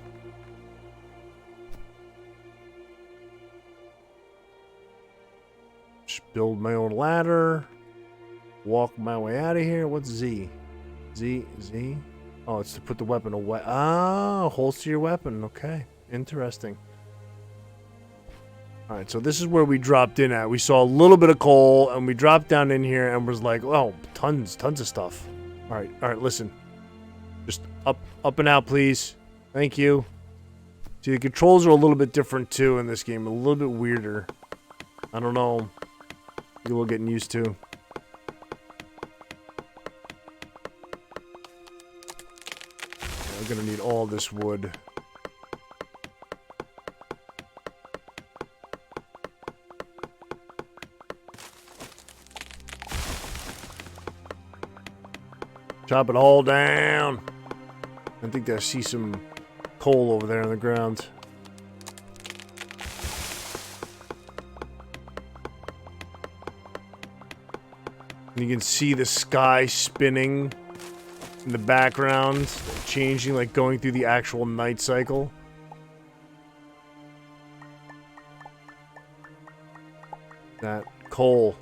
Just build my own ladder. Walk my way out of here. What's Z? Z? Oh, it's to put the weapon away. Ah, holster your weapon. Okay. Interesting. Alright, so this is where we dropped in at. We saw a little bit of coal, and we dropped down in here and was like, oh, tons of stuff. Alright, listen. Just up and out, please. Thank you. See, the controls are a little bit different, too, in this game. A little bit weirder. I don't know. People are getting used to. I'm gonna need all this wood. Chop it all down. I think I see some coal over there on the ground. And you can see the sky spinning in the background, changing, like going through the actual night cycle. That coal.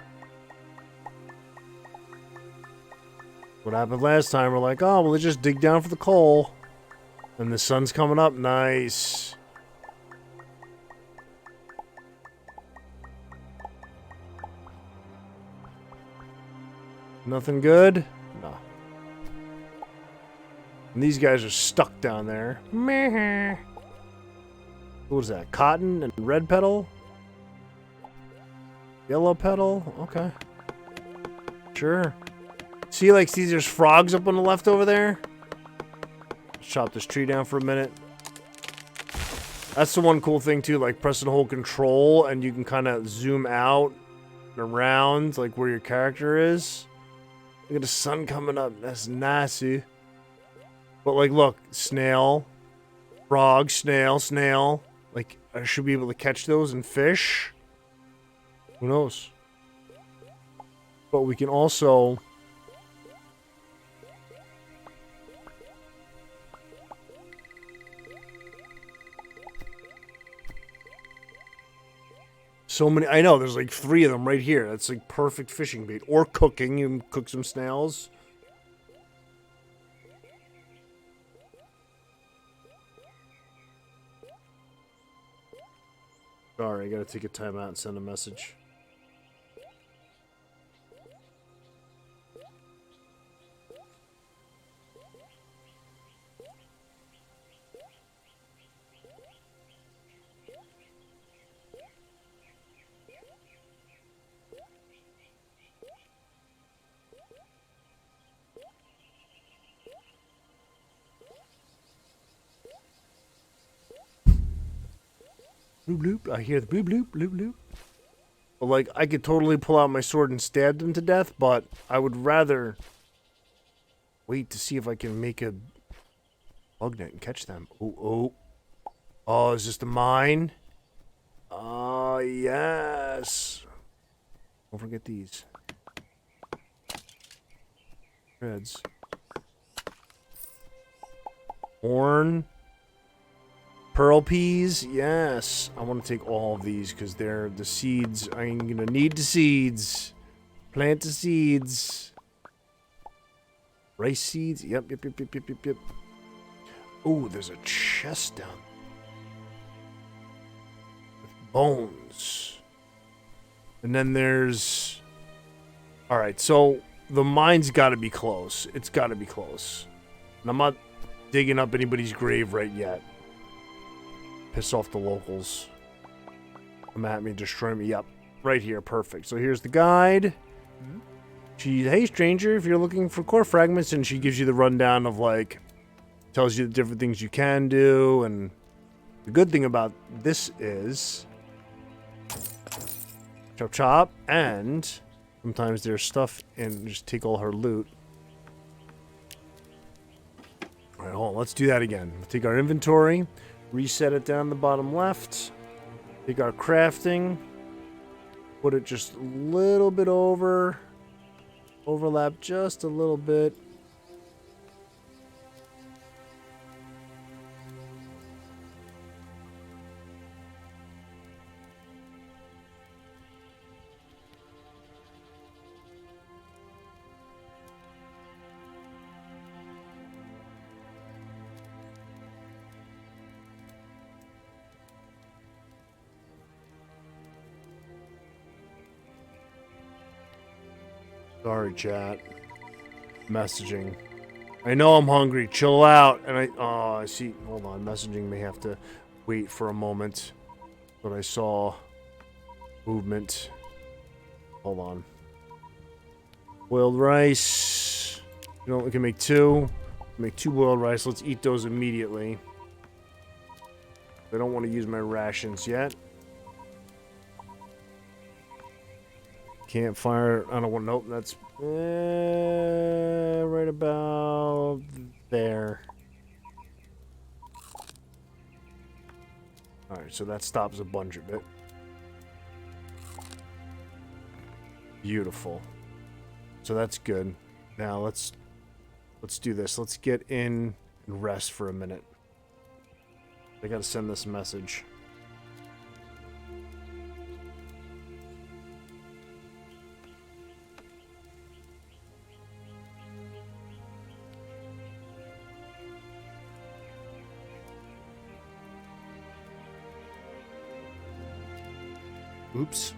What happened last time? We're like, oh, well, let's just dig down for the coal. And the sun's coming up. Nice. Nothing good? No. And these guys are stuck down there. Meh. What was that? Cotton and red petal? Yellow petal? Okay. Sure. See, like, see, there's frogs up on the left over there? Let's chop this tree down for a minute. That's the one cool thing, too. Like, press and hold control, and you can kind of zoom out and around, like, where your character is. Look at the sun coming up. That's nice, dude. But, like, look. Snail. Frog, snail, snail. Like, I should be able to catch those and fish. Who knows? But we can also... So many... I know, there's like 3 of them right here. That's like perfect fishing bait. Or cooking. You can cook some snails. Sorry, I gotta take a time out and send a message. Bloop bloop. I hear the bloop bloop bloop bloop. But like, I could totally pull out my sword and stab them to death, but I would rather wait to see if I can make a bug net and catch them. Oh, oh. Oh, is this the mine? Oh, yes. Don't forget these. Threads. Corn. Pearl peas, yes. I want to take all of these because they're the seeds. I'm going to need the seeds. Plant the seeds. Rice seeds. Yep. Oh, there's a chest down with bones. And then there's... Alright, so the mine's got to be close. It's got to be close. And I'm not digging up anybody's grave right yet. Piss off the locals. Come at me, destroy me. Yep, right here, perfect. So here's the guide. Hey stranger, if you're looking for core fragments, and she gives you the rundown of like, tells you the different things you can do, and the good thing about this is chop chop, and sometimes there's stuff in, just take all her loot. Alright, hold on, let's do that again. We'll take our inventory. Reset it down the bottom left. Take our crafting. Put it just a little bit over. Overlap just a little bit. Sorry, chat. Messaging. I know I'm hungry. Chill out. And I see. Hold on. Messaging may have to wait for a moment. But I saw movement. Hold on. Boiled rice. You know, we can make 2. Make 2 boiled rice. Let's eat those immediately. I don't want to use my rations yet. Campfire. I don't want. Nope. That's right about there. All right. So that stops a bunch of it. Beautiful. So that's good. Now let's do this. Let's get in and rest for a minute. I gotta send this message. Oops.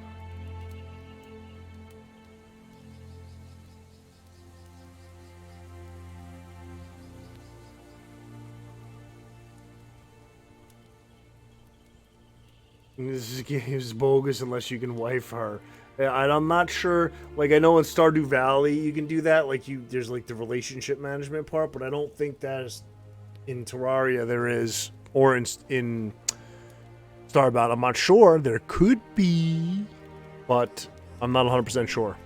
This game is bogus unless you can wife her. And I'm not sure. Like, I know in Stardew Valley you can do that. Like, there's like the relationship management part, but I don't think that is in Terraria there is, or in Starbound. I'm not sure. There could be, but I'm not 100% sure.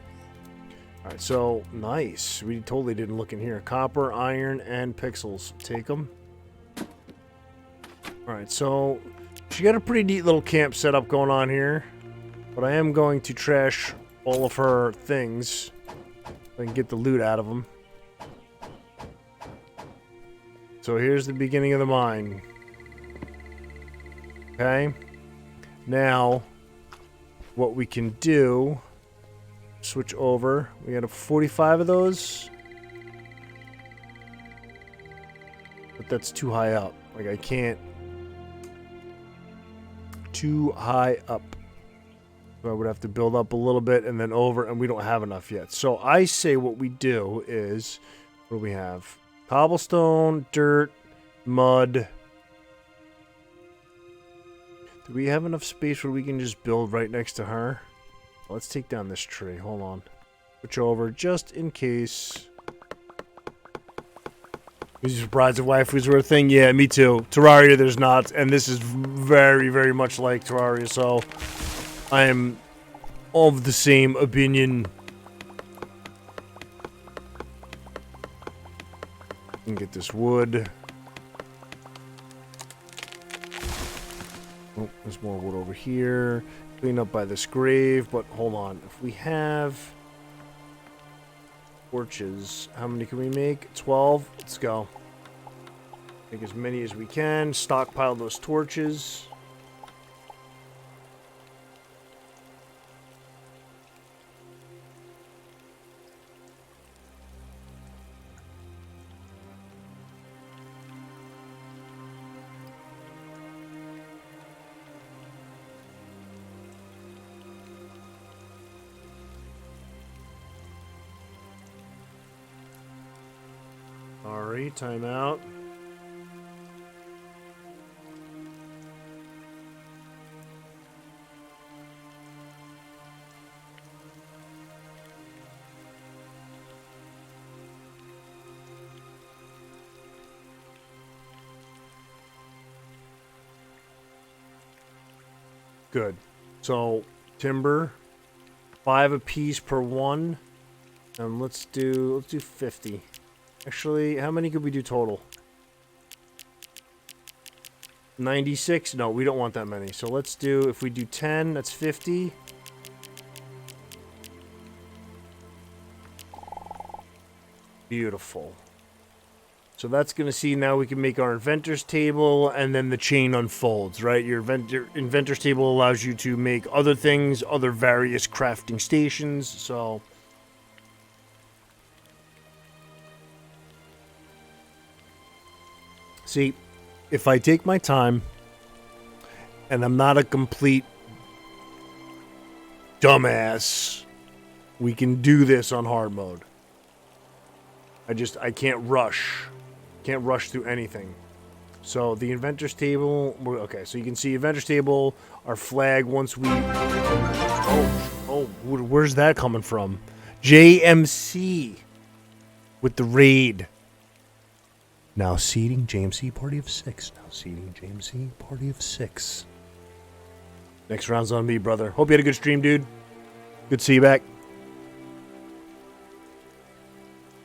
All right, so nice. We totally didn't look in here. Copper, iron, and pixels. Take them. Alright, so she got a pretty neat little camp setup going on here. But I am going to trash all of her things so I can get the loot out of them. So here's the beginning of the mine. Okay. Now, what we can do, switch over. We got 45 of those. But that's too high up. Like, I can't. Too high up. So I would have to build up a little bit and then over, and we don't have enough yet. So I say what we do is, what do we have? Cobblestone, dirt, mud. Do we have enough space where we can just build right next to her? Let's take down this tree. Hold on. Switch over just in case. Is you surprised if waifus were a thing? Yeah, me too. Terraria, there's not. And this is very, very much like Terraria, so I am of the same opinion. And get this wood. Oh, there's more wood over here. Clean up by this grave, but hold on. If we have torches, how many can we make? 12? Let's go. Make as many as we can. Stockpile those torches. Alright, time out. Good. So, timber, 5 apiece per one. And let's do 50. Actually, how many could we do total? 96? No, we don't want that many. So let's do, if we do 10, that's 50. Beautiful. So that's going to see, now we can make our inventor's table, and then the chain unfolds, right? Your inventor's table allows you to make other things, other various crafting stations, so... See, if I take my time, and I'm not a complete dumbass, we can do this on hard mode. I can't rush. Can't rush through anything. So the inventor's table, okay, so you can see inventor's table, our flag once we... Oh, where's that coming from? JMC with the raid. Now seating JMC party of 6. Now seating JMC party of 6. Next round's on me, brother. Hope you had a good stream, dude. Good to see you back.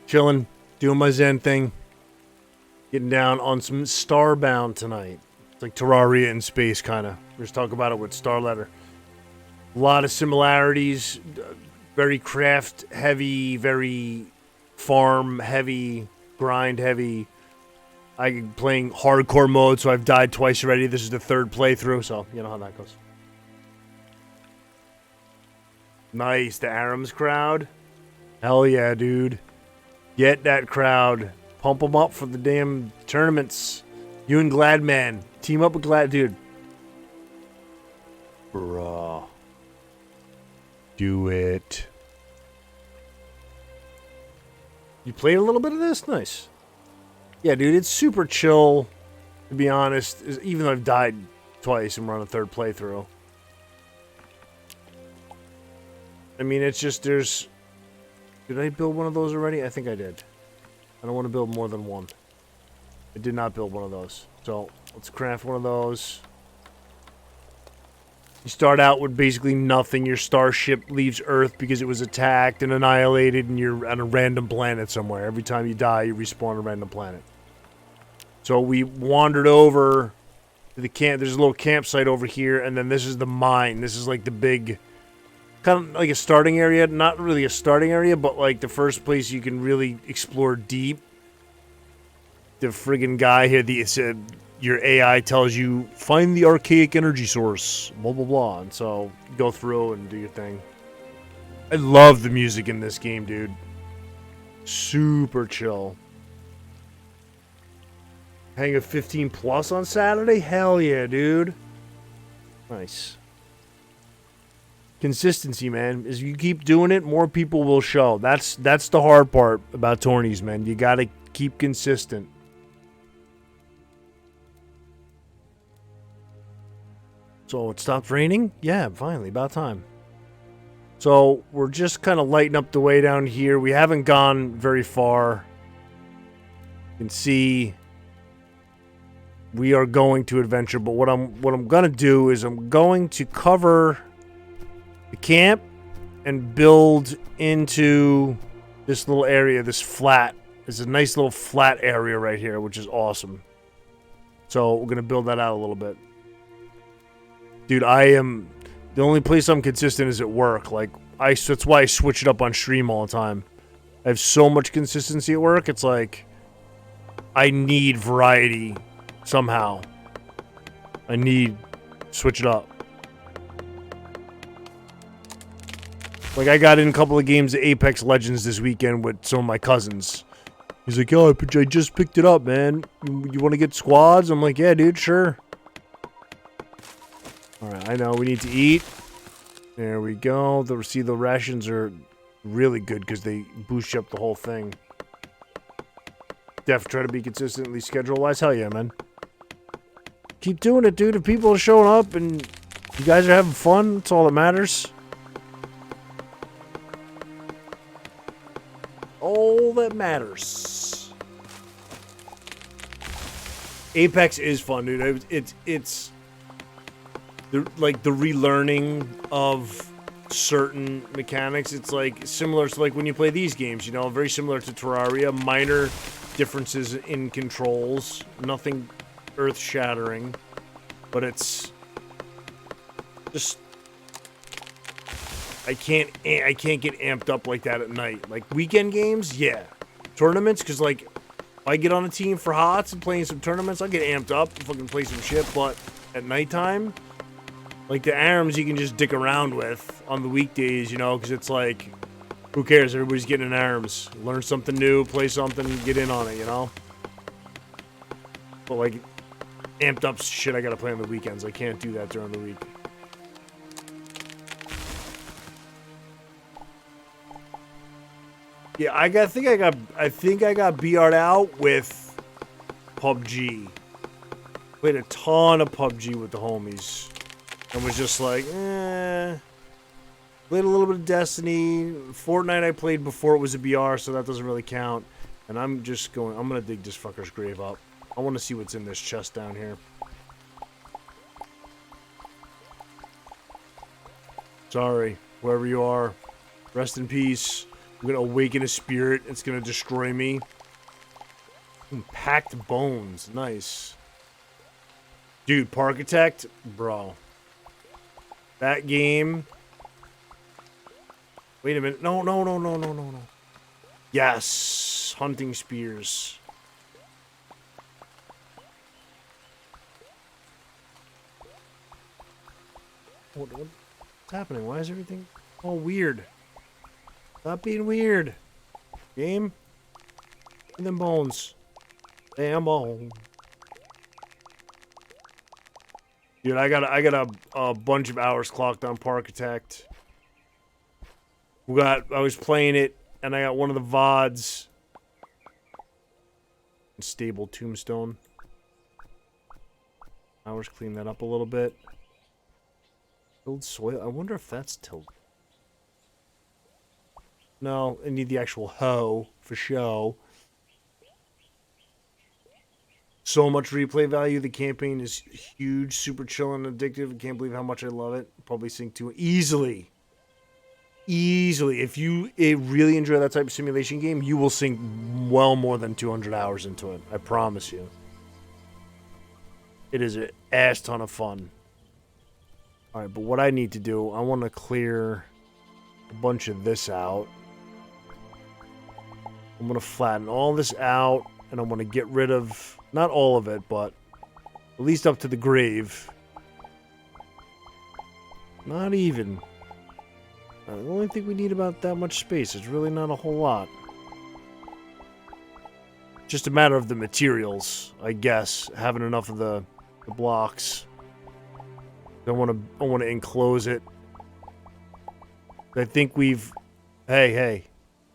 Chilling, doing my Zen thing. Getting down on some Starbound tonight. It's like Terraria in space, kind of. We're just talking about it with Star Letter. A lot of similarities. Very craft heavy, very farm heavy, grind heavy. I'm playing hardcore mode, so I've died twice already. This is the 3rd playthrough, so you know how that goes. Nice, the Arams crowd. Hell yeah, dude. Get that crowd. Pump them up for the damn tournaments. You and Gladman. Team up with Glad, dude. Bruh. Do it. You played a little bit of this? Nice. Yeah, dude, it's super chill, to be honest, even though I've died twice and we're on a 3rd playthrough. I mean, it's just, there's... Did I build one of those already? I think I did. I don't want to build more than one. I did not build one of those. So, let's craft one of those. You start out with basically nothing. Your starship leaves Earth because it was attacked and annihilated, and you're on a random planet somewhere. Every time you die, you respawn on a random planet. So we wandered over to the camp. There's a little campsite over here, and then this is the mine. This is like the big, kind of like a starting area. Not really a starting area, but like the first place you can really explore deep. The friggin' guy here, your AI tells you, find the archaic energy source, blah, blah, blah. And so go through and do your thing. I love the music in this game, dude. Super chill. Hang a 15 plus on Saturday? Hell yeah, dude. Nice. Consistency, man. As you keep doing it, more people will show. That's the hard part about tourneys, man. You gotta keep consistent. So it stopped raining? Yeah, finally, about time. So we're just kind of lighting up the way down here. We haven't gone very far. You can see we are going to adventure, but what I'm gonna do is I'm going to cover the camp and build into this little area, this flat. There's a nice little flat area right here, which is awesome. So we're gonna build that out a little bit. Dude, the only place I'm consistent is at work. Like, that's why I switch it up on stream all the time. I have so much consistency at work, it's like, I need variety somehow. I need switch it up. Like, I got in a couple of games of Apex Legends this weekend with some of my cousins. He's like, yo, I just picked it up, man. You want to get squads? I'm like, yeah, dude, sure. Alright, I know, we need to eat. There we go. See, the rations are really good because they boost you up the whole thing. Def, try to be consistently schedule-wise. Hell yeah, man. Keep doing it, dude. If people are showing up and you guys are having fun, that's all that matters. All that matters. Apex is fun, dude. It's the relearning of certain mechanics. It's like similar to like when you play these games, you know, very similar to Terraria. Minor differences in controls, nothing earth-shattering, but it's just I can't get amped up like that at night. Like weekend games, yeah. Tournaments, because like if I get on a team for HOTS and playing some tournaments, I get amped up and fucking play some shit. But at nighttime, like the ARMs you can just dick around with on the weekdays, you know, because it's like, who cares? Everybody's getting in ARMs. Learn something new, play something, get in on it, you know? But like, amped up shit I gotta play on the weekends. I can't do that during the week. Yeah, I think I got BR'd out with PUBG. Played a ton of PUBG with the homies. And was just like, Played a little bit of Destiny. Fortnite I played before it was a BR, so that doesn't really count. And I'm gonna dig this fucker's grave up. I want to see what's in this chest down here. Sorry, whoever you are. Rest in peace. I'm gonna awaken a spirit. It's gonna destroy me. Packed bones. Nice. Dude, Parkitect? Bro. That game. Wait a minute. No. Yes. Hunting spears. What's happening? Why is everything all weird? Stop being weird. Game? And then bones. Damn bone. Dude, I got a bunch of hours clocked on Parkitect. I was playing it, and I got one of the VODs. Stable Tombstone. Hours clean that up a little bit. Build soil. I wonder if that's tilt. No, I need the actual hoe for show. So much replay value. The campaign is huge, super chill and addictive. I can't believe how much I love it. Probably sink to it easily. If you really enjoy that type of simulation game, you will sink well more than 200 hours into it. I promise you. It is an ass ton of fun. Alright, but what I need to do, I want to clear a bunch of this out. I'm going to flatten all this out, and I'm going to get rid of, not all of it, but at least up to the grave. Not even. I only think we need about that much space. It's really not a whole lot. Just a matter of the materials, I guess. Having enough of the blocks. I want to enclose it. I think we've... Hey.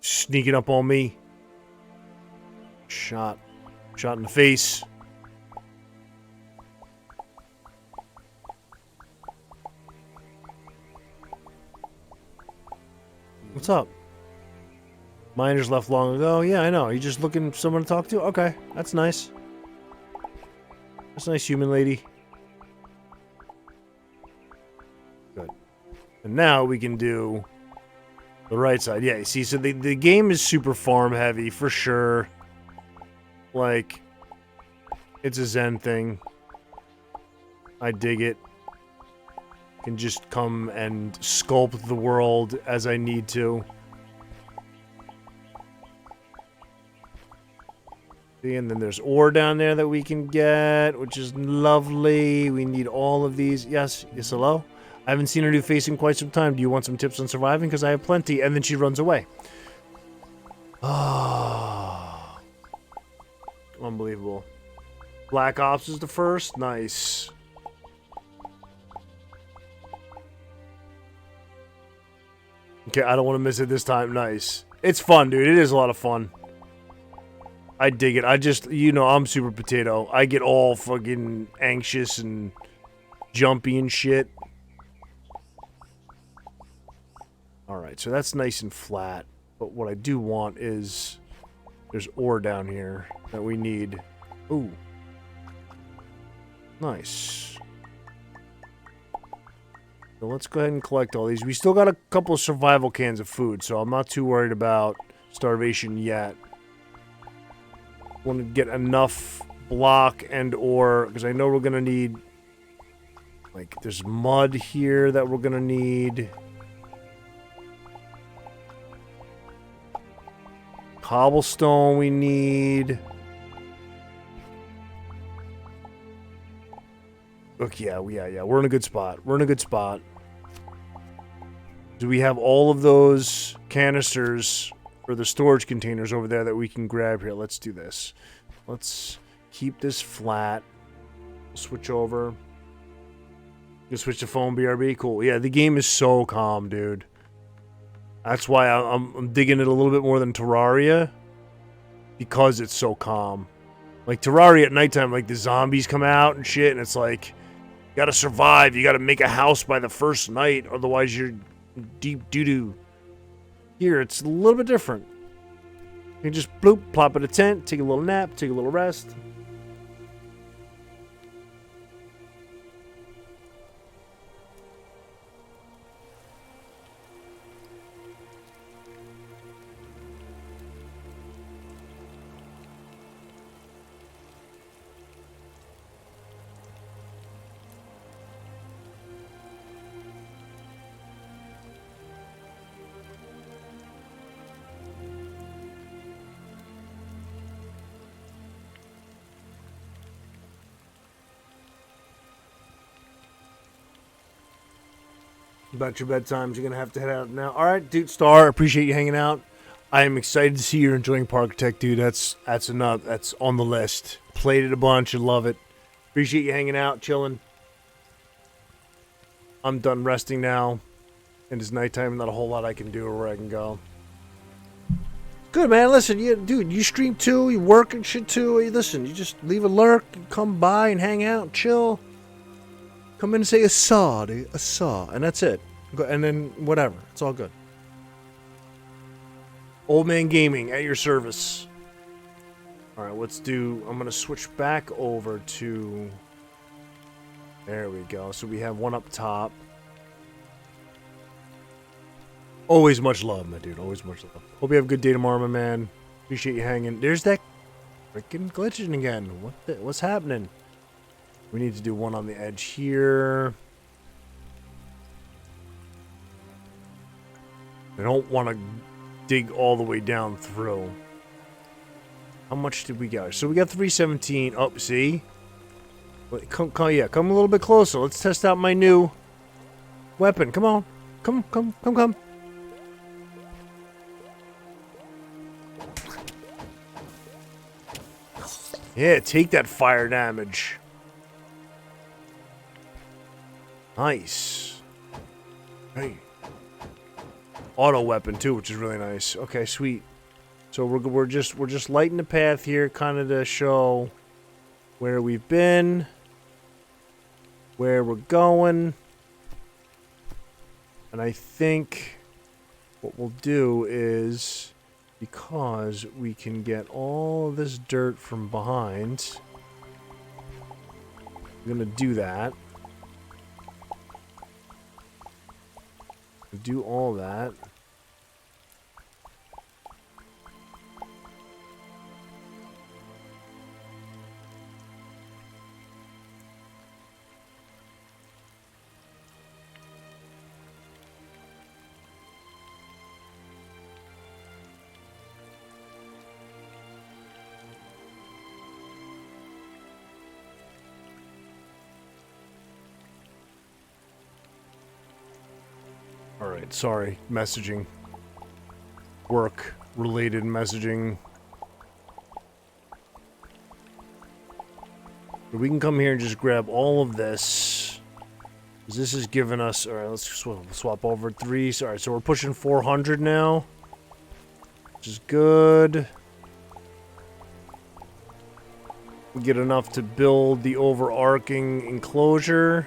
Sneaking up on me. Shot in the face. What's up? Miners left long ago. Yeah, I know. You just looking for someone to talk to? Okay, that's nice. That's a nice, human lady. Good. And now we can do the right side. Yeah, you see, so the game is super farm heavy for sure. Like, it's a Zen thing. I dig it. Can just come and sculpt the world as I need to. See, and then there's ore down there that we can get, which is lovely. We need all of these. Yes, hello? I haven't seen her new face in quite some time. Do you want some tips on surviving? Because I have plenty. And then she runs away. Ah. Unbelievable. Black Ops is the first. Nice. Okay, I don't want to miss it this time. Nice. It's fun, dude. It is a lot of fun. I dig it. I just, you know, I'm super potato. I get all fucking anxious and jumpy and shit. Alright, so that's nice and flat. But what I do want is... There's ore down here that we need. Ooh. Nice. So let's go ahead and collect all these. We still got a couple of survival cans of food, so I'm not too worried about starvation yet. Want to get enough block and ore, because I know we're going to need... Like, there's mud here that we're going to need. Cobblestone we need. Look, yeah, we're in a good spot. We're in a good spot. Do we have all of those canisters for the storage containers over there that we can grab here? Let's do this. Let's keep this flat. Switch over. You switch to phone BRB? Cool. Yeah, the game is so calm, dude. That's why I'm digging it a little bit more than Terraria. Because it's so calm. Like, Terraria at nighttime, like, the zombies come out and shit, and it's like, you gotta survive, you gotta make a house by the first night, otherwise you're deep doo-doo. Here, it's a little bit different. You can just bloop, plop in a tent, take a little nap, take a little rest. About your bedtimes, you're gonna have to head out now. All right, dude, Star, appreciate you hanging out. I am excited to see you're enjoying Parkitect, dude. That's enough. That's on the list. Played it a bunch and love it. Appreciate you hanging out, chilling. I'm done resting now, and it's nighttime. Not a whole lot I can do or where I can go. Good, man. Listen, dude, you stream too. You work and shit too. Hey, listen, you just leave a lurk, come by and hang out, chill. Come in and say a saw, dude. A saw. And that's it. And then whatever. It's all good. Old Man Gaming at your service. Alright, let's do... I'm going to switch back over to... There we go. So we have one up top. Always much love, my dude. Always much love. Hope you have a good day tomorrow, my man. Appreciate you hanging. There's that freaking glitching again. What's happening? We need to do one on the edge here. I don't want to dig all the way down through. How much did we get? So we got 317. Oh, see? Wait, come a little bit closer. Let's test out my new weapon. Come on. Come. Yeah, take that fire damage. Nice. Hey. Auto weapon too, which is really nice. Okay, sweet. So we're just lighting the path here, kind of to show where we've been, where we're going, and I think what we'll do is, because we can get all of this dirt from behind, I'm gonna do that. Do all that. Alright, sorry. Messaging. Work-related messaging. But we can come here and just grab all of this. This is giving us... Alright, let's swap over 3. Alright, so we're pushing 400 now. Which is good. We get enough to build the overarching enclosure.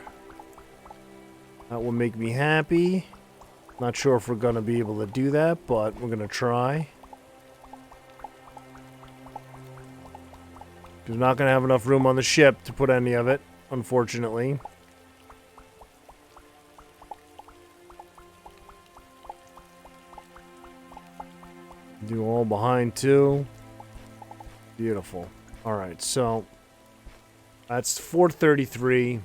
That will make me happy. Not sure if we're going to be able to do that, but we're going to try. We're not going to have enough room on the ship to put any of it, unfortunately. Do all behind, too. Beautiful. Alright, so that's 433.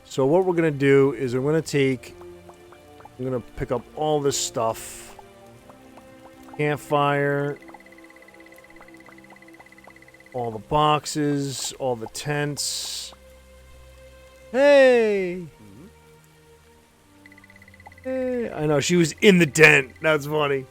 So what we're going to do is I'm going to pick up all this stuff. Campfire. All the boxes. All the tents. Hey! Hey! I know, she was in the tent. That's funny.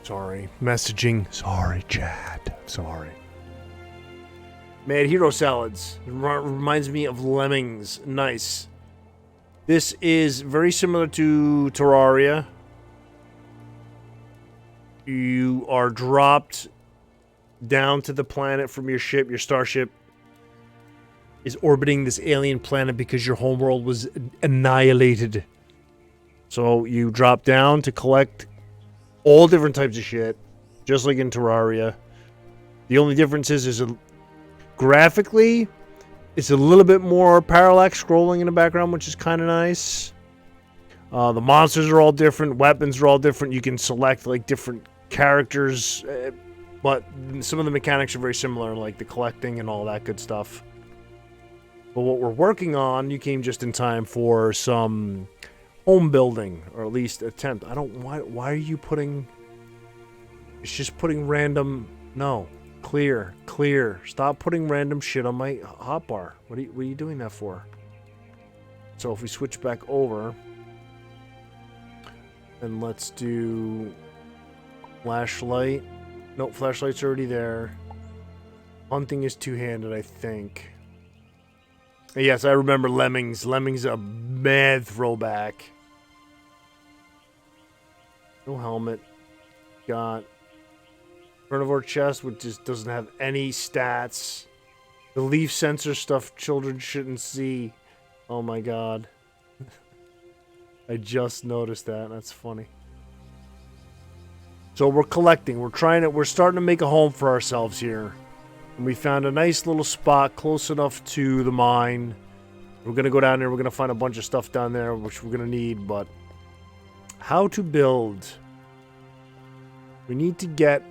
Sorry. Messaging. Sorry, chat. Sorry. Mad Hero Salads. Reminds me of Lemmings. Nice. This is very similar to Terraria. You are dropped down to the planet from your ship. Your starship is orbiting this alien planet because your homeworld was annihilated. So you drop down to collect all different types of shit, just like in Terraria. The only difference is graphically, it's a little bit more parallax scrolling in the background, which is kind of nice. The monsters are all different, weapons are all different. You can select like different characters, but some of the mechanics are very similar, like the collecting and all that good stuff. But what we're working on, you came just in time for some home building, or at least attempt. I don't... Why are you putting... It's just putting random... No. Clear. Stop putting random shit on my hotbar. What are you doing that for? So if we switch back over... And let's do... Flashlight. Nope, flashlight's already there. Hunting is two-handed, I think. Yes, I remember Lemmings. Lemmings a mad throwback. No helmet. Got carnivore chest, which just doesn't have any stats. The leaf sensor stuff children shouldn't see. Oh my god. I just noticed that. That's funny. So we're collecting. We're starting to make a home for ourselves here. And we found a nice little spot close enough to the mine. We're going to go down there. We're going to find a bunch of stuff down there, which we're going to need. But how to build. We need to get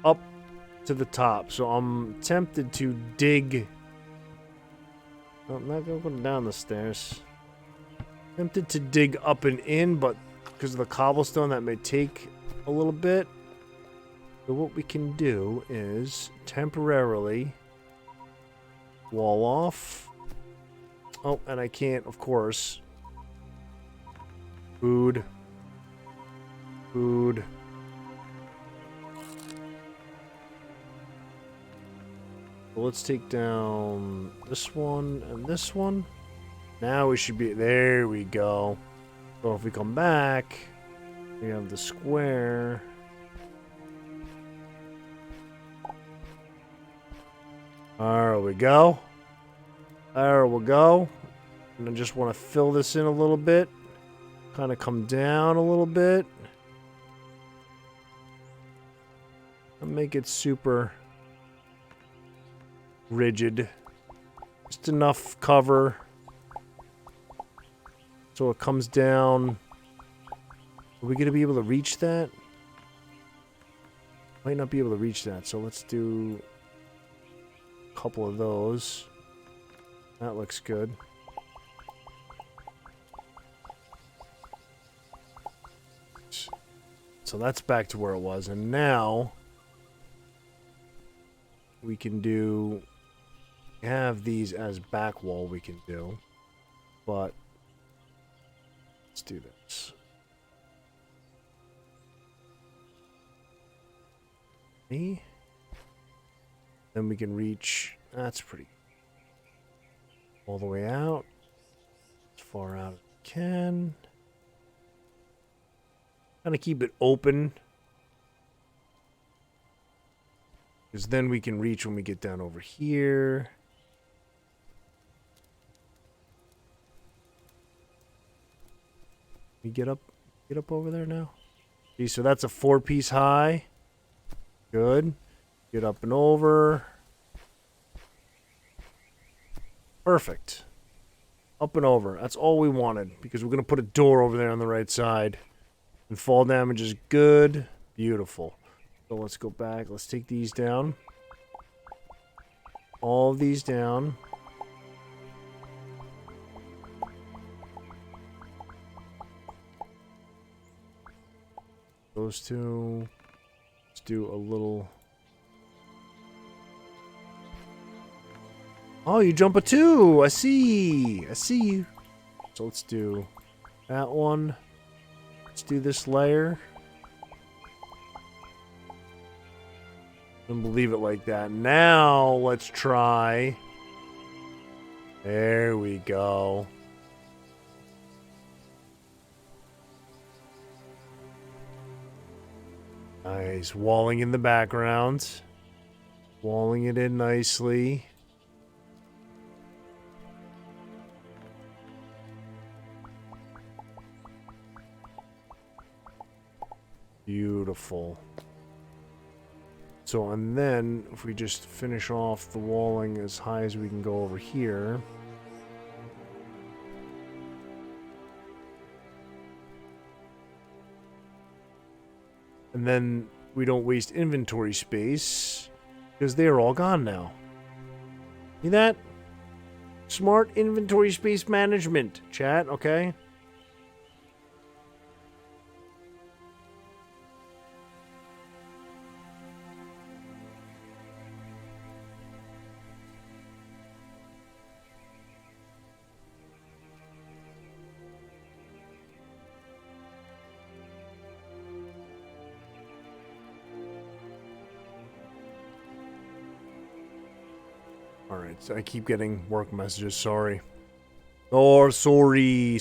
up to the top. So I'm tempted to dig. No, I'm not going to go down the stairs. Tempted to dig up and in, but because of the cobblestone, that may take a little bit. So what we can do is temporarily wall off. Oh, and I can't, of course. Food. Food. So let's take down this one and this one. Now we should be... There we go. So if we come back, we have the square. There we go. There we go. And I just want to fill this in a little bit. Kind of come down a little bit. And make it super rigid. Just enough cover. So it comes down. Are we going to be able to reach that? Might not be able to reach that. So let's do a couple of those. That looks good. So that's back to where it was. And now we can do... have these as back wall we can do. But let's do this. Me. Then we can reach. That's pretty. All the way out. As far out as we can. Kind of keep it open. Because then we can reach when we get down over here. We get up over there now. See, so that's a 4-piece high. Good. Get up and over. Perfect. Up and over. That's all we wanted. Because we're going to put a door over there on the right side. And fall damage is good. Beautiful. So let's go back. Let's take these down. All of these down. Those two. Let's do a little... Oh, you jump a 2. I see. I see you. So let's do that one. Let's do this layer. And we'll leave it like that. Now, let's try. There we go. Nice. Walling in the background. Walling it in nicely. Beautiful. So, and then, if we just finish off the walling as high as we can go over here. And then we don't waste inventory space, because they are all gone now. See that? Smart inventory space management, chat, okay? Alright, so I keep getting work messages, sorry. Oh, sorry.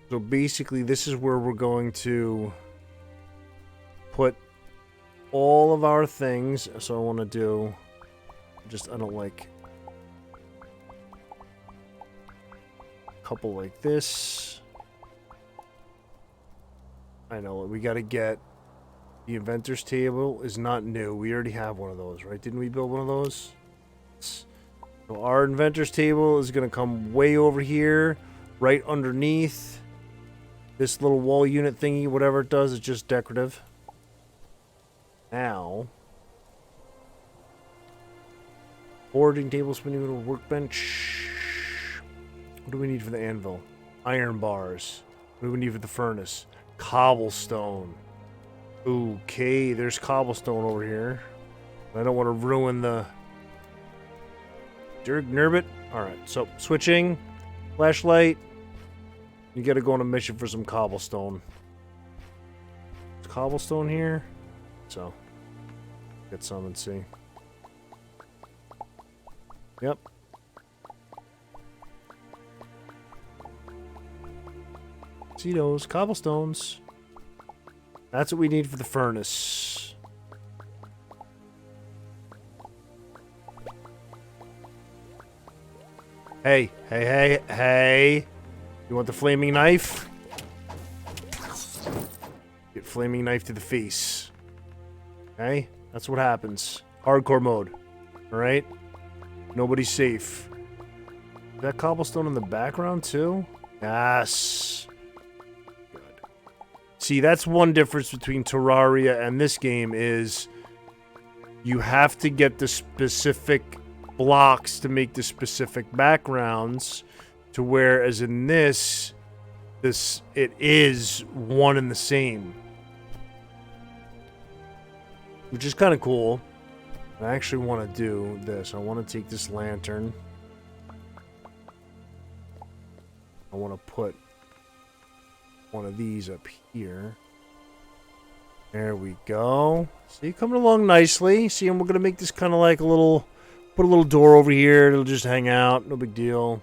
So basically, this is where we're going to put all of our things. So I want to do... I don't like... a couple like this. I know, we got to get... The inventor's table is not new. We already have one of those, right? Didn't we build one of those? So our inventor's table is going to come way over here, right underneath this little wall unit thingy. Whatever it does, it's just decorative. Now, forging table, spinning wheel, workbench. What do we need for the anvil? Iron bars. What do we need for the furnace? Cobblestone. Okay, there's cobblestone over here. I don't want to ruin the... Dirk Nerbit. Alright, so switching. Flashlight. You gotta go on a mission for some cobblestone. Is cobblestone here? So, get some and see. Yep. See those cobblestones. That's what we need for the furnace. Hey. You want the flaming knife? Get flaming knife to the face. Okay? That's what happens. Hardcore mode. Alright? Nobody's safe. Is that cobblestone in the background too? Yes. See, that's one difference between Terraria and this game is you have to get the specific blocks to make the specific backgrounds, to whereas in this it is one and the same. Which is kind of cool. I actually want to do this. I want to take this lantern. I want to put one of these up here. There we go. See, coming along nicely. See, and we're going to make this kind of like a little... Put a little door over here. It'll just hang out. No big deal.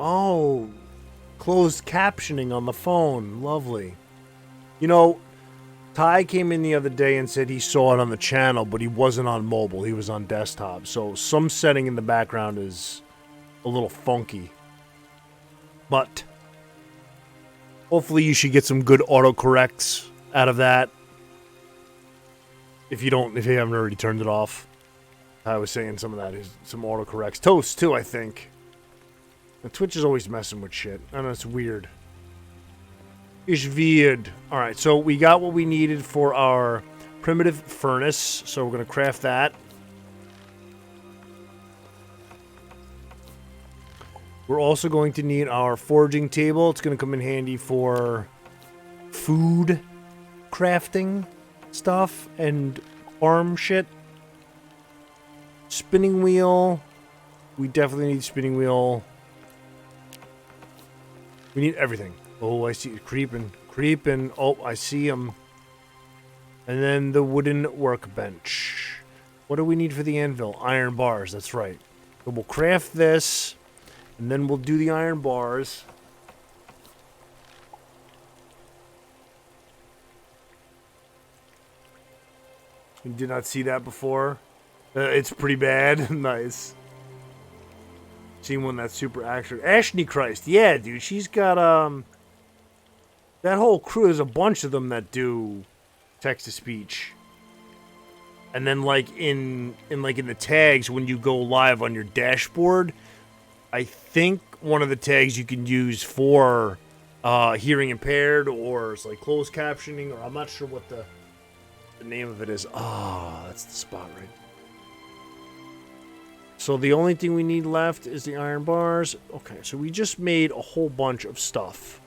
Oh, closed captioning on the phone. Lovely. You know, Ty came in the other day and said he saw it on the channel, but he wasn't on mobile. He was on desktop. So some setting in the background is a little funky. But hopefully you should get some good autocorrects out of that. If you haven't already turned it off. I was saying some of that is some autocorrects. Toast too, I think. The Twitch is always messing with shit. I know, it's weird. It's weird. Alright, so we got what we needed for our primitive furnace. So we're going to craft that. We're also going to need our forging table. It's going to come in handy for food crafting stuff and farm shit. Spinning wheel. We definitely need spinning wheel. We need everything. Oh, I see it creeping. Creeping. Oh, I see him. And then the wooden workbench. What do we need for the anvil? Iron bars, that's right. So we'll craft this, and then we'll do the iron bars. You did not see that before? It's pretty bad. Nice. Seen one that's super action. Ashley Christ. Yeah, dude. She's got, that whole crew, there's a bunch of them that do text-to-speech. And then, like, in the tags, when you go live on your dashboard, I think one of the tags you can use for hearing impaired, or it's like closed captioning, or I'm not sure what the name of it is. Oh, that's the spot, right? So the only thing we need left is the iron bars. Okay, so we just made a whole bunch of stuff.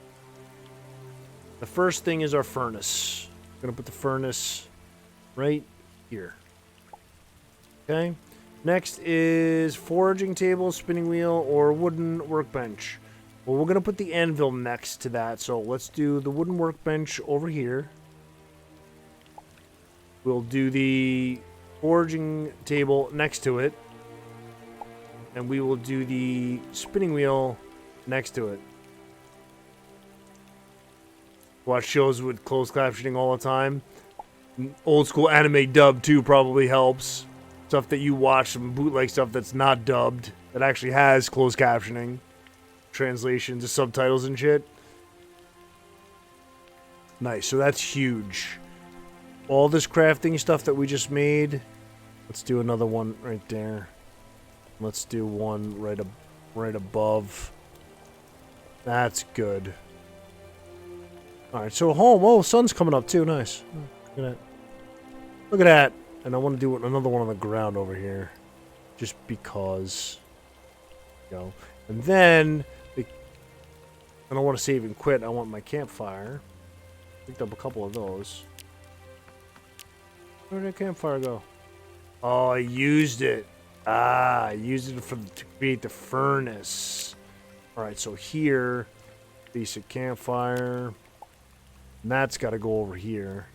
The first thing is our furnace. Gonna put the furnace right here. Okay. Next is foraging table, spinning wheel, or wooden workbench. Well, we're gonna put the anvil next to that, so let's do the wooden workbench over here. We'll do the foraging table next to it. And we will do the spinning wheel next to it. Watch shows with closed captioning all the time. Old school anime dub too probably helps. Stuff that you watch, some bootleg stuff that's not dubbed, that actually has closed captioning, translations, to subtitles and shit. Nice, so that's huge. All this crafting stuff that we just made. Let's do another one right there. Let's do one right above. That's good. Alright, so home. Oh, sun's coming up too. Nice. Look at that. Look at that. And I want to do another one on the ground over here. Just because. Go. And then, I don't want to save and quit. I want my campfire. Picked up a couple of those. Where did the campfire go? Oh, I used it. Ah, I used it to create the furnace. Alright, so here, piece of campfire. And that's got to go over here.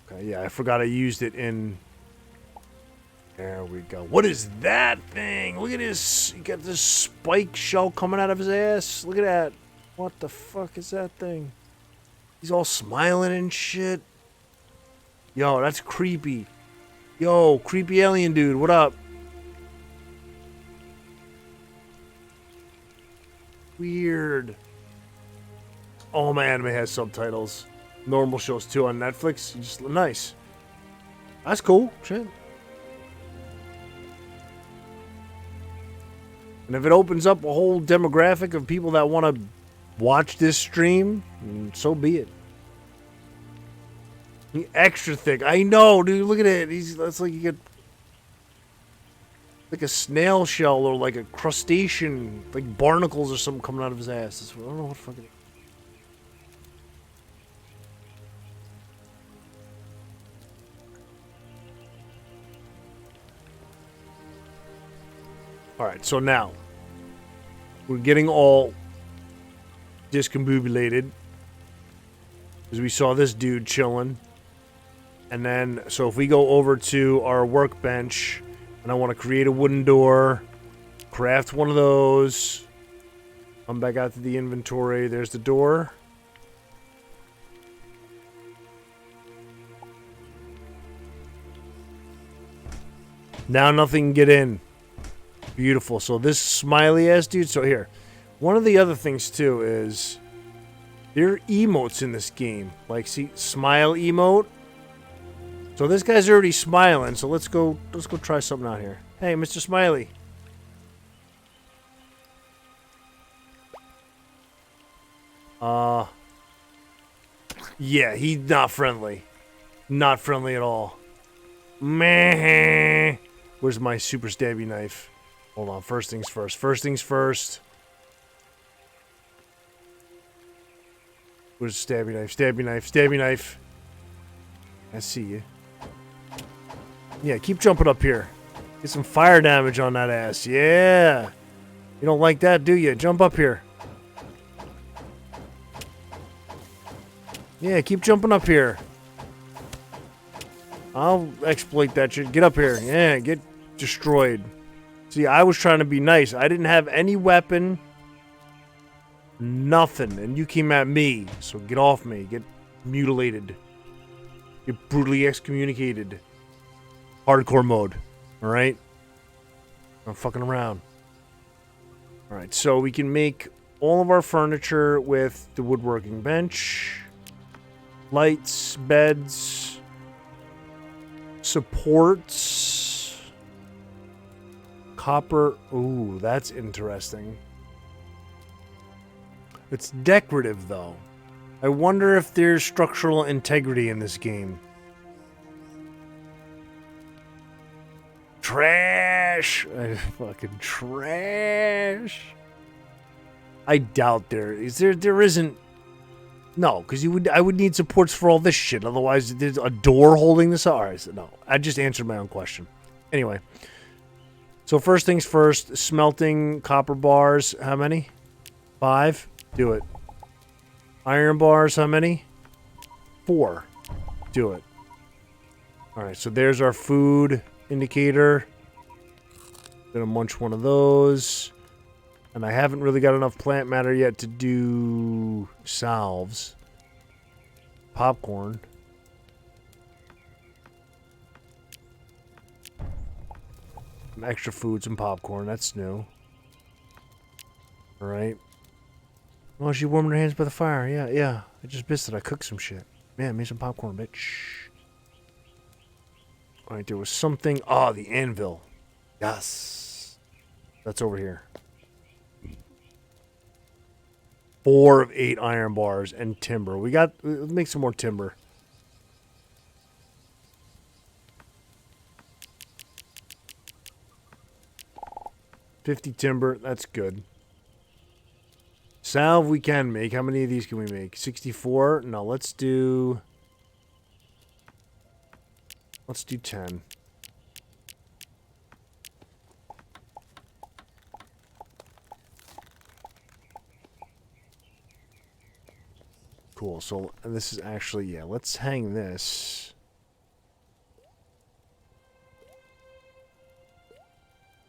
Okay, yeah, I forgot I used it in... There we go. What is that thing? Look at this. He got this spike shell coming out of his ass. Look at that. What the fuck is that thing? He's all smiling and shit. Yo, that's creepy. Yo, creepy alien dude, what up? Weird. All my anime has subtitles. Normal shows too on Netflix. Just nice. That's cool. Shit. And if it opens up a whole demographic of people that want to watch this stream, so be it. Extra thick. I know, dude. Look at it. That's like you get like a snail shell or like a crustacean, like barnacles or something coming out of his ass. I don't know what fucking. All right. So now we're getting all discombobulated because we saw this dude chilling. And then, so if we go over to our workbench, and I want to create a wooden door, craft one of those, come back out to the inventory, there's the door. Now nothing can get in. Beautiful. So this smiley ass dude, so here. One of the other things too is, there are emotes in this game. Like, see, smile emote. So this guy's already smiling, so let's go try something out here. Hey, Mr. Smiley. Yeah, he's not friendly. Not friendly at all. Meh. Where's my super stabby knife? Hold on, first things first. First things first. Where's the stabby knife? Stabby knife, stabby knife. I see you. Yeah, keep jumping up here. Get some fire damage on that ass. Yeah. You don't like that, do you? Jump up here. Yeah, keep jumping up here. I'll exploit that shit. Get up here. Yeah, get destroyed. See, I was trying to be nice. I didn't have any weapon. Nothing. And you came at me. So get off me. Get mutilated. Get brutally excommunicated. Hardcore mode. Alright? I'm fucking around. Alright, so we can make all of our furniture with the woodworking bench. Lights, beds, supports, copper. Ooh, that's interesting. It's decorative, though. I wonder if there's structural integrity in this game. Trash! Fucking trash! I doubt there is. There isn't No, because I would need supports for all this shit. Otherwise, there's a door holding this up. All right, so no. I just answered my own question. Anyway. So first things first, smelting copper bars. How many? 5. Do it. Iron bars, how many? 4. Do it. All right, so there's our food indicator. Gonna munch one of those. And I haven't really got enough plant matter yet to do salves. Popcorn. Some extra food, some popcorn. That's new. Alright. Oh, she warmed her hands by the fire. Yeah. I just missed it. I cooked some shit. Man, made some popcorn, bitch. Alright, there was something. Oh, the anvil. Yes. That's over here. 4 of 8 iron bars and timber. Let's make some more timber. $50 timber. That's good. Salve we can make. How many of these can we make? 64? No, let's do 10. Cool. So this is actually, yeah, let's hang this.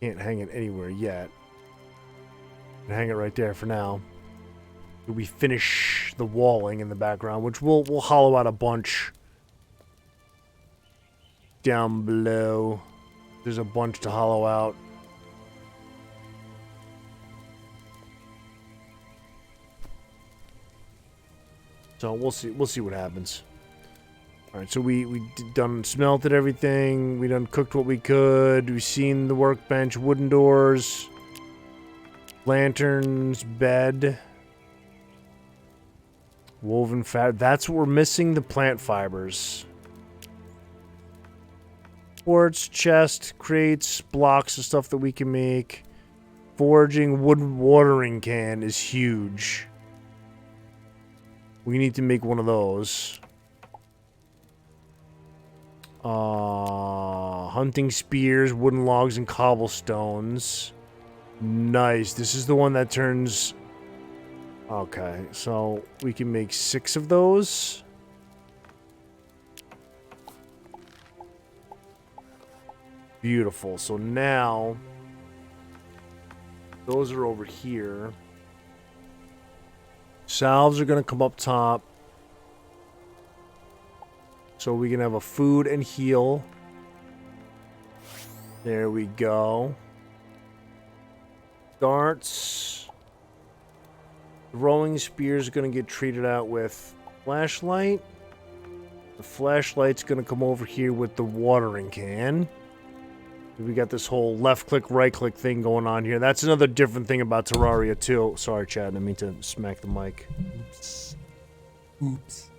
Can't hang it anywhere yet. Hang it right there for now. We finish the walling in the background, which we'll hollow out a bunch down below. There's a bunch to hollow out. So we'll see what happens. All right, so we done smelted everything. We done cooked what we could. We've seen the workbench, wooden doors, lanterns, bed, woven fabric. That's what we're missing, the plant fibers. Quartz, chest, crates, blocks of stuff that we can make. Foraging wooden watering can is huge. We need to make one of those. Hunting spears, wooden logs, and cobblestones. Nice. This is the one that turns... Okay, so we can make 6 of those. Beautiful. So now... those are over here. Salves are going to come up top. So we can have a food and heal. There we go. Darts. Throwing spears are going to get treated out with flashlight. The flashlight's going to come over here with the watering can. We got this whole left click, right click thing going on here. That's another different thing about Terraria too. Sorry, Chad. I didn't mean to smack the mic. Oops.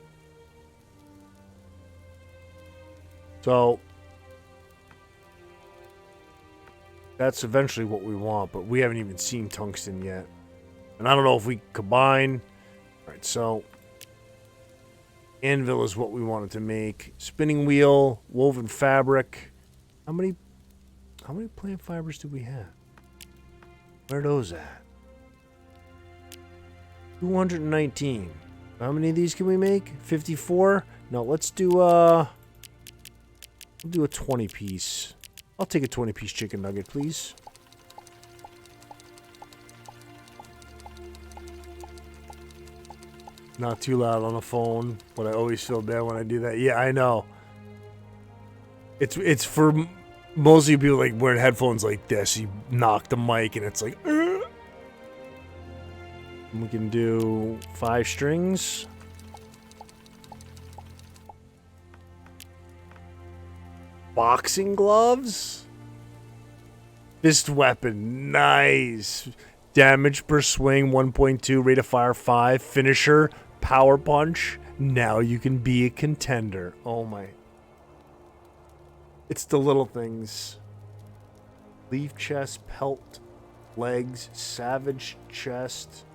So that's eventually what we want, but we haven't even seen tungsten yet. And I don't know if we combine. All right, so anvil is what we wanted to make. Spinning wheel, woven fabric. How many plant fibers do we have? Where are those at? 219. How many of these can we make? 54? No, let's do we'll do a 20 piece. I'll take a 20 piece chicken nugget, please. Not too loud on the phone, but I always feel bad when I do that. Yeah, I know. It's for mostly people like wearing headphones like this. You knock the mic and it's like. We can do 5 strings. Boxing gloves. Fist weapon, nice. Damage per swing 1.2, rate of fire 5. Finisher, power punch. Now you can be a contender. Oh my. It's the little things. Leaf chest, pelt, legs, savage chest.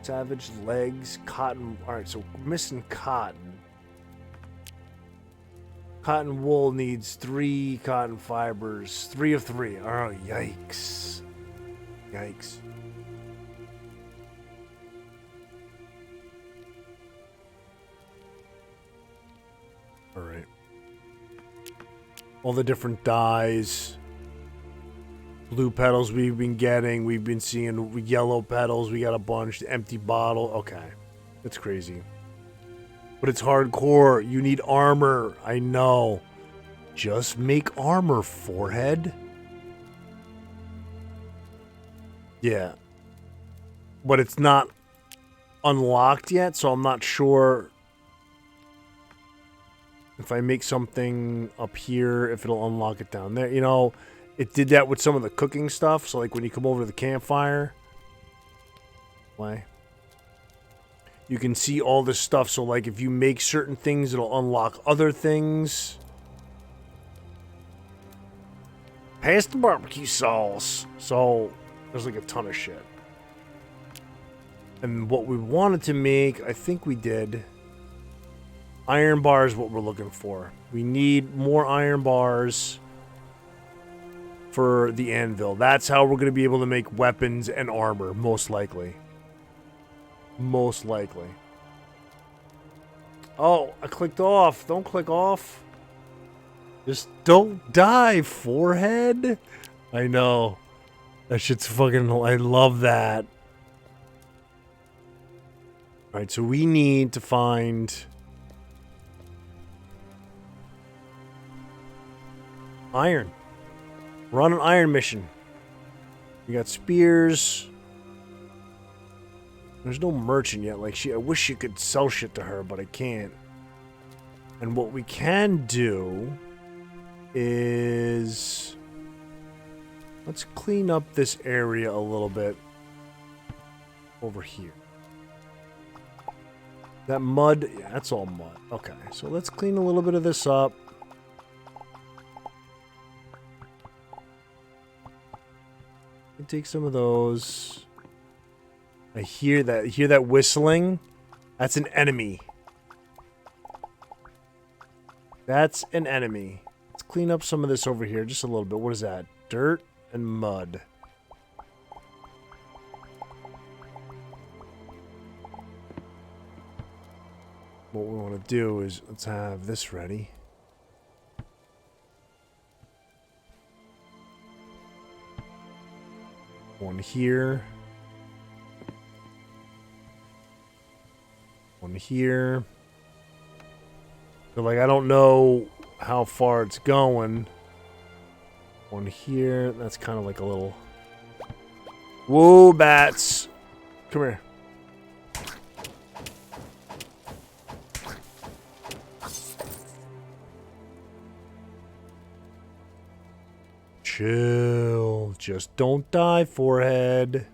Savage legs, cotton. Alright, so we're missing cotton. Cotton wool needs 3 cotton fibers. 3 of 3. Oh, yikes. Yikes. Alright. All the different dyes. Blue petals we've been getting. We've been seeing yellow petals. We got a bunch. Empty bottle. Okay. That's crazy. But it's hardcore. You need armor. I know. Just make armor, forehead. Yeah. But it's not unlocked yet, so I'm not sure if I make something up here, if it'll unlock it down there. You know, it did that with some of the cooking stuff. So, like, when you come over to the campfire, you can see all this stuff. So, like, if you make certain things, it'll unlock other things. Pass the barbecue sauce. So, there's, like, a ton of shit. And what we wanted to make, I think we did. Iron bar is what we're looking for. We need more iron bars for the anvil. That's how we're going to be able to make weapons and armor, most likely. Most likely. Oh, I clicked off. Don't click off. Just don't die, forehead. I know. That shit's fucking... I love that. Alright, so we need to find... iron. We're on an iron mission. We got spears. There's no merchant yet. Like, I wish you could sell shit to her, but I can't. And what we can do is... let's clean up this area a little bit. Over here. That mud... yeah, that's all mud. Okay, so let's clean a little bit of this up. Take some of those. I hear that. Hear that whistling? That's an enemy. That's an enemy. Let's clean up some of this over here just a little bit. What is that? Dirt and mud. What we want to do is let's have this ready. One here. One here. So, like, I don't know how far it's going. One here. That's kind of like a little... whoa, bats! Come here. Chill. Just don't die, forehead.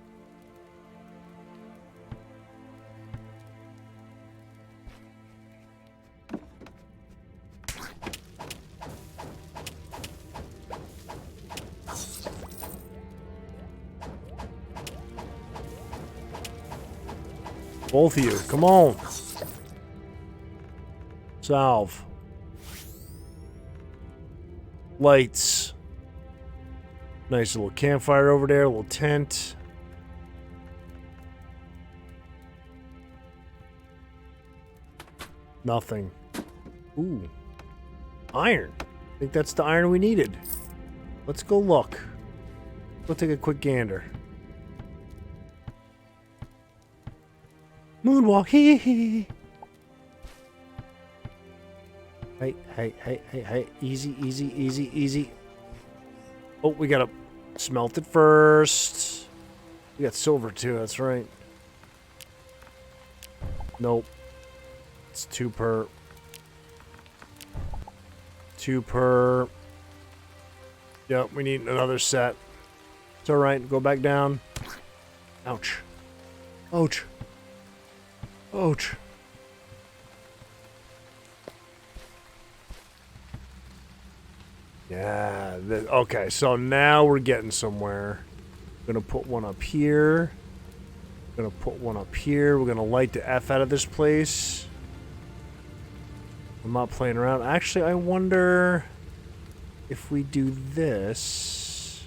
Both of you, come on. Salve. Lights. Nice little campfire over there, a little tent. Nothing. Ooh. Iron. I think that's the iron we needed. Let's go look. We'll take a quick gander. Moonwalk. Hee hee. Hey, hey, hey, hey, hey. Easy, easy, easy, easy. Oh, we gotta smelt it first. We got silver too, that's right. Nope. It's 2 per. 2 per. Yep, we need another set. It's alright, go back down. Ouch. Ouch. Ouch. Yeah, okay, so now we're getting somewhere. I'm gonna put one up here. Gonna put one up here. We're gonna light the F out of this place. I'm not playing around. Actually, I wonder if we do this.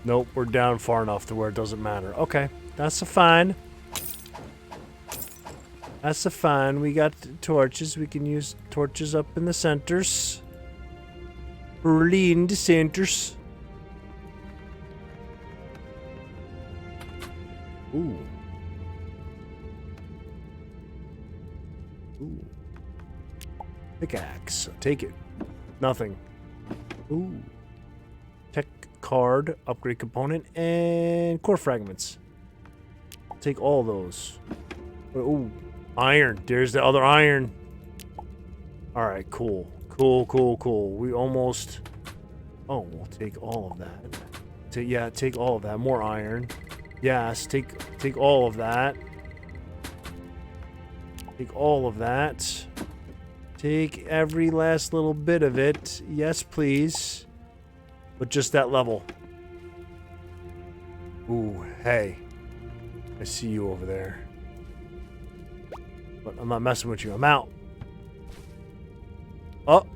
Nope, we're down far enough to where it doesn't matter. Okay, that's a fine. That's a fine. We got torches. We can use torches up in the centers. Early in the centers. Ooh. Ooh. Pickaxe. Take it. Nothing. Ooh. Tech card. Upgrade component. And core fragments. Take all those. Ooh. Iron. There's the other iron. Alright, cool. Cool. We almost... Oh, we'll take all of that. Yeah, take all of that. More iron. Yes, take all of that. Take all of that. Take every last little bit of it. Yes, please. But just that level. Ooh, hey. I see you over there. But I'm not messing with you. I'm out. Oh.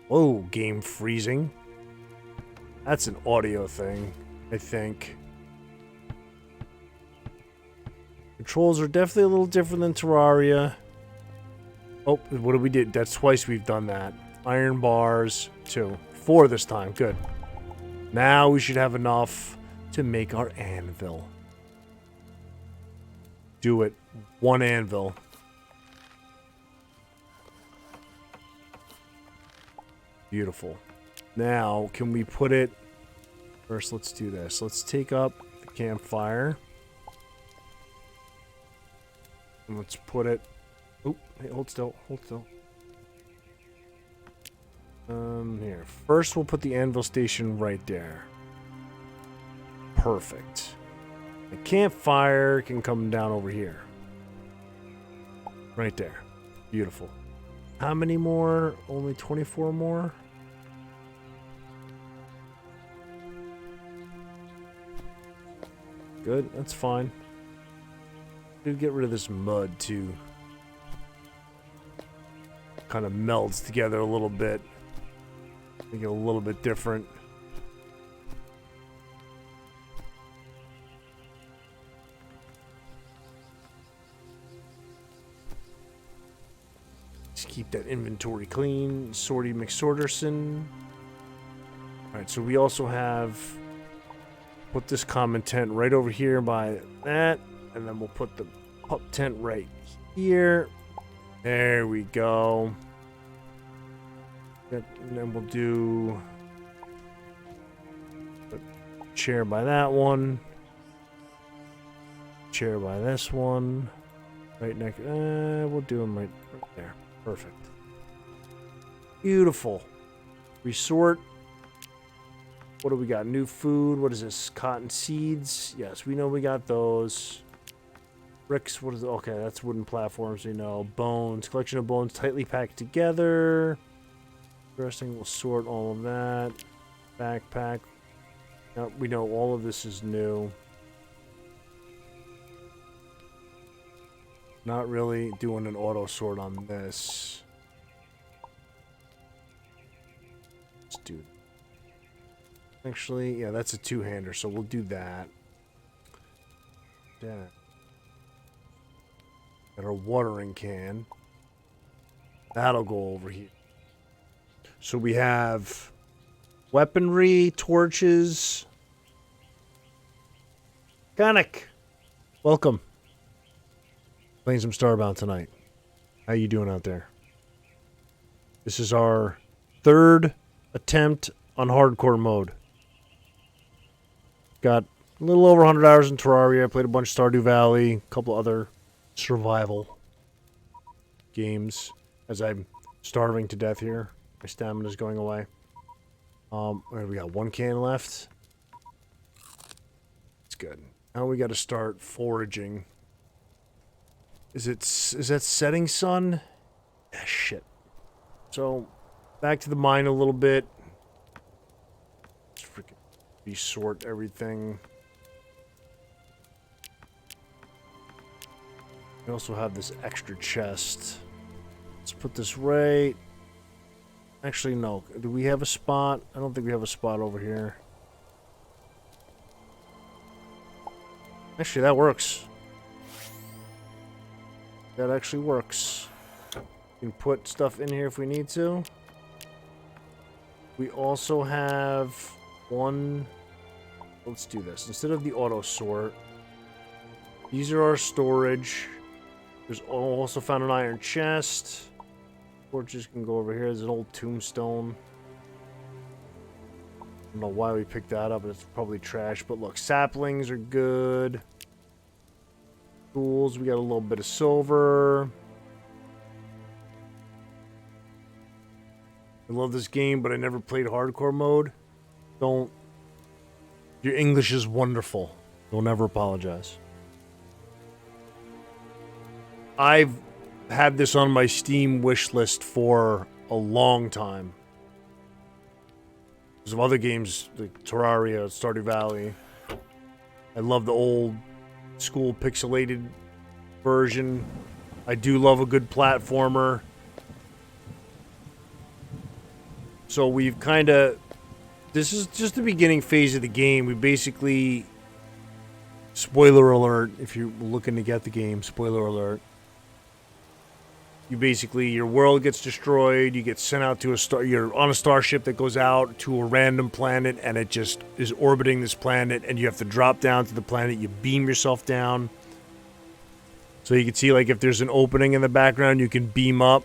Whoa, game freezing. That's an audio thing, I think. Controls are definitely a little different than Terraria. Oh, what did we do? That's twice we've done that. Iron bars, 2. 4 this time. Good. Now we should have enough to make our anvil. Do it. 1 anvil. Beautiful. Now, can we put it... First, let's do this. Let's take up the campfire. And let's put it... Oh, hey, hold still. Here. First, we'll put the anvil station right there. Perfect. The campfire can come down over here. Right there. Beautiful. How many more? Only 24 more? Good, that's fine. Dude, get rid of this mud too. Kind of melds together a little bit. Make it a little bit different. Just keep that inventory clean. Sortie McSorterson. Alright, so we also have... Put this common tent right over here by that. And then we'll put the pup tent right here. There we go. And then we'll do a chair by that one. Chair by this one. Right next. We'll do them right there. Perfect. Beautiful. Resort. What do we got? New food. What is this? Cotton seeds. Yes, we know we got those. Bricks. What is it? Okay, that's wooden platforms. We know. Bones. Collection of bones tightly packed together. Interesting. We'll sort all of that. Backpack. Now, we know all of this is new. Not really doing an auto sort on this. Let's do that. Actually, yeah, that's a two-hander, so we'll do that. Yeah. Got our watering can. That'll go over here. So we have weaponry, torches. Conic, welcome. Playing some Starbound tonight. How you doing out there? This is our 3rd attempt on hardcore mode. Got a little over 100 hours in Terraria. Played a bunch of Stardew Valley, a couple other survival games. As I'm starving to death here, my stamina's going away. We got 1 can left. It's good. Now we got to start foraging. Is that setting sun? Ah, shit. So back to the mine a little bit. Let's freaking resort everything. We also have this extra chest. Let's put this right... Actually, no. Do we have a spot? I don't think we have a spot over here. Actually, that works. That actually works. We can put stuff in here if we need to. We also have one... Let's do this. Instead of the auto sort, these are our storage. There's also found an iron chest. Torches can go over here. There's an old tombstone. I don't know why we picked that up. It's probably trash. But look, saplings are good. Tools. We got a little bit of silver. I love this game, but I never played hardcore mode. Don't. Your English is wonderful. Don't ever apologize. I've had this on my Steam wish list for a long time. There's some other games like Terraria, Stardew Valley. I love the old school pixelated version. I do love a good platformer. So we've kind of... This is just the beginning phase of the game. We basically... Spoiler alert, if you're looking to get the game, spoiler alert. You basically, your world gets destroyed, you get sent out to a star... You're on a starship that goes out to a random planet, and it just is orbiting this planet, and you have to drop down to the planet, you beam yourself down. So you can see, like, if there's an opening in the background, you can beam up.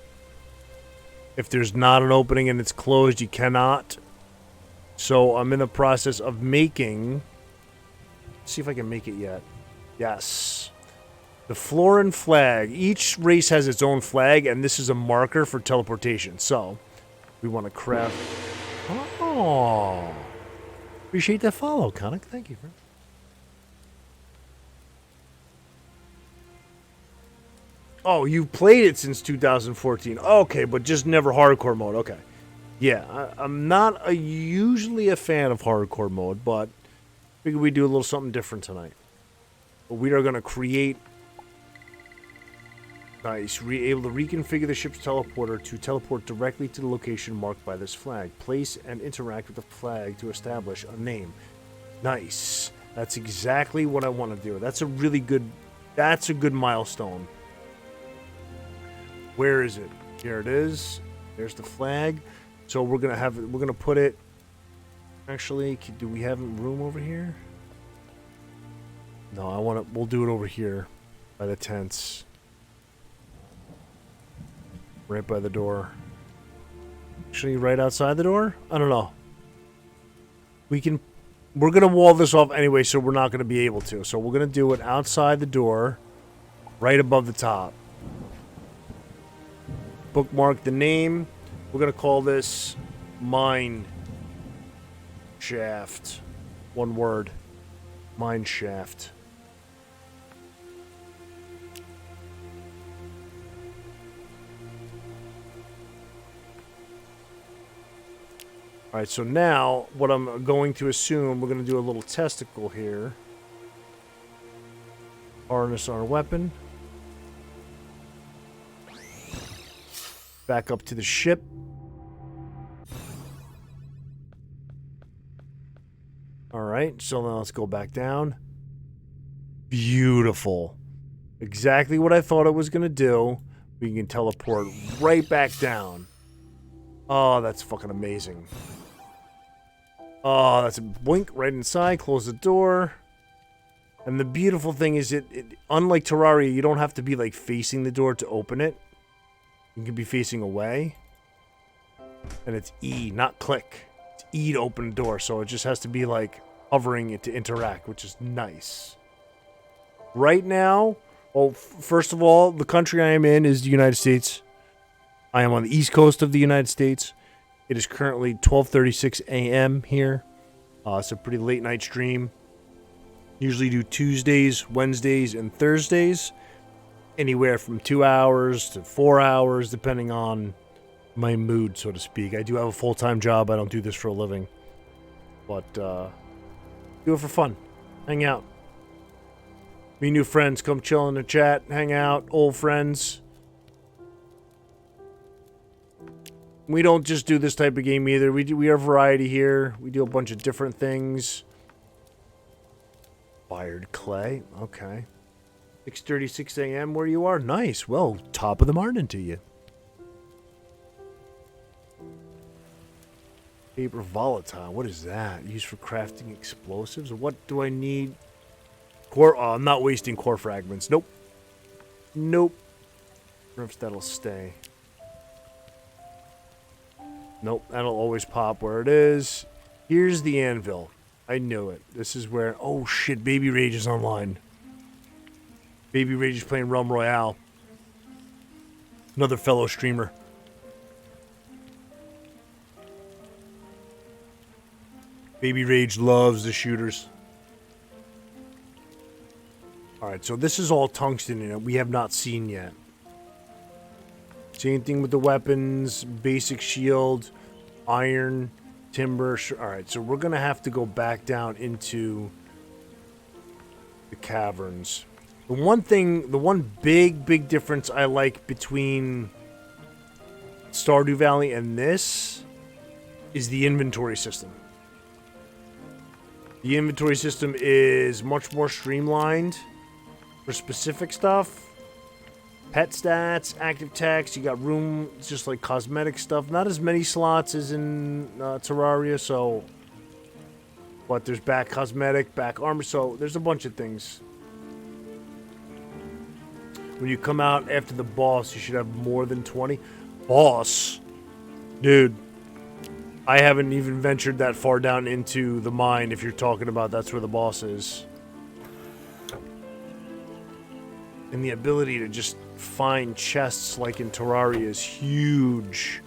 If there's not an opening and it's closed, you cannot. So I'm in the process of making... Let's see if I can make it yet. Yes. The Florin flag. Each race has its own flag, and this is a marker for teleportation. So, we want to craft... Oh! Appreciate that follow, Conic. Thank you, friend. Oh, you've played it since 2014. Okay, but just never hardcore mode. Okay. Yeah, I'm not usually a fan of hardcore mode, but I figured we'd do a little something different tonight. But we are going to create... Nice. Able to reconfigure the ship's teleporter to teleport directly to the location marked by this flag. Place and interact with the flag to establish a name. Nice. That's exactly what I want to do. That's a really good... That's a good milestone. Where is it? Here it is. There's the flag. So we're gonna have it. We're gonna put it. Actually, do we have room over here? No, I want to. We'll do it over here, by the tents. Right by the door. Actually, right outside the door? I don't know. We can... We're going to wall this off anyway, so we're not going to be able to. So we're going to do it outside the door, right above the top. Bookmark the name. We're going to call this Mine Shaft. One word. Mine Shaft. Alright, so now, what I'm going to assume, we're going to do a little testicle here. Harness our weapon. Back up to the ship. Alright, so now let's go back down. Beautiful. Exactly what I thought it was going to do. We can teleport right back down. Oh, that's fucking amazing. Oh, that's a blink right inside. Close the door. And the beautiful thing is unlike Terraria, you don't have to be like facing the door to open it. You can be facing away. And it's E, not click. It's E to open the door. So it just has to be like hovering it to interact, which is nice. Right now, well, first of all, the country I am in is the United States. I am on the east coast of the United States. It is currently 12:36 a.m. here. It's a pretty late night stream. Usually do Tuesdays, Wednesdays, and Thursdays. Anywhere from 2 hours to 4 hours, depending on my mood, so to speak. I do have a full-time job. I don't do this for a living. But do it for fun. Hang out. Me new friends, come chill in the chat, hang out, old friends. We don't just do this type of game either. We have variety here. We do a bunch of different things. Fired clay, okay. 6:36 a.m. where you are? Nice. Well, top of the morning to you. Paper volatile. What is that? Used for crafting explosives? What do I need? Core. Oh, I'm not wasting core fragments. Nope. Nope. I wonder if that'll stay. Nope. That'll always pop where it is. Here's the anvil. I knew it. This is where... Oh, shit. Baby Rage is online. Baby Rage is playing Realm Royale. Another fellow streamer. Baby Rage loves the shooters. Alright, so this is all tungsten in it. We have not seen yet. Same thing with the weapons. Basic shield. Iron. Timber. Alright, so we're going to have to go back down into the caverns. The one big difference I like between Stardew Valley and this is the inventory system. The inventory system is much more streamlined for specific stuff. Pet stats, active text, you got room, it's just like cosmetic stuff. Not as many slots as in Terraria, so... But there's back cosmetic, back armor, so there's a bunch of things. When you come out after the boss, you should have more than 20. Boss? Dude. I haven't even ventured that far down into the mine if you're talking about that's where the boss is. And the ability to just find chests like in Terraria is huge.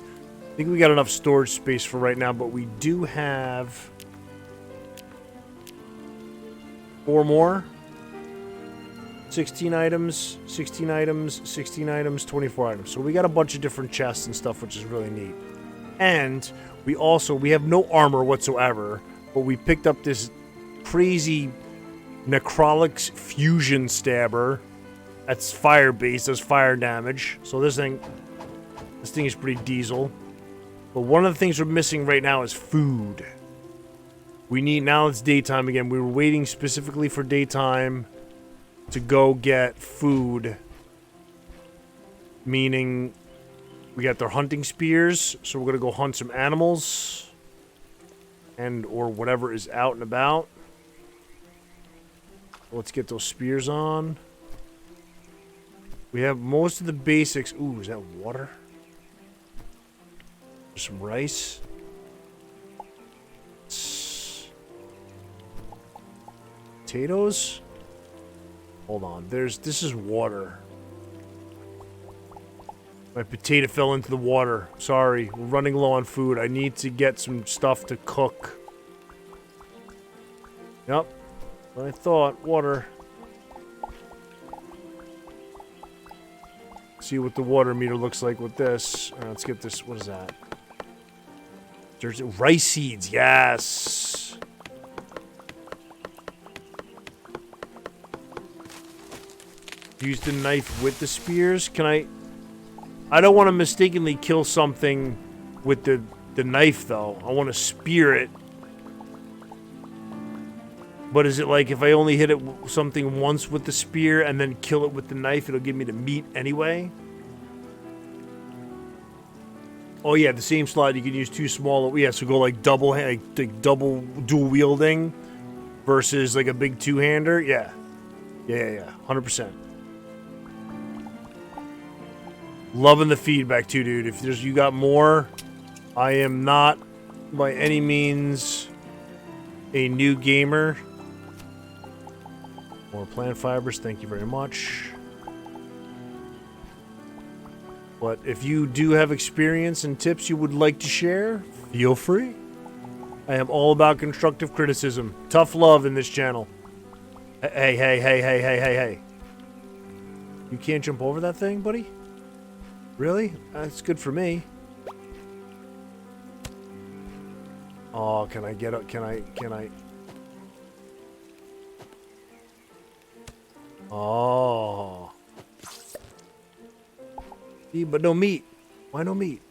I think we got enough storage space for right now, but we do have 4 more. 16 items, 16 items, 16 items, 24 items. So we got a bunch of different chests and stuff, which is really neat. And we have no armor whatsoever, but we picked up this crazy Necrolix fusion stabber. That's fire-based, does fire damage. So this thing is pretty diesel. But one of the things we're missing right now is food. Now it's daytime again. We were waiting specifically for daytime to go get food. Meaning we got their hunting spears, so we're gonna go hunt some animals and or whatever is out and about. Let's get those spears on. We have most of the basics. Ooh, is that water? There's some rice. Potatoes? Hold on. This is water. My potato fell into the water. Sorry. We're running low on food. I need to get some stuff to cook. Yep. What I thought. Water. See what the water meter looks like with this. Let's get this. What is that? There's rice seeds. Yes. Use the knife with the spears. Can I don't want to mistakenly kill something with the knife, though. I want to spear it. But is it like if I only hit it something once with the spear and then kill it with the knife, it'll give me the meat anyway? Oh yeah, the same slot you can use 2 small. Yeah, so go like double, like double dual wielding versus like a big 2-hander. Yeah, 100%. Loving the feedback too, dude. If you got more, I am not by any means a new gamer. More plant fibers, thank you very much. But if you do have experience and tips you would like to share, feel free. I am all about constructive criticism. Tough love in this channel. Hey. You can't jump over that thing, buddy? Really? That's good for me. Oh, can I get up? Can I? Oh. See, but no meat. Why no meat?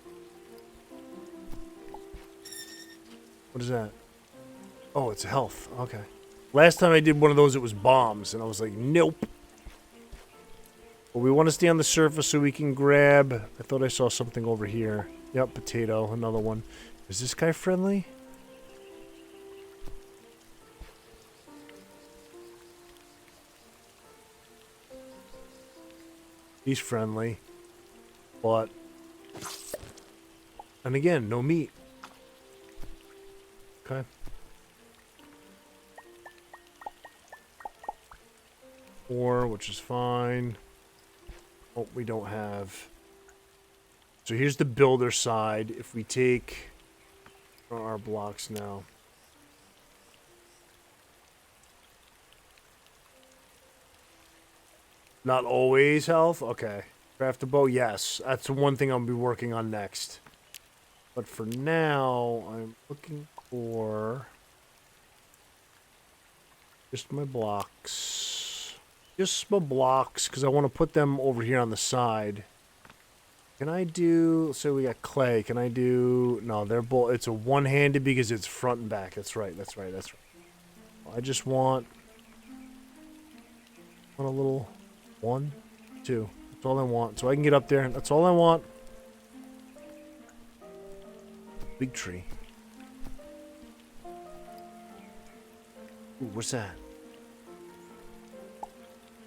What is that? Oh, it's health. Okay. Last time I did one of those, it was bombs, and I was like, nope. Well, we want to stay on the surface so we can grab... I thought I saw something over here. Yep, potato, another one. Is this guy friendly? He's friendly. But... And again, no meat. Okay. Four, which is fine. Oh, we don't have... So here's the builder side. If we take our blocks now. Not always health? Okay. Craft a bow? Yes. That's the one thing I'll be working on next. But for now, I'm looking for just my blocks. Just my blocks, because I want to put them over here on the side. Can I do... So we got clay. Can I do... No, they're both... It's a one-handed because it's front and back. That's right. That's right. That's right. I just want a little... 1, 2. That's all I want. So I can get up there. That's all I want. Big tree. Ooh, what's that?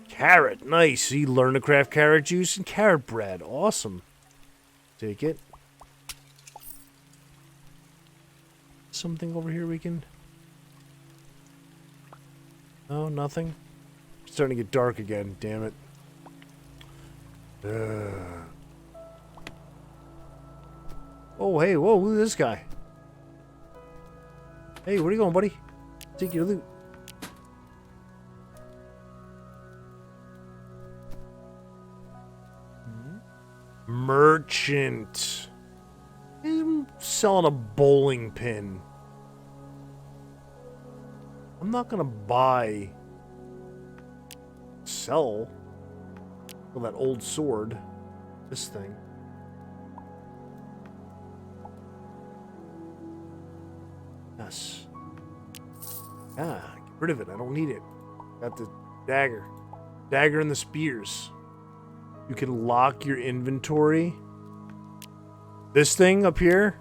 Carrot. Nice. You learn to craft carrot juice and carrot bread. Awesome. Take it. Something over here we can... No, nothing. It's starting to get dark again. Damn it. Oh, hey, whoa, look at this guy. Hey, where are you going, buddy? Take your loot. Merchant. I'm selling a bowling pin. I'm not gonna buy... Sell... Well, that old sword. This thing. Yes. Yeah, get rid of it. I don't need it. Got the dagger. Dagger and the spears. You can lock your inventory. This thing up here.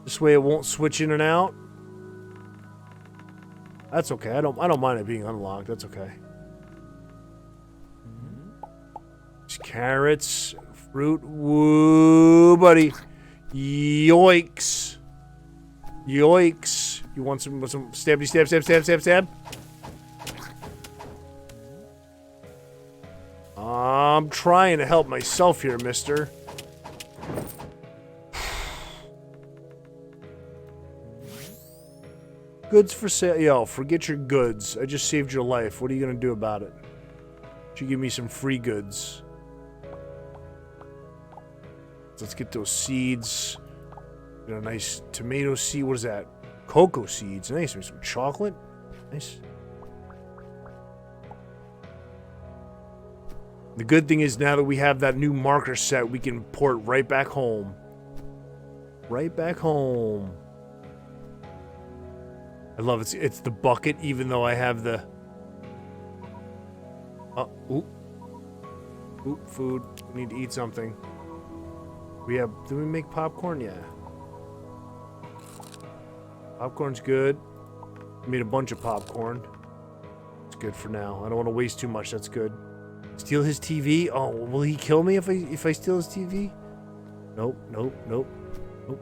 This way it won't switch in and out. That's okay. I don't mind it being unlocked. That's okay. Carrots, fruit, woo, buddy. Yoinks. Yoinks. You want some stabby stab, stab, stab, stab, stab? I'm trying to help myself here, mister. Goods for sale. Yo, forget your goods. I just saved your life. What are you gonna do about it? You give me some free goods. Let's get those seeds. Get a nice tomato seed. What is that? Cocoa seeds. Nice. Some chocolate. Nice. The good thing is now that we have that new marker set, we can port right back home. Right back home. I love it. It's the bucket, even though I have the... Ooh. Ooh, food. We need to eat something. Do we make popcorn? Yeah. Popcorn's good. Made a bunch of popcorn. It's good for now. I don't want to waste too much. That's good. Steal his TV? Oh, will he kill me if I steal his TV? Nope, nope, nope, nope.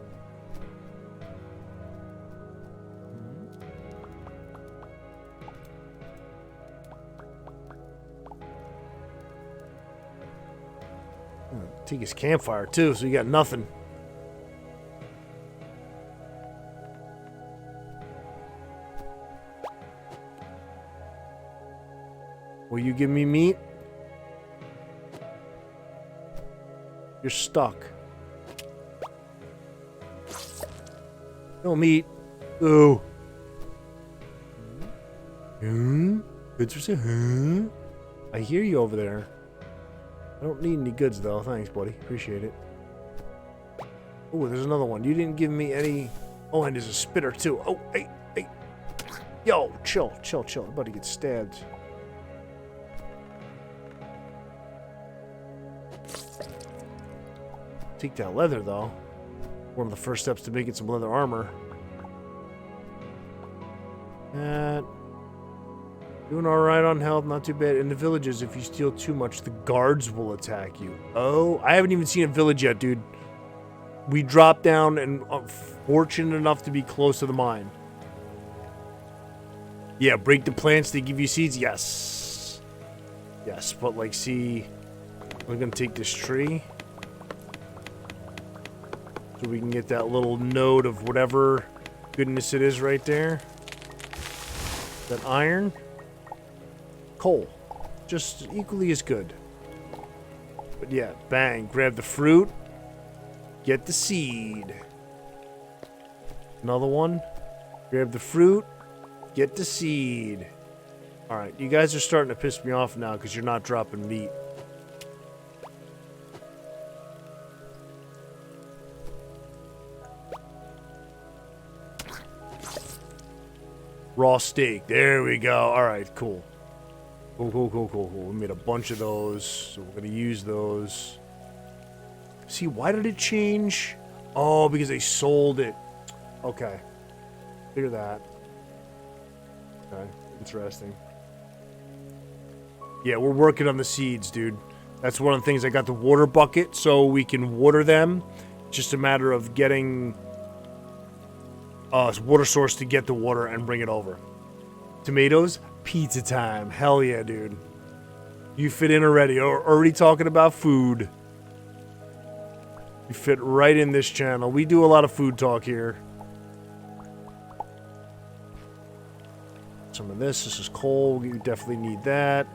Take his campfire too, so you got nothing. Will you give me meat? You're stuck. No meat. Ooh. Good for sale. I hear you over there. I don't need any goods, though. Thanks, buddy. Appreciate it. Oh, there's another one. You didn't give me any... Oh, and there's a spitter, too. Oh, hey, hey. Yo, chill, chill, chill. I'm about to get stabbed. Take that leather, though. One of the first steps to making some leather armor. Doing alright on health, not too bad. In the villages, if you steal too much, the guards will attack you. Oh, I haven't even seen a village yet, dude. We dropped down and fortunate enough to be close to the mine. Yeah, break the plants, they give you seeds? Yes. Yes, but like, see, we're gonna take this tree. So we can get that little node of whatever goodness it is right there. That iron. Coal. Just equally as good. But yeah, bang. Grab the fruit. Get the seed. Another one. Grab the fruit. Get the seed. Alright, you guys are starting to piss me off now because you're not dropping meat. Raw steak. There we go. Alright, cool. Cool, cool, cool, cool, cool. We made a bunch of those, so we're going to use those. See, why did it change? Oh, because they sold it. Okay. Figure that. Okay, interesting. Yeah, we're working on the seeds, dude. That's one of the things. I got the water bucket so we can water them. Just a matter of getting water source to get the water and bring it over. Tomatoes, pizza time. Hell yeah, dude. You fit in already. Already talking about food. You fit right in this channel. We do a lot of food talk here. Some of this. This is coal. You definitely need that.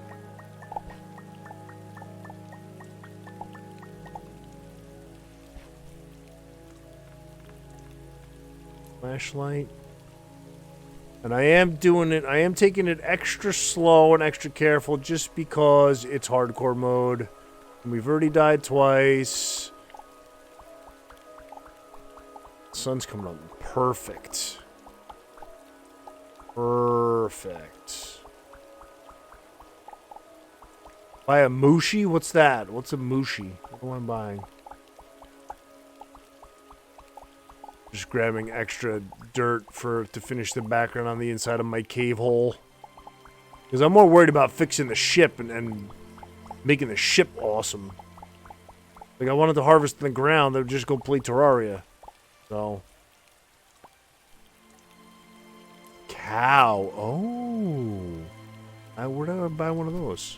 Flashlight. And I am doing it, I am taking it extra slow and extra careful just because it's hardcore mode. And we've already died twice. Sun's coming up. Perfect. Perfect. Buy a mushi? What's that? What's a mushi? What am I buying? Just grabbing extra dirt to finish the background on the inside of my cave hole. Because I'm more worried about fixing the ship and making the ship awesome. Like, I wanted to harvest in the ground, then just go play Terraria. So. Cow. Oh. Where did I buy one of those?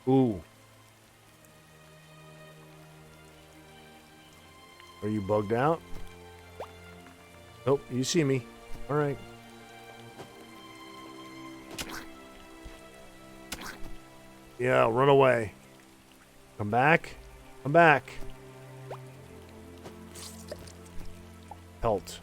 Ooh. Are you bugged out? Nope, you see me. Alright. Yeah, run away. Come back. Come back. Pelt.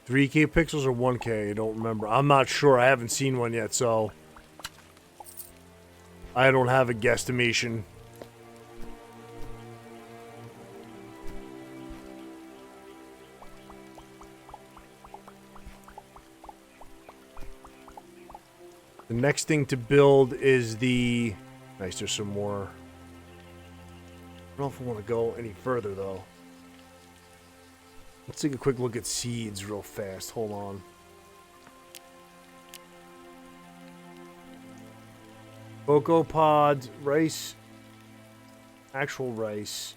$3K pixels or 1K? I don't remember. I'm not sure. I haven't seen one yet, so I don't have a guesstimation. The next thing to build is the... Nice, there's some more. I don't know if I want to go any further, though. Let's take a quick look at seeds real fast. Hold on. Cocoa pods, rice, actual rice,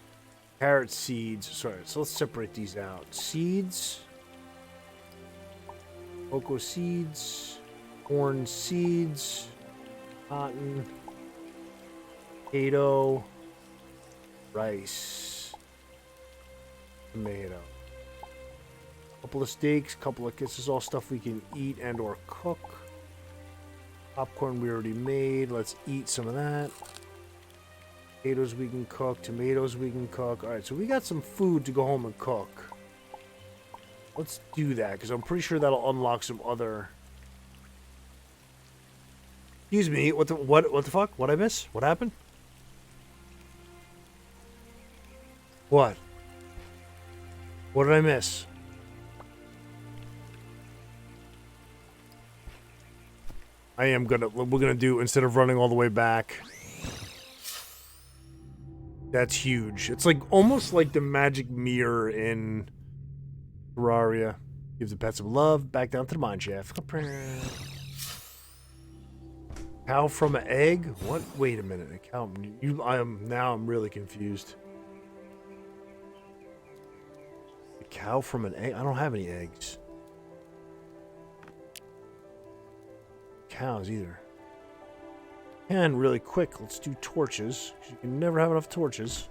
carrot seeds. Sorry, so let's separate these out. Seeds, cocoa seeds, corn seeds, cotton, potato, rice, tomato. Couple of steaks, couple of this is all stuff we can eat and or cook. Popcorn we already made. Let's eat some of that. Potatoes we can cook. Tomatoes we can cook. Alright, so we got some food to go home and cook. Let's do that, because I'm pretty sure that'll unlock some other... Excuse me, what the fuck? What'd I miss? What happened? What? What did I miss? We're gonna do, instead of running all the way back. That's huge. It's like, almost like the magic mirror in Terraria. Give the pets some love, back down to the mine shaft. Cow from an egg? What? Wait a minute. A cow. I'm really confused. A cow from an egg? I don't have any eggs. Cows either. And really quick, let's do torches. You can never have enough torches.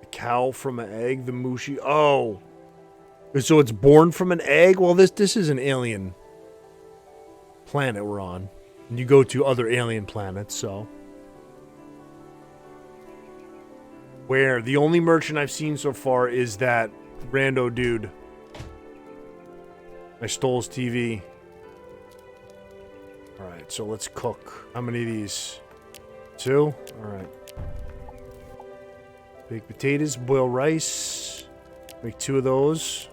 A cow from an egg, the mushi. Oh, so it's born from an egg. Well, this is an alien planet we're on, and you go to other alien planets. So, where the only merchant I've seen so far is that rando dude. I stole his TV. Alright, so let's cook. How many of these? 2? Alright. Baked potatoes, boil rice. Make 2 of those.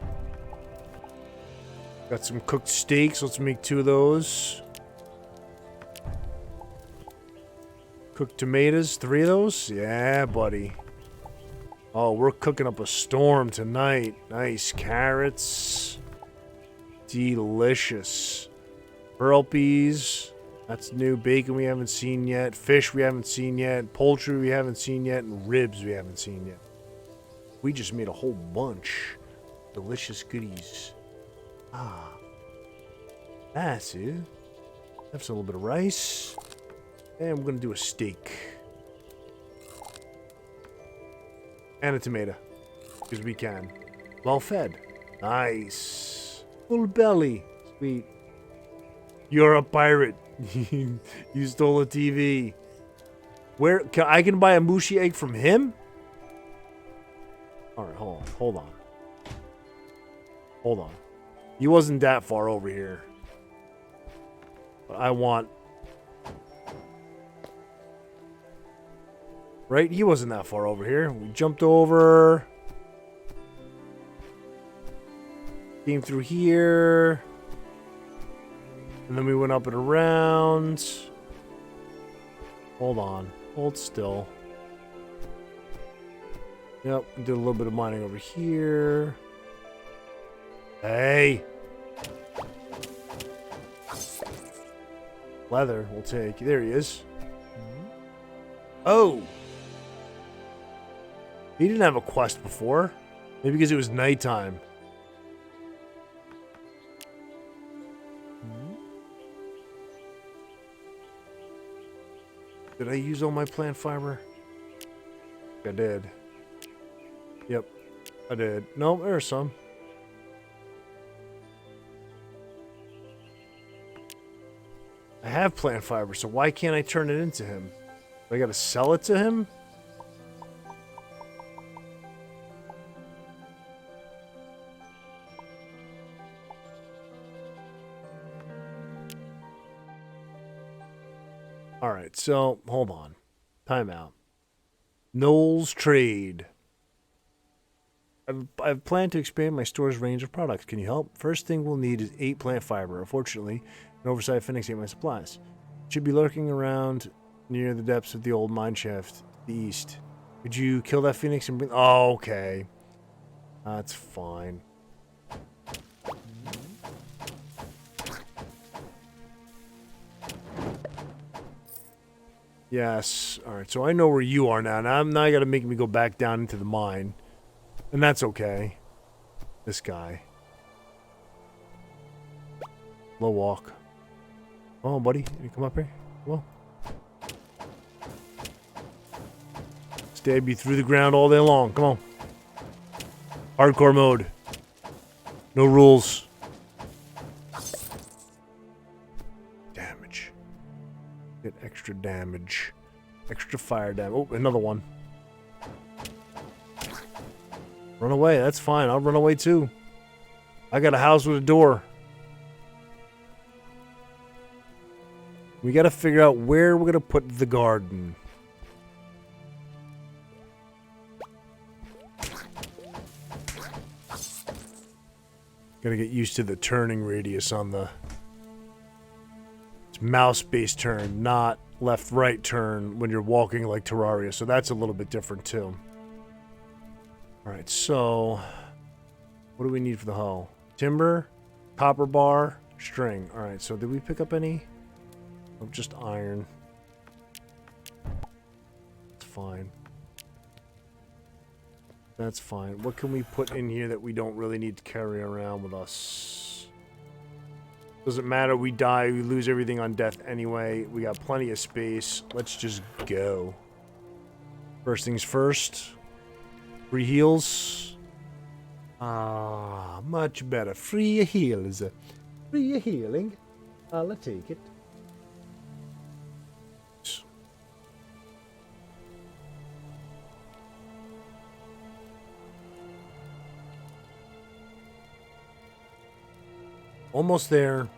Got some cooked steaks. Let's make 2 of those. Cooked tomatoes. 3 of those? Yeah, buddy. Oh, we're cooking up a storm tonight. Nice. Carrots. Delicious. Pearl peas. That's new. Bacon we haven't seen yet. Fish we haven't seen yet. Poultry we haven't seen yet. And ribs we haven't seen yet. We just made a whole bunch. Delicious goodies. Ah. That's it. Have a little bit of rice. And we're going to do a steak. And a tomato. Because we can. Well fed. Nice. Full belly. Sweet. You're a pirate. You stole a TV. Where I can buy a mushi egg from him? Alright, hold on. Hold on. He wasn't that far over here. But I want... Right? He wasn't that far over here. We jumped over. Came through here. And then we went up and around. Hold on. Hold still. Yep. Did a little bit of mining over here. Hey. Leather we'll take. There he is. Oh. He didn't have a quest before. Maybe because it was nighttime. Did I use all my plant fiber? I did. Yep, I did. No, there's some. I have plant fiber, so why can't I turn it into him? I gotta sell it to him? Alright, so, hold on. Time out. Knowles Trade. I've planned to expand my store's range of products. Can you help? First thing we'll need is 8 plant fiber. Unfortunately, an oversized phoenix ate my supplies. Should be lurking around near the depths of the old mine shaft to the east. Could you kill that phoenix and bring... Oh, okay. That's fine. Yes. Alright, so I know where you are now. Now you gotta make me go back down into the mine. And that's okay. This guy. Low walk. Oh, buddy. You come up here? Come on. Stab you through the ground all day long. Come on. Hardcore mode. No rules. damage. Get extra damage. Extra fire damage. Oh, another one. Run away. That's fine. I'll run away too. I got a house with a door. We got to figure out where we're going to put the garden. Got to get used to the turning radius on the... It's mouse-based turn, not left-right turn when you're walking like Terraria. So that's a little bit different too. Alright, so... What do we need for the hull? Timber, copper bar, string. Alright, so did we pick up any? Oh, just iron. That's fine. That's fine. What can we put in here that we don't really need to carry around with us? Doesn't matter. We die. We lose everything on death anyway. We got plenty of space. Let's just go. First things first. Free heals. Ah, much better. Free heals. Free healing. I'll take it. Almost there.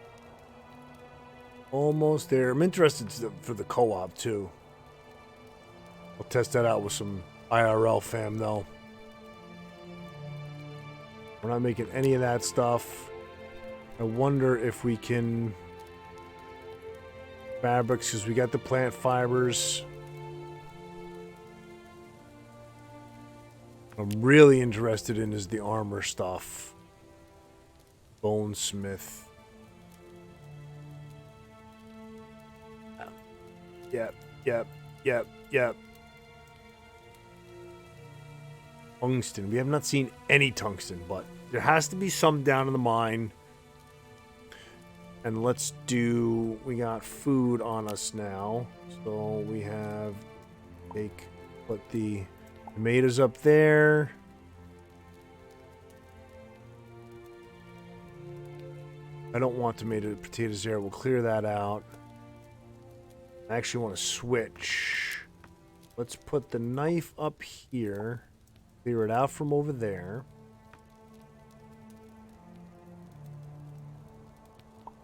Almost there. I'm interested for the co-op too. I'll test that out with some IRL fam though. We're not making any of that stuff. I wonder if we can... Fabrics, because we got the plant fibers. What I'm really interested in is the armor stuff. Bonesmith. Yep. Tungsten. We have not seen any tungsten, but there has to be some down in the mine. And let's do... We got food on us now. So we have... Put the tomatoes up there. I don't want potatoes there. We'll clear that out. I actually want to switch. Let's put the knife up here. Clear it out from over there.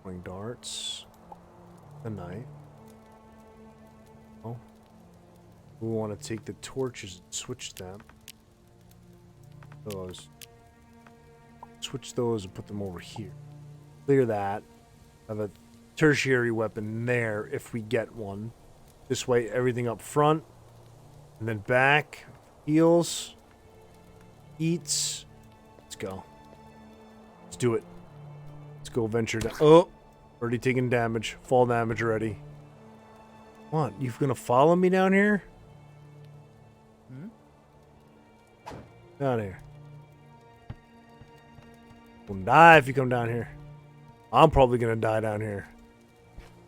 Throwing darts. The knife. Oh. We want to take the torches and switch them. Those. Switch those and put them over here. Clear that. Have a tertiary weapon there if we get one. This way, everything up front. And then back. Heals. Eats. Let's go. Let's do it. Let's go venture down. Oh! Already taking damage. Fall damage already. What? You gonna follow me down here? Down here. You'll die if you come down here. I'm probably gonna die down here.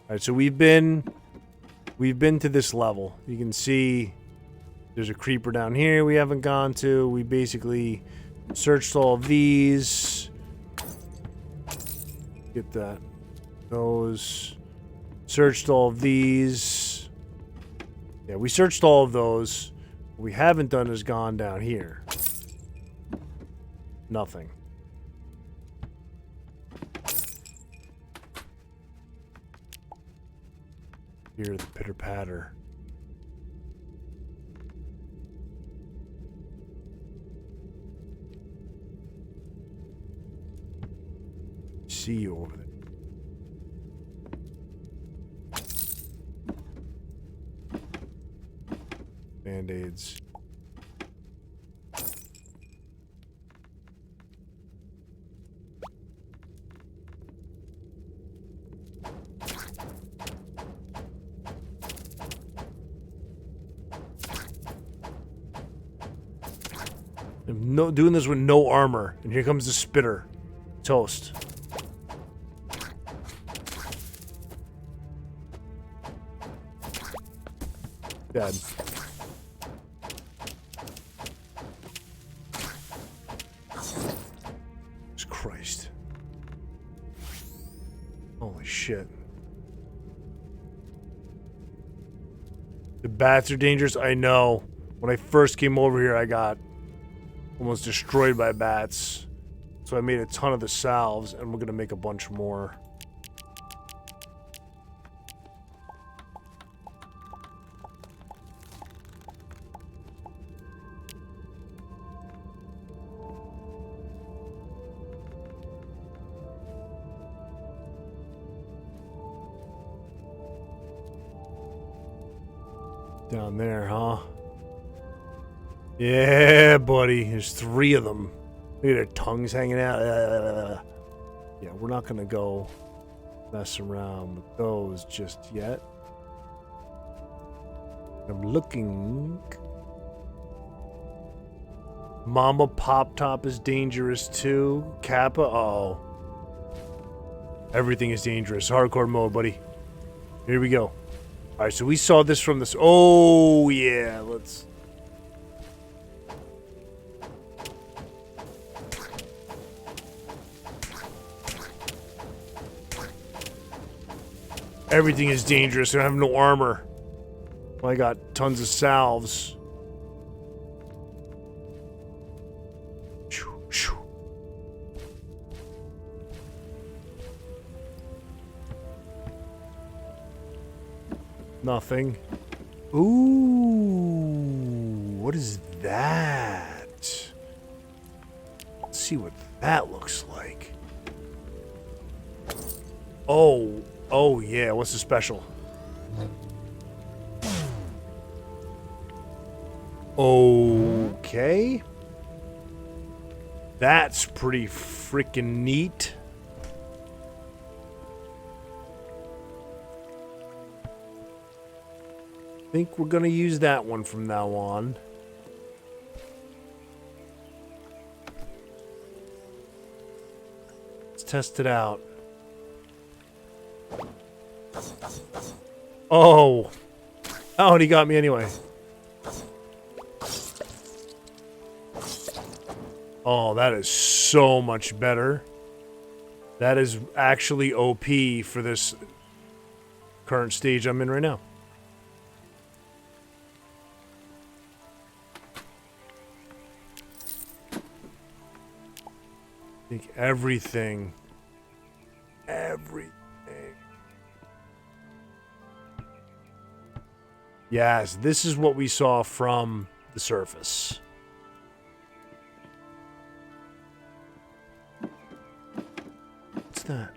Alright, so we've been to this level. You can see there's a creeper down here we haven't gone to. We basically searched all of these. Get that. Those. Searched all of these. Yeah, we searched all of those. What we haven't done is gone down here. Nothing. Hear the pitter patter. See you over there. Band-aids. No, doing this with no armor, and here comes the spitter. Toast. Dead. Jesus Christ. Holy shit. The bats are dangerous? I know. When I first came over here, I got almost destroyed by bats. So I made a ton of the salves, and we're going to make a bunch more. Down there, huh? Yeah, buddy. There's 3 of them. Look at their tongues hanging out. Yeah, we're not going to go mess around with those just yet. I'm looking. Mama Pop Top is dangerous too. Kappa, oh. Everything is dangerous. Hardcore mode, buddy. Here we go. Alright, so we saw this from this. Oh, yeah. Let's. Everything is dangerous. I have no armor. Well, I got tons of salves. Nothing. Ooh, what is that? Let's see what that looks like. Oh, yeah, what's the special? Okay. That's pretty freaking neat. I think we're going to use that one from now on. Let's test it out. Oh. Oh, and he got me anyway. Oh, that is so much better. That is actually OP for this current stage I'm in right now. I think everything. Yes, this is what we saw from the surface. What's that?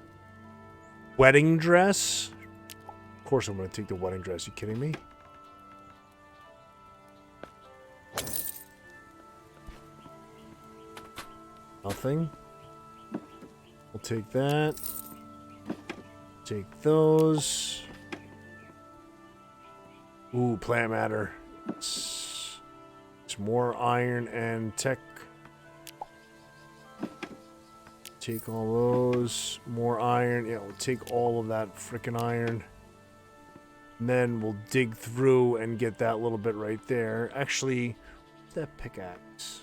Wedding dress? Of course I'm going to take the wedding dress. You kidding me? Nothing. We'll take that. Take those. Ooh, plant matter. It's more iron and tech. Take all those. More iron. Yeah, we'll take all of that frickin' iron. And then we'll dig through and get that little bit right there. Actually, what's that pickaxe?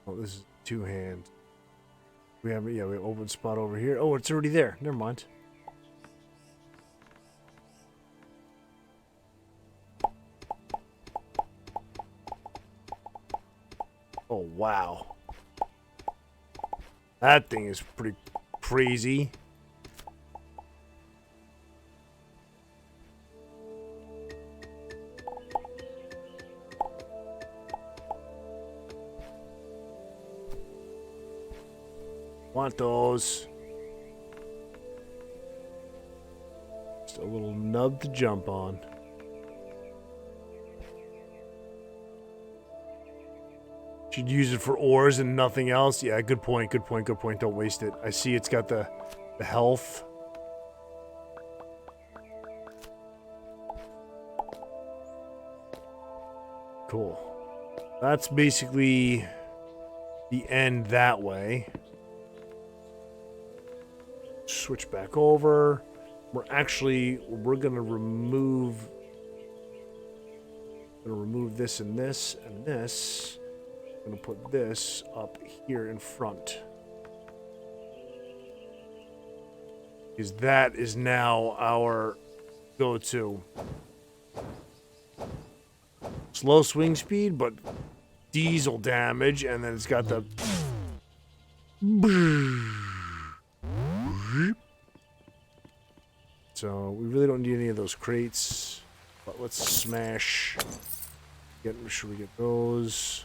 Oh, this is 2 hands. We have an open spot over here. Oh, it's already there. Never mind. Oh, wow. That thing is pretty crazy. Want those. Just a little nub to jump on. Should use it for ores and nothing else. Yeah, good point, good point, good point. Don't waste it. I see it's got the health. Cool. That's basically the end that way. Switch back over. We're gonna remove this and this and this. I'm gonna put this up here in front. Because that is now our go-to. Slow swing speed, but diesel damage, and then it's got the... So, we really don't need any of those crates. But let's smash. Make sure we get those.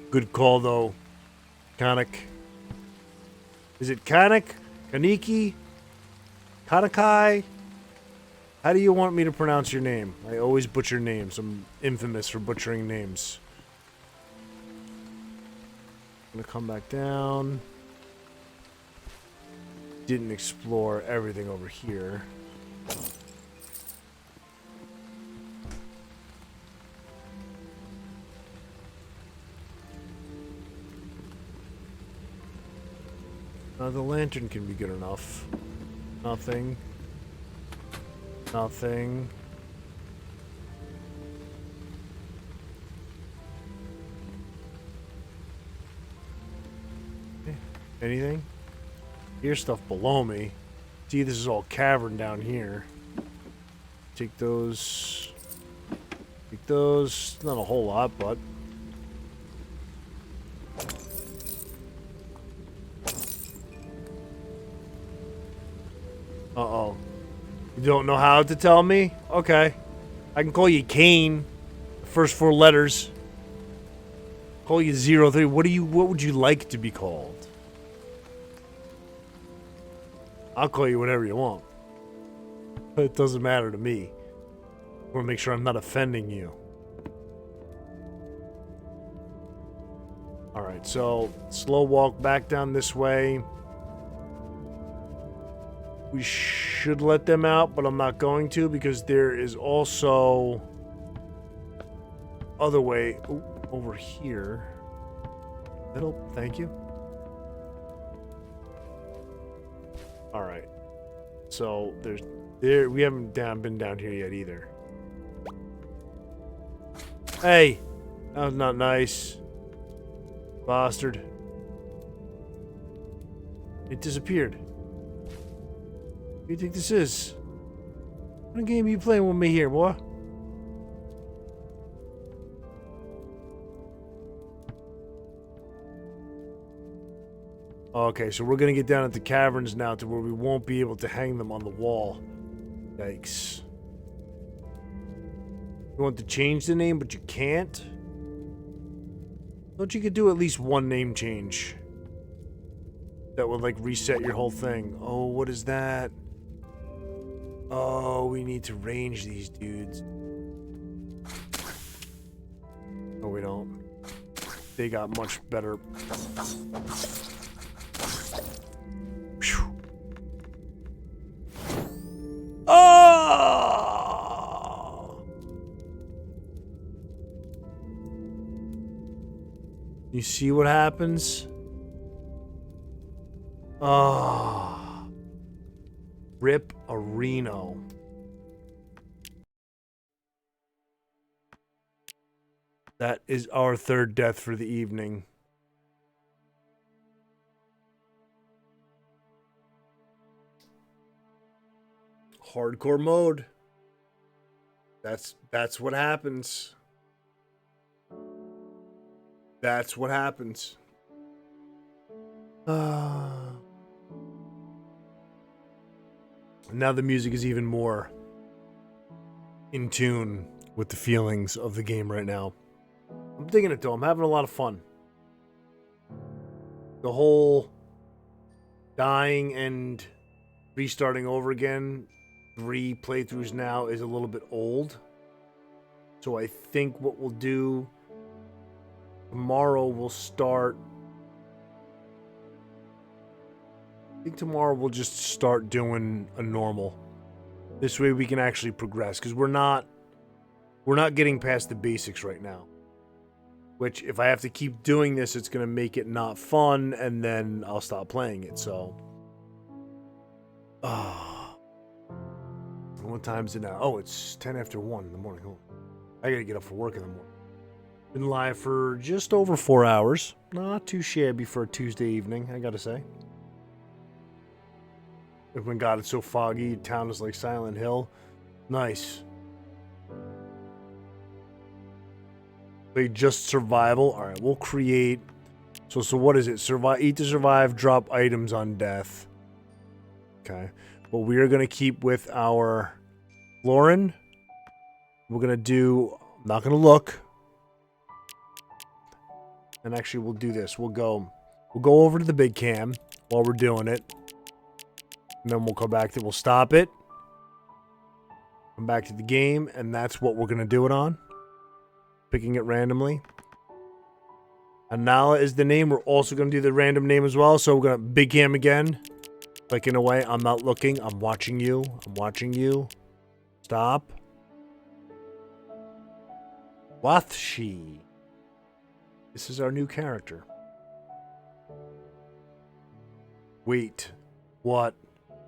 Good call, though. Kanik. Is it Kanik? Kaniki? Kanakai? How do you want me to pronounce your name? I always butcher names. I'm infamous for butchering names. I'm gonna come back down. Didn't explore everything over here. The lantern can be good enough. Nothing. Nothing. Anything? Here's stuff below me. See, this is all cavern down here. Take those. Take those. Not a whole lot, but... Uh-oh. You don't know how to tell me? Okay. I can call you Kane. The first 4 letters. Call you 03. What would you like to be called? I'll call you whatever you want. It doesn't matter to me. I want to make sure I'm not offending you. Alright, so slow walk back down this way. We should let them out, but I'm not going to because there is also other way over here. Middle, thank you. All right. So we haven't been down here yet either. Hey, that was not nice, bastard. It disappeared. What do you think this is? What game are you playing with me here, boy? Okay, so we're gonna get down into caverns now to where we won't be able to hang them on the wall. Yikes. You want to change the name, but you can't? Don't you could do at least one name change? That would, like, reset your whole thing. Oh, what is that? Oh, we need to range these dudes. No, we don't. They got much better. Whew. Oh! You see what happens? Ah. Rip a Reno. That is our 3rd death for the evening. Hardcore mode. That's what happens. That's what happens. Now the music is even more in tune with the feelings of the game right now. I'm digging it though. I'm having a lot of fun. The whole dying and restarting over again, 3 playthroughs now, is a little bit old. So I think what we'll do tomorrow, we'll start... I think tomorrow we'll just start doing a normal. This way we can actually progress, because we're not getting past the basics right now. Which, if I have to keep doing this, it's going to make it not fun, and then I'll stop playing it, so... What time is it now? Oh, it's 10 after 1 in the morning. Oh, I gotta get up for work in the morning. Been live for just over 4 hours. Not too shabby for a Tuesday evening, I gotta say. When God, it's so foggy, town is like Silent Hill. Nice. Play just survival. All right, we'll create. So what is it? Survive. Eat to survive. Drop items on death. Okay. But we are gonna keep with our Lauren. We're gonna do. I'm not gonna look. And actually, we'll do this. We'll go over to the big cam while we're doing it. And then we'll come back to, we'll stop it. Come back to the game, and that's what we're going to do it on. Picking it randomly. Anala is the name. We're also going to do the random name as well. So we're going to big cam again. Clicking away. I'm not looking. I'm watching you. I'm watching you. Stop. Wathshi. This is our new character. Wait. What?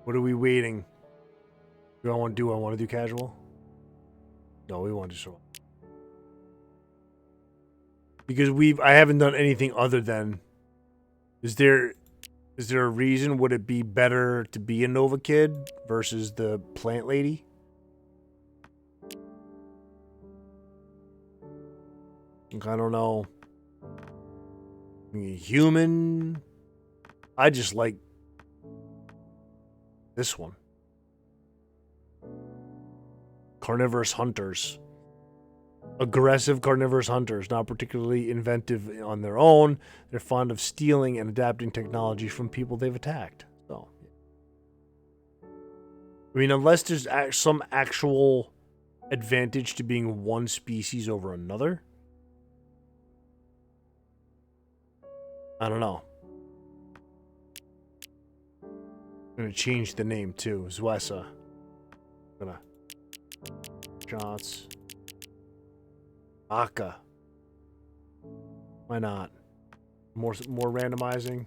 What are we waiting? Do I want to do casual? No, we want to survival. Because I haven't done anything other than. Is there a reason? Would it be better to be a Nova Kid versus the plant lady? I don't know. Human. I just like this one. Carnivorous hunters. Aggressive carnivorous hunters, not particularly inventive on their own. They're fond of stealing and adapting technology from people they've attacked. So, I mean, unless there's some actual advantage to being one species over another, I don't know. I'm gonna change the name too. Zwessa. Gonna shots. Aka. Why not? More randomizing.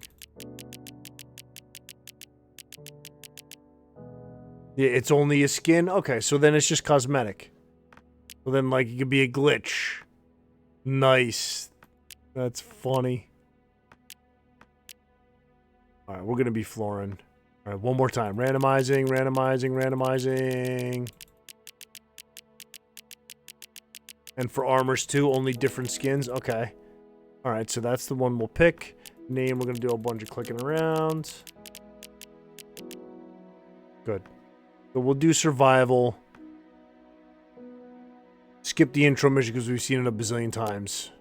Yeah, it's only a skin. Okay, so then it's just cosmetic. So then, like, it could be a glitch. Nice. That's funny. All right, we're gonna be Florin. All right, one more time. Randomizing, randomizing, randomizing. And for armors too, only different skins. Okay. All right, so that's the one we'll pick. Name, we're going to do a bunch of clicking around. Good. So we'll do survival. Skip the intro mission because we've seen it a bazillion times.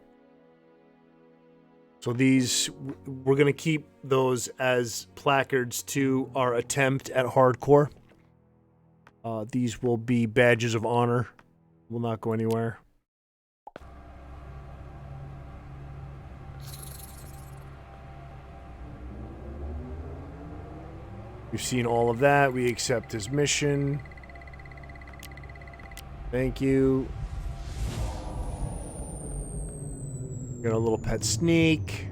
So these, we're going to keep those as placards to our attempt at hardcore. These will be badges of honor. Will not go anywhere. We've seen all of that. We accept his mission. Thank you. Got a little pet sneak.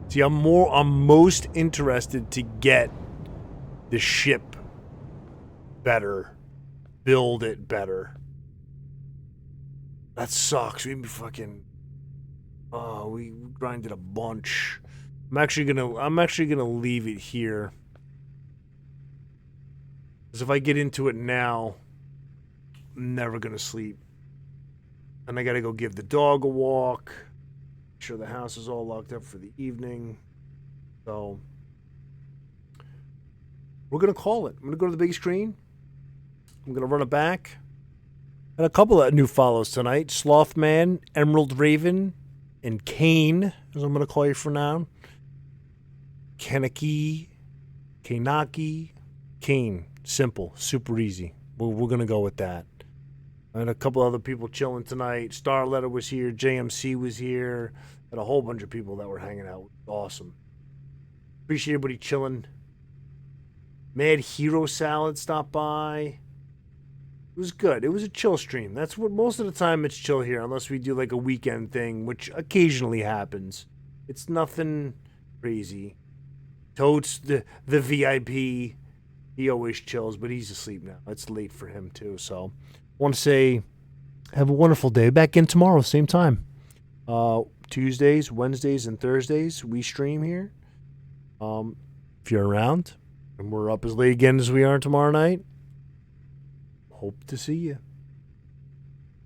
See, I'm most interested to get the ship better. Build it better. That sucks. We fucking. Oh, we grinded a bunch. I'm actually gonna leave it here. Because if I get into it now, I'm never gonna sleep. And I gotta go give the dog a walk. Make sure the house is all locked up for the evening. So we're gonna call it. I'm gonna go to the big screen. I'm gonna run it back. And a couple of new follows tonight. Slothman, Emerald Raven, and Kane, as I'm gonna call you for now. Kanaki, Kane. Simple, super easy. We're gonna go with that. And a couple other people chilling tonight. Starletter was here. JMC was here. And a whole bunch of people that were hanging out. Awesome. Appreciate everybody chilling. Mad Hero Salad stopped by. It was good. It was a chill stream. That's what most of the time it's chill here, unless we do like a weekend thing, which occasionally happens. It's nothing crazy. Totes, the VIP, he always chills, but he's asleep now. It's late for him too, so I want to say have a wonderful day. Back in tomorrow, same time. Tuesdays, Wednesdays, and Thursdays, we stream here. If you're around, and we're up as late again as we are tomorrow night, hope to see you.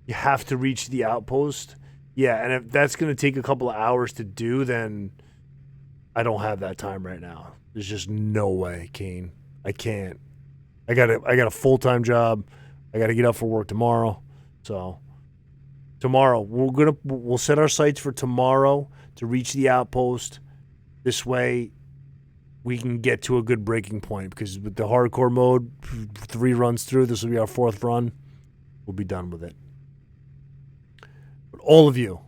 You have to reach the outpost. Yeah, and if that's going to take a couple of hours to do, then I don't have that time right now. There's just no way, Kane. I can't. I got a full-time job. I got to get up for work tomorrow. So tomorrow we'll set our sights for tomorrow to reach the outpost. This way we can get to a good breaking point, because with the hardcore mode, 3 runs through, this will be our 4th run. We'll be done with it. But all of you,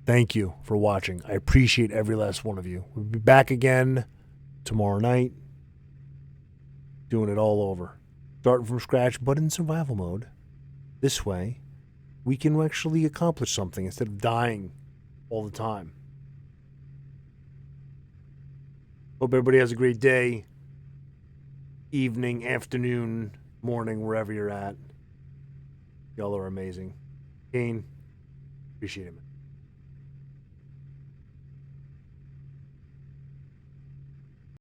thank you for watching. I appreciate every last one of you. We'll be back again tomorrow night, doing it all over. Starting from scratch, but in survival mode. This way, we can actually accomplish something instead of dying all the time. Hope everybody has a great day, evening, afternoon, morning, wherever you're at. Y'all are amazing. Kane, appreciate it, man.